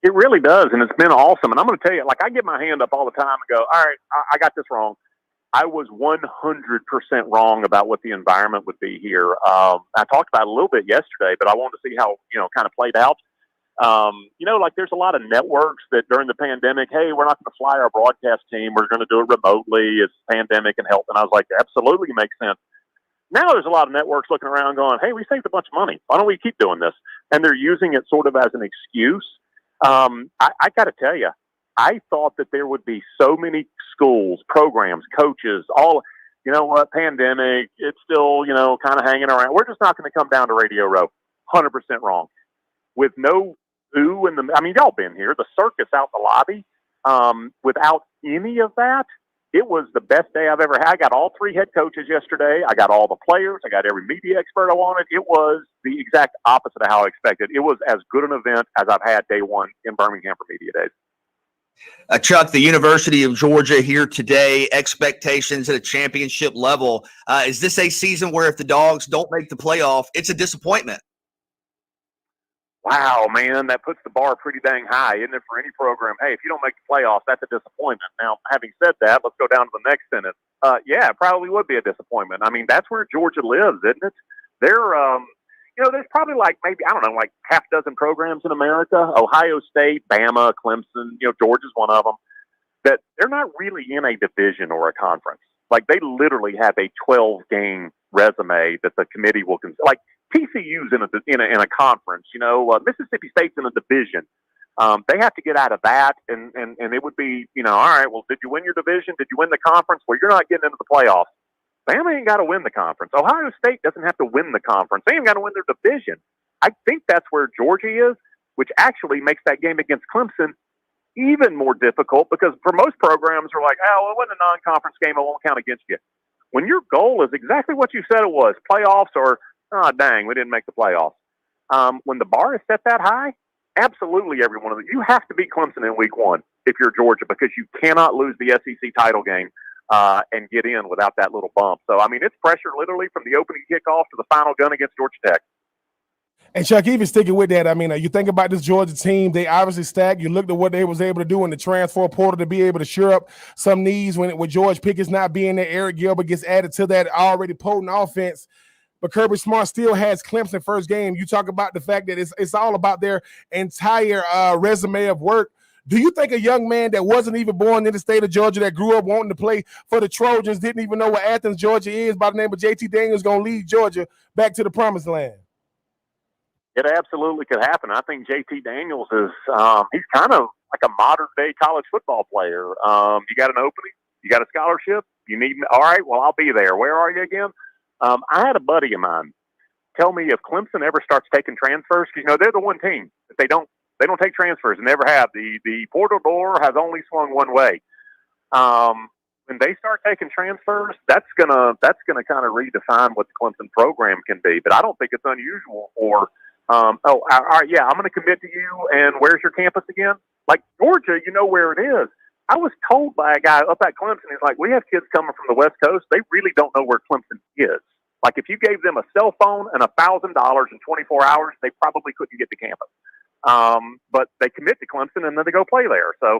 N: It really does, and it's been awesome. And I'm going to tell you, like, I get my hand up all the time and go, all right, I got this wrong. I was 100% wrong about what the environment would be here. I talked about it a little bit yesterday, but I wanted to see how, kind of played out. Like there's a lot of networks that during the pandemic, hey, we're not going to fly our broadcast team. We're going to do it remotely. It's pandemic and health. And I was like, absolutely makes sense. Now there's a lot of networks looking around going, hey, we saved a bunch of money. Why don't we keep doing this? And they're using it sort of as an excuse. I got to tell you, I thought that there would be so many schools, programs, coaches, all, pandemic, it's still, kind of hanging around. We're just not going to come down to Radio Row. 100% wrong. With no ooh in the, y'all been here, the circus out in the lobby, without any of that, it was the best day I've ever had. I got all 3 head coaches yesterday. I got all the players. I got every media expert I wanted. It was the exact opposite of how I expected. It was as good an event as I've had day one in Birmingham for Media Days.
B: Chuck, the University of Georgia here today, expectations at a championship level. Is this a season where if the Dogs don't make the playoff, it's a disappointment?
N: Wow, man, that puts the bar pretty dang high, isn't it, for any program? Hey, if you don't make the playoffs, that's a disappointment. Now, having said that, let's go down to the next sentence. Yeah, it probably would be a disappointment. That's where Georgia lives, isn't it? They're, there's probably like half a dozen programs in America, Ohio State, Bama, Clemson, Georgia's one of them, that they're not really in a division or a conference. Like, they literally have a 12-game resume that the committee will consider. Like, TCU's in a conference, Mississippi State's in a division. They have to get out of that, and it would be, all right, well, did you win your division? Did you win the conference? Well, you're not getting into the playoffs. Bama ain't got to win the conference. Ohio State doesn't have to win the conference. They ain't got to win their division. I think that's where Georgia is, which actually makes that game against Clemson even more difficult because for most programs are like, oh, it wasn't a non-conference game. It won't count against you. When your goal is exactly what you said it was, playoffs or, oh, dang, we didn't make the playoffs. When the bar is set that high, absolutely every one of them. You have to beat Clemson in week 1 if you're Georgia because you cannot lose the SEC title game and get in without that little bump. So, it's pressure literally from the opening kickoff to the final gun against Georgia Tech.
C: And Chuck, even sticking with that, you think about this Georgia team, they obviously stacked. You looked at what they was able to do in the transfer portal to be able to shore up some needs when George Pickett's not being there. Eric Gilbert gets added to that already potent offense. But Kirby Smart still has Clemson first game. You talk about the fact that it's all about their entire resume of work. Do you think a young man that wasn't even born in the state of Georgia that grew up wanting to play for the Trojans, didn't even know where Athens, Georgia is, by the name of JT Daniels, going to lead Georgia back to the promised land?
N: It absolutely could happen. I think JT Daniels is he's kind of like a modern day college football player. You got an opening, you got a scholarship, you need, all right, well, I'll be there. Where are you again? I had a buddy of mine tell me if Clemson ever starts taking transfers, because they're the one team that they don't take transfers and never have. The portal door has only swung one way. When they start taking transfers, that's gonna kind of redefine what the Clemson program can be. But I don't think it's unusual for all right, yeah, I'm going to commit to you. And where's your campus again? Like Georgia, you know where it is. I was told by a guy up at Clemson, he's like, we have kids coming from the West Coast. They really don't know where Clemson is. Like if you gave them a cell phone and $1,000 in 24 hours, they probably couldn't get to campus. But they commit to Clemson and then they go play there. So,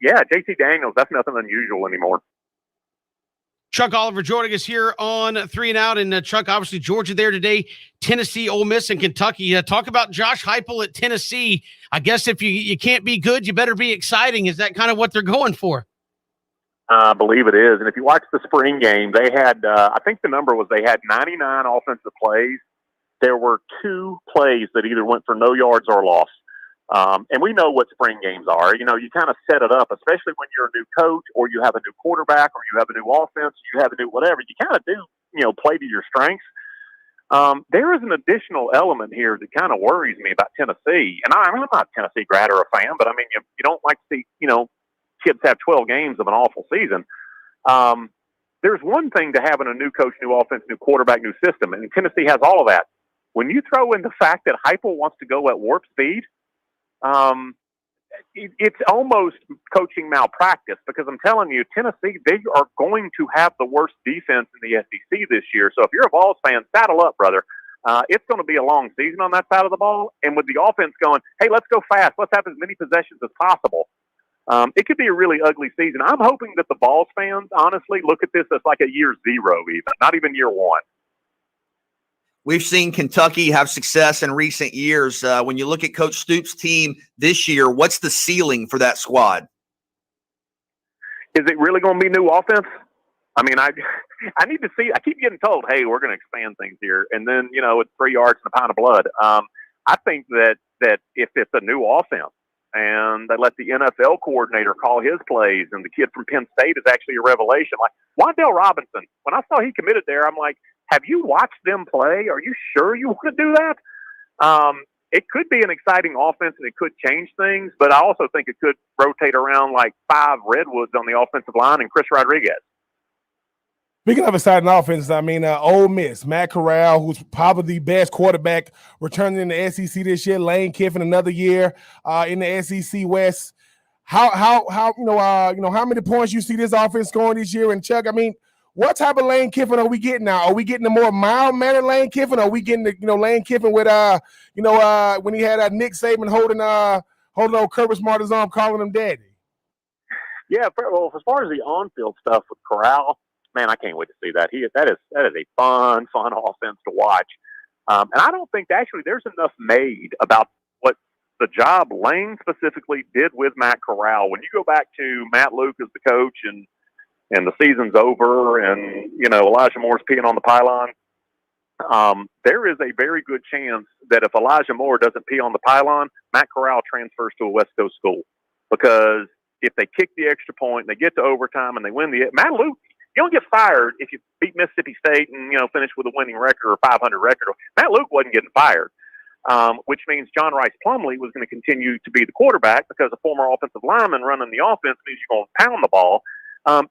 N: yeah, JT Daniels, that's nothing unusual anymore.
A: Chuck Oliver joining us here on 3 and Out. And Chuck, obviously Georgia there today, Tennessee, Ole Miss, and Kentucky. Talk about Josh Heupel at Tennessee. I guess if you can't be good, you better be exciting. Is that kind of what they're going for?
N: I believe it is. And if you watch the spring game, they had, I think the number was they had 99 offensive plays. there were 2 plays that either went for no yards or loss. And we know what spring games are. You know, you kind of set it up, especially when you're a new coach or you have a new quarterback or you have a new offense, you have a new whatever. You kind of do, you know, play to your strengths. There is an additional element here that kind of worries me about Tennessee. And I'm not a Tennessee grad or a fan, but I mean, you don't like to see, you know, kids have 12 games of an awful season. There's one thing to having a new coach, new offense, new quarterback, new system, and Tennessee has all of that. When you throw in the fact that Heupel wants to go at warp speed, it's almost coaching malpractice, because I'm telling you, Tennessee, they are going to have the worst defense in the SEC this year. So if you're a Vols fan, saddle up, brother. It's going to be a long season on that side of the ball. And with the offense going, hey, let's go fast. Let's have as many possessions as possible. It could be a really ugly season. I'm hoping that the Vols fans, honestly, look at this as like a year 0 even, not even year 1.
B: We've seen Kentucky have success in recent years. When you look at Coach Stoops' team this year, what's the ceiling for that squad?
N: Is it really going to be new offense? I mean, I need to see. I keep getting told, hey, we're going to expand things here. And then, you know, it's 3 yards and a pound of blood. I think that if it's a new offense and they let the NFL coordinator call his plays and the kid from Penn State is actually a revelation. Like Wan'Dale Robinson, when I saw he committed there, I'm like, have you watched them play? Are you sure you want to do that? It could be an exciting offense and it could change things, but I also think it could rotate around like 5 redwoods on the offensive line and Chris Rodriguez.
C: Speaking of exciting offenses, I mean, Ole Miss, Matt Corral, who's probably the best quarterback returning in the SEC this year. Lane Kiffin another year in the SEC West. How how many points you see this offense scoring this year? And Chuck, I mean, what type of Lane Kiffin are we getting now? Are we getting a more mild-mannered Lane Kiffin? Or are we getting the Lane Kiffin with when he had Nick Saban holding old Kirby Smart's arm, calling him daddy?
N: Yeah, well, as far as the on-field stuff with Corral, man, I can't wait to see that. That is a fun offense to watch. And I don't think actually there's enough made about what the job Lane specifically did with Matt Corral. When you go back to Matt Luke as the coach and the season's over and, Elijah Moore's peeing on the pylon, there is a very good chance that if Elijah Moore doesn't pee on the pylon, Matt Corral transfers to a West Coast school. Because if they kick the extra point and they get to overtime and they win Matt Luke, you don't get fired if you beat Mississippi State and, finish with a winning record or 500 record. Matt Luke wasn't getting fired, which means John Rice Plumlee was going to continue to be the quarterback because a former offensive lineman running the offense means you're going to pound the ball.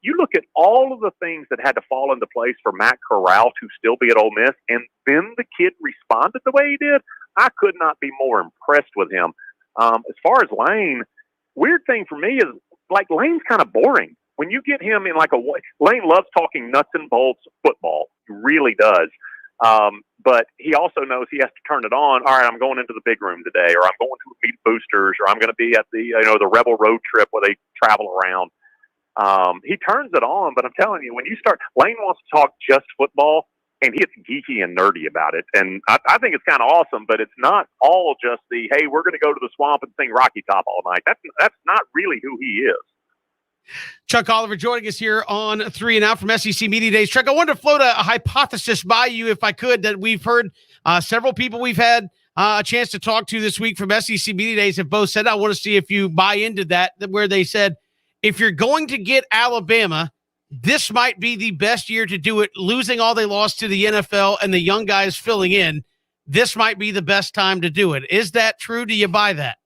N: You look at all of the things that had to fall into place for Matt Corral to still be at Ole Miss, and then the kid responded the way he did. I could not be more impressed with him. As far as Lane, weird thing for me is, like, Lane's kind of boring. When you get him in Lane loves talking nuts and bolts football. He really does. But he also knows he has to turn it on. All right, I'm going into the big room today, or I'm going to meet boosters, or I'm going to be at the Rebel road trip where they travel around. He turns it on, but I'm telling you, when you start, Lane wants to talk just football, and he gets geeky and nerdy about it. And I think it's kind of awesome, but it's not all just hey, we're going to go to the swamp and sing Rocky Top all night. That's not really who he is.
A: Chuck Oliver joining us here on 3 and Out from SEC Media Days. Chuck, I wanted to float a hypothesis by you, if I could, that we've heard several people we've had a chance to talk to this week from SEC Media Days have both said, I want to see if you buy into that, where they said, if you're going to get Alabama, this might be the best year to do it, losing all they lost to the NFL and the young guys filling in. This might be the best time to do it. Is that true? Do you buy that?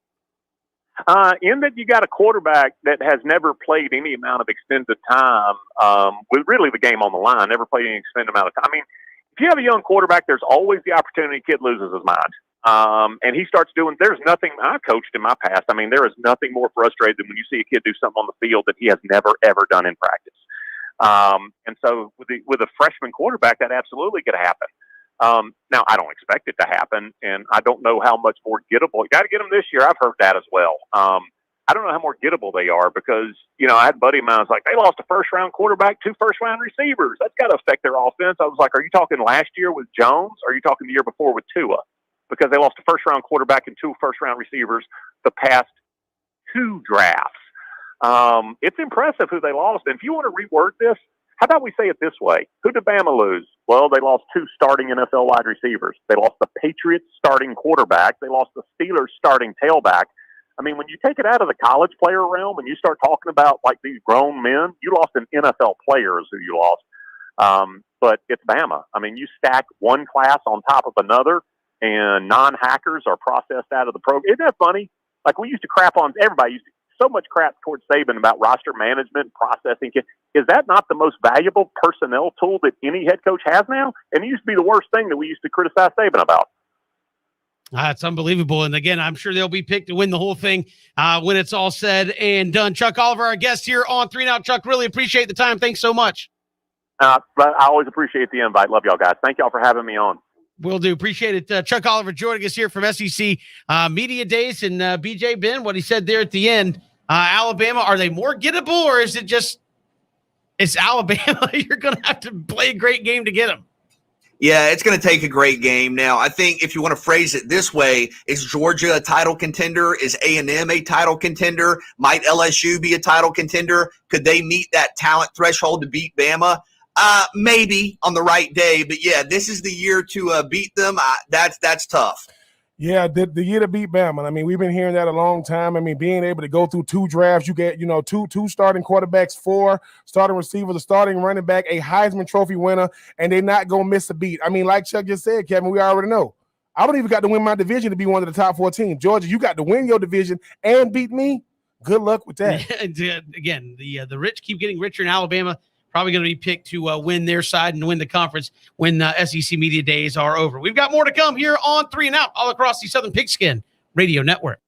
N: In that you got a quarterback that has never played any amount of extended time with really the game on the line, never played any extended amount of time. I mean, if you have a young quarterback, there's always the opportunity kid loses his mind. And he starts doing, there's nothing, I coached in my past. I mean, there is nothing more frustrating than when you see a kid do something on the field that he has never, ever done in practice. And so with a freshman quarterback, that absolutely could happen. Now, I don't expect it to happen, and I don't know how much more gettable. You got to get them this year. I've heard that as well. I don't know how more gettable they are because, I had a buddy of mine who was like, they lost a first-round quarterback, 2 first-round receivers. That's got to affect their offense. I was like, are you talking last year with Jones, or are you talking the year before with Tua? Because they lost a first-round quarterback and 2 first-round receivers the past 2 drafts. It's impressive who they lost. And if you want to reword this, How about we say it this way? Who did Bama lose? Well, they lost 2 starting NFL wide receivers. They lost the Patriots starting quarterback. They lost the Steelers starting tailback. I mean, when you take it out of the college player realm and you start talking about like these grown men, you lost an NFL player is who you lost. But it's Bama. I mean, you stack one class on top of another, and non-hackers are processed out of the program. Isn't that funny? Like we used to crap on everybody. Used to so much crap towards Saban about roster management, processing. Is that not the most valuable personnel tool that any head coach has now? And it used to be the worst thing that we used to criticize Saban about.
A: It's unbelievable. And again, I'm sure they'll be picked to win the whole thing when it's all said and done. Chuck Oliver, our guest here on 3 and Out. Chuck, really appreciate the time. Thanks so much.
N: I always appreciate the invite. Love y'all guys. Thank y'all for having me on.
A: Will do. Appreciate it. Chuck Oliver joining us here from SEC Media Days. And BJ, Ben, what he said there at the end, Alabama, are they more gettable, or is it just it's Alabama? You're going to have to play a great game to get them.
B: Yeah, it's going to take a great game. Now, I think if you want to phrase it this way, is Georgia a title contender? Is A&M a title contender? Might LSU be a title contender? Could they meet that talent threshold to beat Bama? Maybe on the right day. But, yeah, this is the year to beat them. That's tough.
C: Yeah, the year to beat Bama. I mean, we've been hearing that a long time. I mean, being able to go through 2 drafts, you get, two starting quarterbacks, 4 starting receivers, a starting running back, a Heisman Trophy winner, and they're not going to miss a beat. I mean, like Chuck just said, Kevin, we already know. I don't even got to win my division to be one of the top 4 teams. Georgia, you got to win your division and beat me. Good luck with that.
A: Again, the rich keep getting richer in Alabama. Probably going to be picked to win their side and win the conference when SEC Media Days are over. We've got more to come here on 3 and Out all across the Southern Pigskin Radio Network.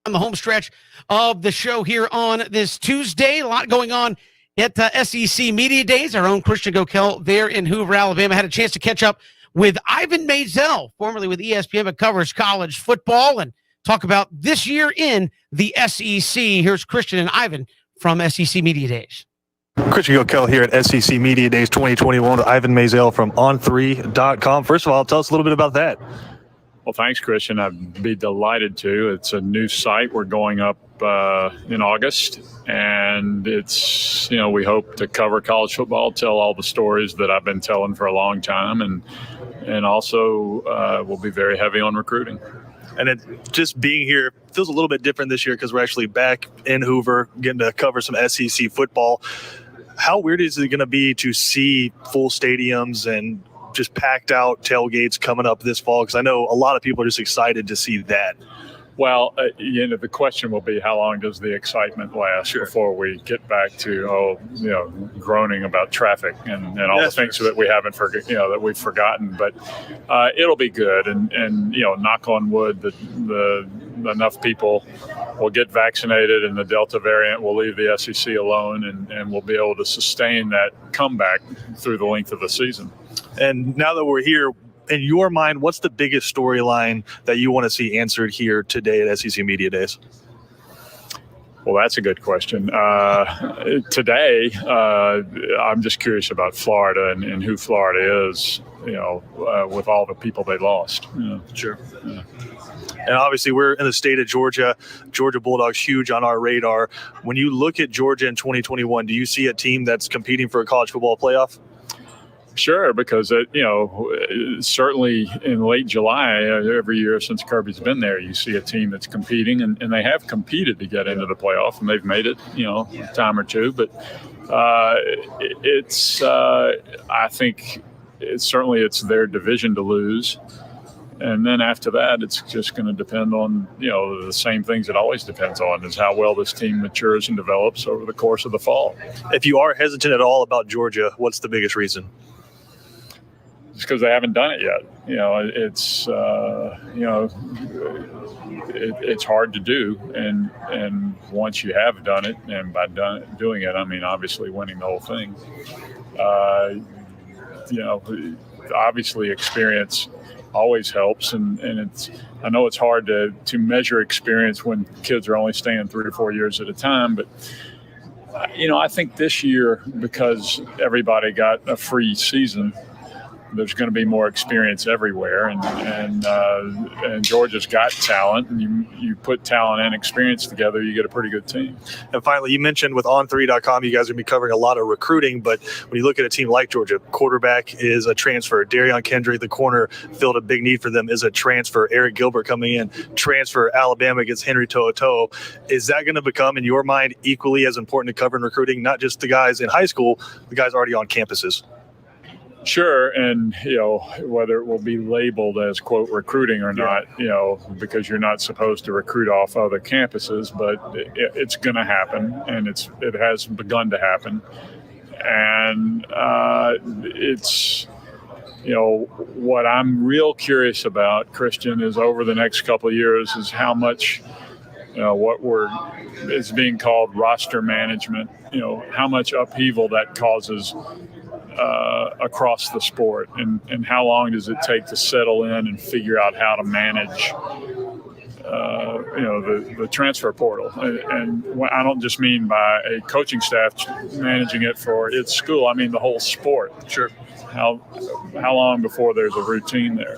A: on the home stretch of the show here on this Tuesday. A lot going on at SEC Media Days. Our own Christian Gokel there in Hoover, Alabama, had a chance to catch up with Ivan Maisel, formerly with ESPN, but covers college football, and talk about this year in the SEC. Here's Christian and Ivan from SEC Media Days.
F: Christian Gokel here at SEC Media Days 2021 with Ivan Maisel from On3.com. First of all, tell us a little bit about that.
O: Well, thanks, Christian. I'd be delighted to. It's a new site. We're going up in August, and it's, we hope to cover college football, tell all the stories that I've been telling for a long time, and also we'll be very heavy on recruiting.
F: And it just being here feels a little bit different this year because we're actually back in Hoover, getting to cover some SEC football. How weird is it going to be to see full stadiums and just packed out tailgates coming up this fall? Because I know a lot of people are just excited to see that.
O: Well, the question will be, how long does the excitement last before we get back to, groaning about traffic and all the things that we haven't that we've forgotten. But it'll be good. And knock on wood, the enough people will get vaccinated and the Delta variant will leave the SEC alone, and we'll be able to sustain that comeback through the length of the season.
F: And now that we're here, in your mind, what's the biggest storyline that you want to see answered here today at SEC Media Days?
O: Well, that's a good question. Today, I'm just curious about Florida and who Florida is, with all the people they lost.
F: Sure. Yeah. And obviously, we're in the state of Georgia. Georgia Bulldogs, huge on our radar. When you look at Georgia in 2021, do you see a team that's competing for a college football playoff?
O: Sure, because certainly in late July, every year since Kirby's been there, you see a team that's competing, and they have competed to get into the playoff, and they've made it, a time or two. But I think it's their division to lose. And then after that, it's just going to depend on, the same things it always depends on, is how well this team matures and develops over the course of the fall.
F: If you are hesitant at all about Georgia, what's the biggest reason?
O: It's because they haven't done it yet. It's hard to do. And once you have done it, and by doing it, I mean, obviously winning the whole thing, obviously experience always helps, and I know it's hard to measure experience when kids are only staying 3 or 4 years at a time, but I think this year, because everybody got a free season, there's going to be more experience everywhere, and Georgia's got talent, and you put talent and experience together, you get a pretty good team.
F: And finally, you mentioned with On3.com, you guys are going to be covering a lot of recruiting, but when you look at a team like Georgia, quarterback is a transfer. Darion Kendrick, the corner, filled a big need for them, is a transfer. Eric Gilbert coming in, transfer. Alabama gets Henry To'oTo'o. Is that going to become, in your mind, equally as important to cover in recruiting, not just the guys in high school, the guys already on campuses?
O: Sure, and whether it will be labeled as quote recruiting or not, because you're not supposed to recruit off other campuses, but it's going to happen, and it has begun to happen, and it's what I'm real curious about, Christian, is over the next couple of years is how much is being called roster management, how much upheaval that causes across the sport, and how long does it take to settle in and figure out how to manage the transfer portal, and I don't just mean by a coaching staff managing it for its school, I mean the whole sport.
F: Sure.
O: How long before there's a routine there?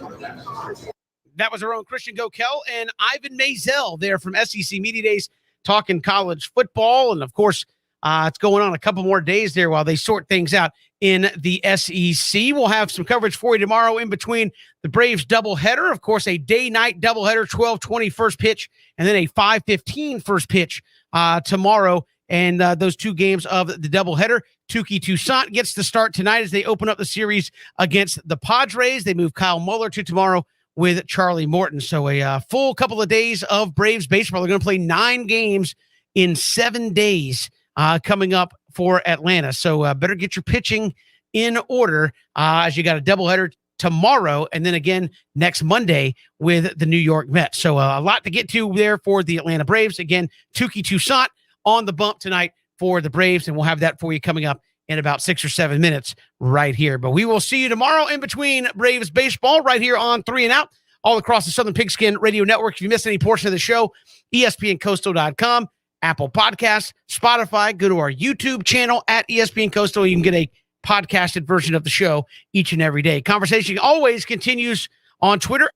A: That was our own Christian Gokel and Ivan Maisel there from SEC Media Days talking college football, and of course it's going on a couple more days there while they sort things out in the SEC. We'll have some coverage for you tomorrow in between the Braves doubleheader. Of course, a day-night doubleheader, 12:20 first pitch, and then a 5:15 first pitch tomorrow. And those two games of the doubleheader. Touki Toussaint gets the start tonight as they open up the series against the Padres. They move Kyle Muller to tomorrow with Charlie Morton. So a full couple of days of Braves baseball. They're going to play 9 games in 7 days coming up for Atlanta. So better get your pitching in order as you got a doubleheader tomorrow, and then again next Monday with the New York Mets. So a lot to get to there for the Atlanta Braves. Again, Touki Toussaint on the bump tonight for the Braves, and we'll have that for you coming up in about 6 or 7 minutes right here. But we will see you tomorrow in between Braves baseball right here on 3 and Out, all across the Southern Pigskin Radio Network. If you missed any portion of the show, ESPNCoastal.com, Apple Podcasts, Spotify. Go to our YouTube channel at ESPN Coastal. You can get a podcasted version of the show each and every day. Conversation always continues on Twitter